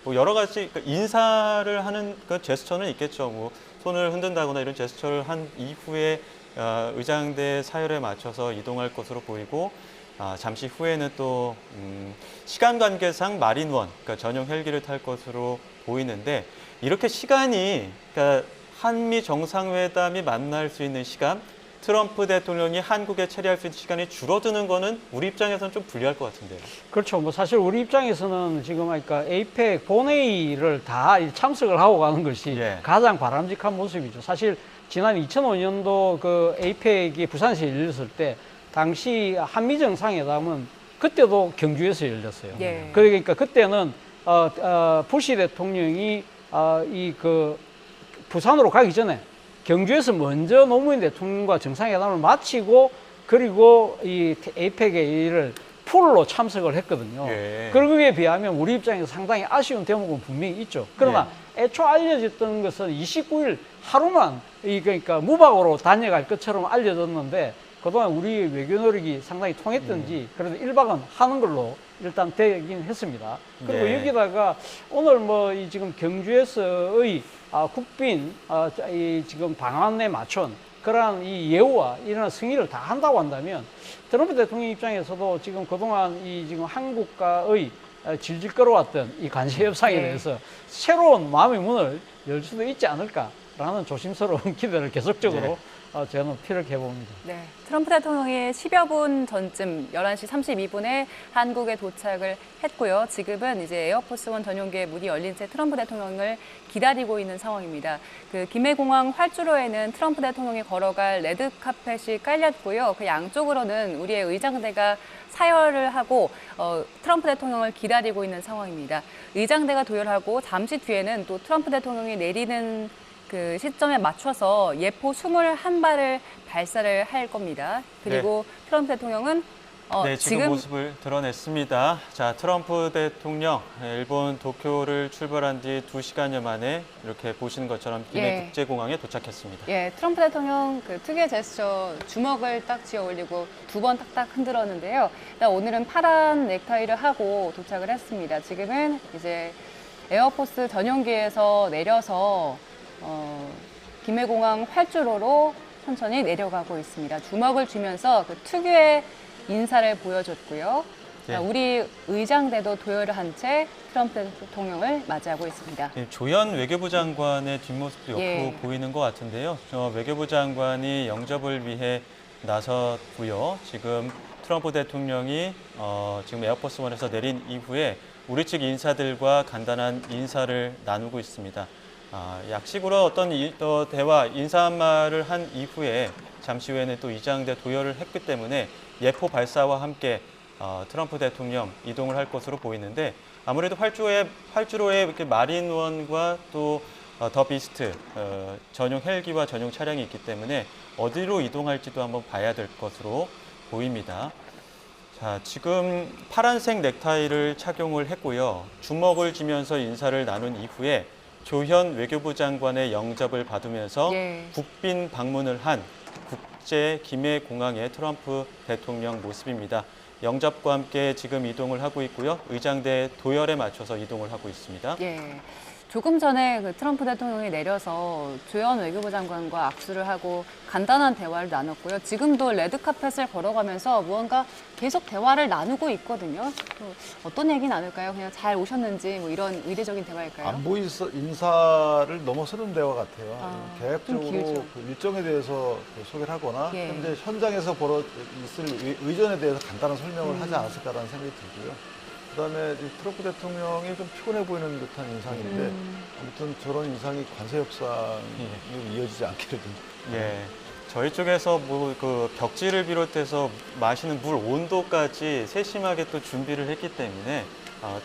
S1: 뭐 여러 가지 인사를 하는 그 제스처는 있겠죠. 뭐 손을 흔든다거나 이런 제스처를 한 이후에 의장대 사열에 맞춰서 이동할 것으로 보이고 잠시 후에는 또 시간 관계상 마린원, 그러니까 전용 헬기를 탈 것으로 보이는데 이렇게 시간이 그러니까 한미 정상회담이 만날 수 있는 시간, 트럼프 대통령이 한국에 체류할 수 있는 시간이 줄어드는 거는 우리 입장에서는 좀 불리할 것 같은데요.
S7: 그렇죠. 뭐 사실 우리 입장에서는 지금 그러니까 에이펙 본회의를 다 참석을 하고 가는 것이
S1: 예.
S7: 가장 바람직한 모습이죠. 사실 지난 2005년도 그 에이펙이 부산에서 열렸을 때 당시 한미 정상회담은 그때도 경주에서 열렸어요.
S2: 예.
S7: 그러니까 그때는 부시 대통령이 이 그 부산으로 가기 전에 경주에서 먼저 노무현 대통령과 정상회담을 마치고 그리고 이 에이펙의 일을 풀로 참석을 했거든요.
S1: 예.
S7: 그거에 비하면 우리 입장에서 상당히 아쉬운 대목은 분명히 있죠. 그러나 애초 알려졌던 것은 29일 하루만 그러니까 무박으로 다녀갈 것처럼 알려졌는데 그동안 우리 외교 노력이 상당히 통했던지 그래도 1박은 하는 걸로 일단 되긴 했습니다. 그리고
S1: 예.
S7: 여기다가 오늘 뭐 이 지금 경주에서의 국빈 이 지금 방안에 맞춘 그러한 이 예우와 이런 승인을 다 한다고 한다면 트럼프 대통령 입장에서도 지금 그동안 이 지금 한국과의 질질 끌어왔던 이 관세 협상에 대해서 새로운 마음의 문을 열 수도 있지 않을까라는 조심스러운 기대를 계속적으로 저는 피력해 봅니다.
S2: 네, 트럼프 대통령이 10여 분 전쯤 11시 32분에 한국에 도착을 했고요. 지금은 이제 에어포스원 전용기의 문이 열린 채 트럼프 대통령을 기다리고 있는 상황입니다. 그 김해공항 활주로에는 트럼프 대통령이 걸어갈 레드카펫이 깔렸고요. 그 양쪽으로는 우리의 의장대가 사열을 하고 트럼프 대통령을 기다리고 있는 상황입니다. 의장대가 도열하고 잠시 뒤에는 또 트럼프 대통령이 내리는 그 시점에 맞춰서 예포 21발을 발사를 할 겁니다. 그리고 트럼프 대통령은
S1: 네, 지금 모습을 드러냈습니다. 자, 트럼프 대통령 일본 도쿄를 출발한 뒤 2시간여 만에 이렇게 보시는 것처럼 김해 국제공항에 도착했습니다.
S2: 예, 트럼프 대통령 그 특유의 제스처 주먹을 딱 쥐어 올리고 2번 딱딱 흔들었는데요. 일단 오늘은 파란 넥타이를 하고 도착을 했습니다. 지금은 이제 에어포스 전용기에서 내려서 김해공항 활주로로 천천히 내려가고 있습니다. 주먹을 쥐면서 그 특유의 인사를 보여줬고요.
S1: 예.
S2: 우리 의장대도 도열을 한 채 트럼프 대통령을 맞이하고 있습니다.
S1: 예, 조현 외교부 장관의 뒷모습도 옆으로
S2: 예.
S1: 보이는 것 같은데요. 외교부 장관이 영접을 위해 나섰고요. 지금 트럼프 대통령이 지금 에어포스원에서 내린 이후에 우리 측 인사들과 간단한 인사를 나누고 있습니다. 약식으로 어떤 대화, 인사 한 말을 한 이후에 잠시 후에는 또 의장대 도열을 했기 때문에 예포 발사와 함께 트럼프 대통령 이동을 할 것으로 보이는데 아무래도 활주로에 이렇게 마린원과 또 더 비스트 전용 헬기와 전용 차량이 있기 때문에 어디로 이동할지도 한번 봐야 될 것으로 보입니다. 자, 지금 파란색 넥타이를 착용을 했고요. 주먹을 쥐면서 인사를 나눈 이후에 조현 외교부 장관의 영접을 받으면서 국빈 방문을 한 국제 김해공항의 트럼프 대통령 모습입니다. 영접과 함께 지금 이동을 하고 있고요. 의장대 도열에 맞춰서 이동을 하고 있습니다.
S2: 예. 조금 전에 그 트럼프 대통령이 내려서 조현 외교부 장관과 악수를 하고 간단한 대화를 나눴고요. 지금도 레드카펫을 걸어가면서 무언가 계속 대화를 나누고 있거든요. 어떤 얘기 나눌까요? 그냥 잘 오셨는지 뭐 이런 의례적인 대화일까요?
S8: 안보 인사를 넘어서는 대화 같아요. 계획적으로 그 일정에 대해서 소개를 하거나 현재 현장에서 있을 의전에 대해서 간단한 설명을 하지 않았을까라는 생각이 들고요. 그다음에 트럼프 대통령이 좀 피곤해 보이는 듯한 인상인데 아무튼 저런 인상이 관세 협상이 이어지지 않기를 좀.
S1: 예. 저희 쪽에서 뭐 그 벽지를 비롯해서 마시는 물 온도까지 세심하게 또 준비를 했기 때문에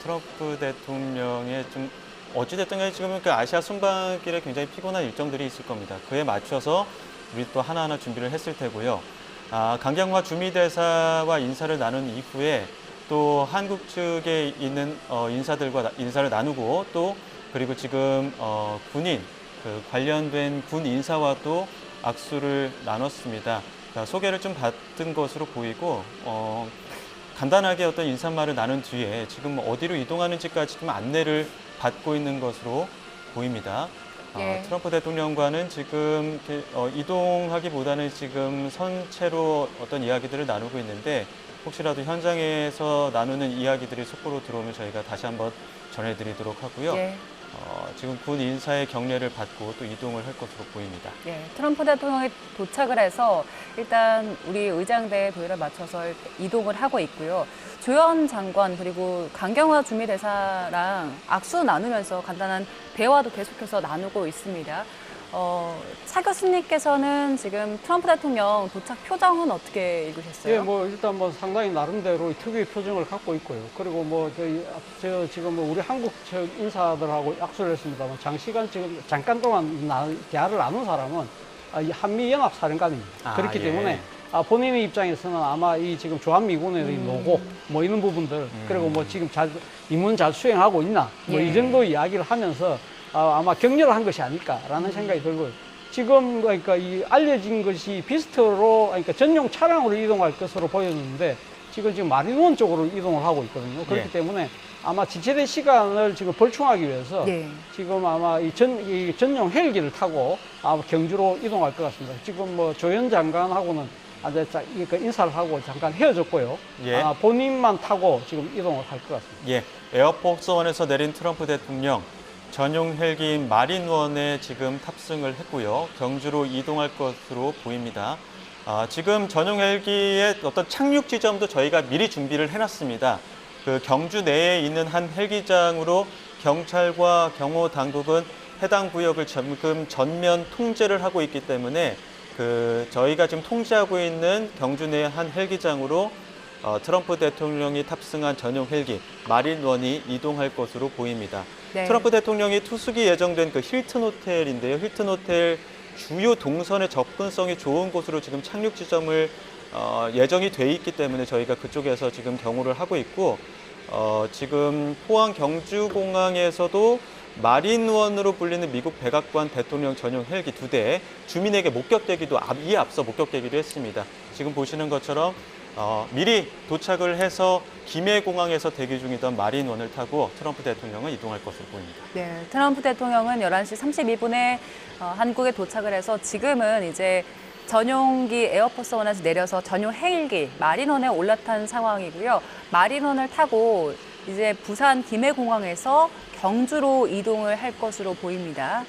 S1: 트럼프 대통령의 좀 어찌됐든 간에 지금 그 아시아 순방길에 굉장히 피곤한 일정들이 있을 겁니다. 그에 맞춰서 우리 또 하나하나 준비를 했을 테고요. 강경화 주미대사와 인사를 나눈 이후에 또 한국 측에 있는 인사들과 인사를 나누고 또 그리고 지금 군인 관련된 군 인사와 또 악수를 나눴습니다. 소개를 좀 받은 것으로 보이고 간단하게 어떤 인사말을 나눈 뒤에 지금 어디로 이동하는지까지 좀 안내를 받고 있는 것으로 보입니다.
S2: 예.
S1: 트럼프 대통령과는 지금 이렇게, 이동하기보다는 지금 선체로 어떤 이야기들을 나누고 있는데 혹시라도 현장에서 나누는 이야기들이 속보로 들어오면 저희가 다시 한번 전해드리도록 하고요.
S2: 예.
S1: 지금 군 인사의 격려를 받고 또 이동을 할 것으로 보입니다.
S2: 예, 트럼프 대통령이 도착을 해서 일단 우리 의장대의 도의를 맞춰서 이동을 하고 있고요. 조현 장관 그리고 강경화 주미대사랑 악수 나누면서 간단한 대화도 계속해서 나누고 있습니다. 차 교수님께서는 지금 트럼프 대통령 도착 표정은 어떻게 읽으셨어요?
S7: 예, 뭐 일단 뭐 상당히 나름대로 특유의 표정을 갖고 있고요. 그리고 뭐 저 지금 뭐 우리 한국 인사들하고 약속을 했습니다만 장시간 지금 잠깐 동안 대화를 나눈 사람은 이 한미연합 사령관입니다. 그렇기 때문에 본인의 입장에서는 아마 이 지금 주한미군의 노고 뭐 이런 부분들 그리고 뭐 지금 임무 잘 수행하고 있나 뭐 이 정도 이야기를 하면서 아마 격려를 한 것이 아닐까라는 생각이 들고요. 지금 그러니까 이 알려진 것이 비스트로 그러니까 전용 차량으로 이동할 것으로 보였는데 지금 마린원 쪽으로 이동을 하고 있거든요. 그렇기 때문에 아마 지체된 시간을 지금 벌충하기 위해서 지금 아마 이 전용 헬기를 타고 아마 경주로 이동할 것 같습니다. 지금 뭐 조현 장관하고는 인사를 하고 잠깐 헤어졌고요. 본인만 타고 지금 이동을 할 것 같습니다.
S1: 예, 에어포스 원에서 내린 트럼프 대통령 전용 헬기인 마린원에 지금 탑승을 했고요. 경주로 이동할 것으로 보입니다. 지금 전용 헬기의 어떤 착륙 지점도 저희가 미리 준비를 해놨습니다. 그 경주 내에 있는 한 헬기장으로 경찰과 경호 당국은 해당 구역을 지금 전면 통제를 하고 있기 때문에 저희가 지금 통제하고 있는 경주 내 한 헬기장으로 트럼프 대통령이 탑승한 전용 헬기 마린원이 이동할 것으로 보입니다. 트럼프 대통령이 투숙이 예정된 그 힐튼 호텔인데요. 힐튼 호텔 주요 동선의 접근성이 좋은 곳으로 지금 착륙 지점을 예정이 돼 있기 때문에 저희가 그쪽에서 지금 경호를 하고 있고 지금 포항 경주공항에서도 마린원으로 불리는 미국 백악관 대통령 전용 헬기 2대 주민에게 목격되기도 이에 앞서 목격되기도 했습니다. 지금 보시는 것처럼 미리 도착을 해서 김해공항에서 대기 중이던 마린원을 타고 트럼프 대통령은 이동할 것으로 보입니다.
S2: 네, 트럼프 대통령은 11시 32분에 한국에 도착을 해서 지금은 이제 전용기 에어포스 원에서 내려서 전용 헬기 마린원에 올라탄 상황이고요. 마린원을 타고 이제 부산 김해공항에서 경주로 이동을 할 것으로 보입니다.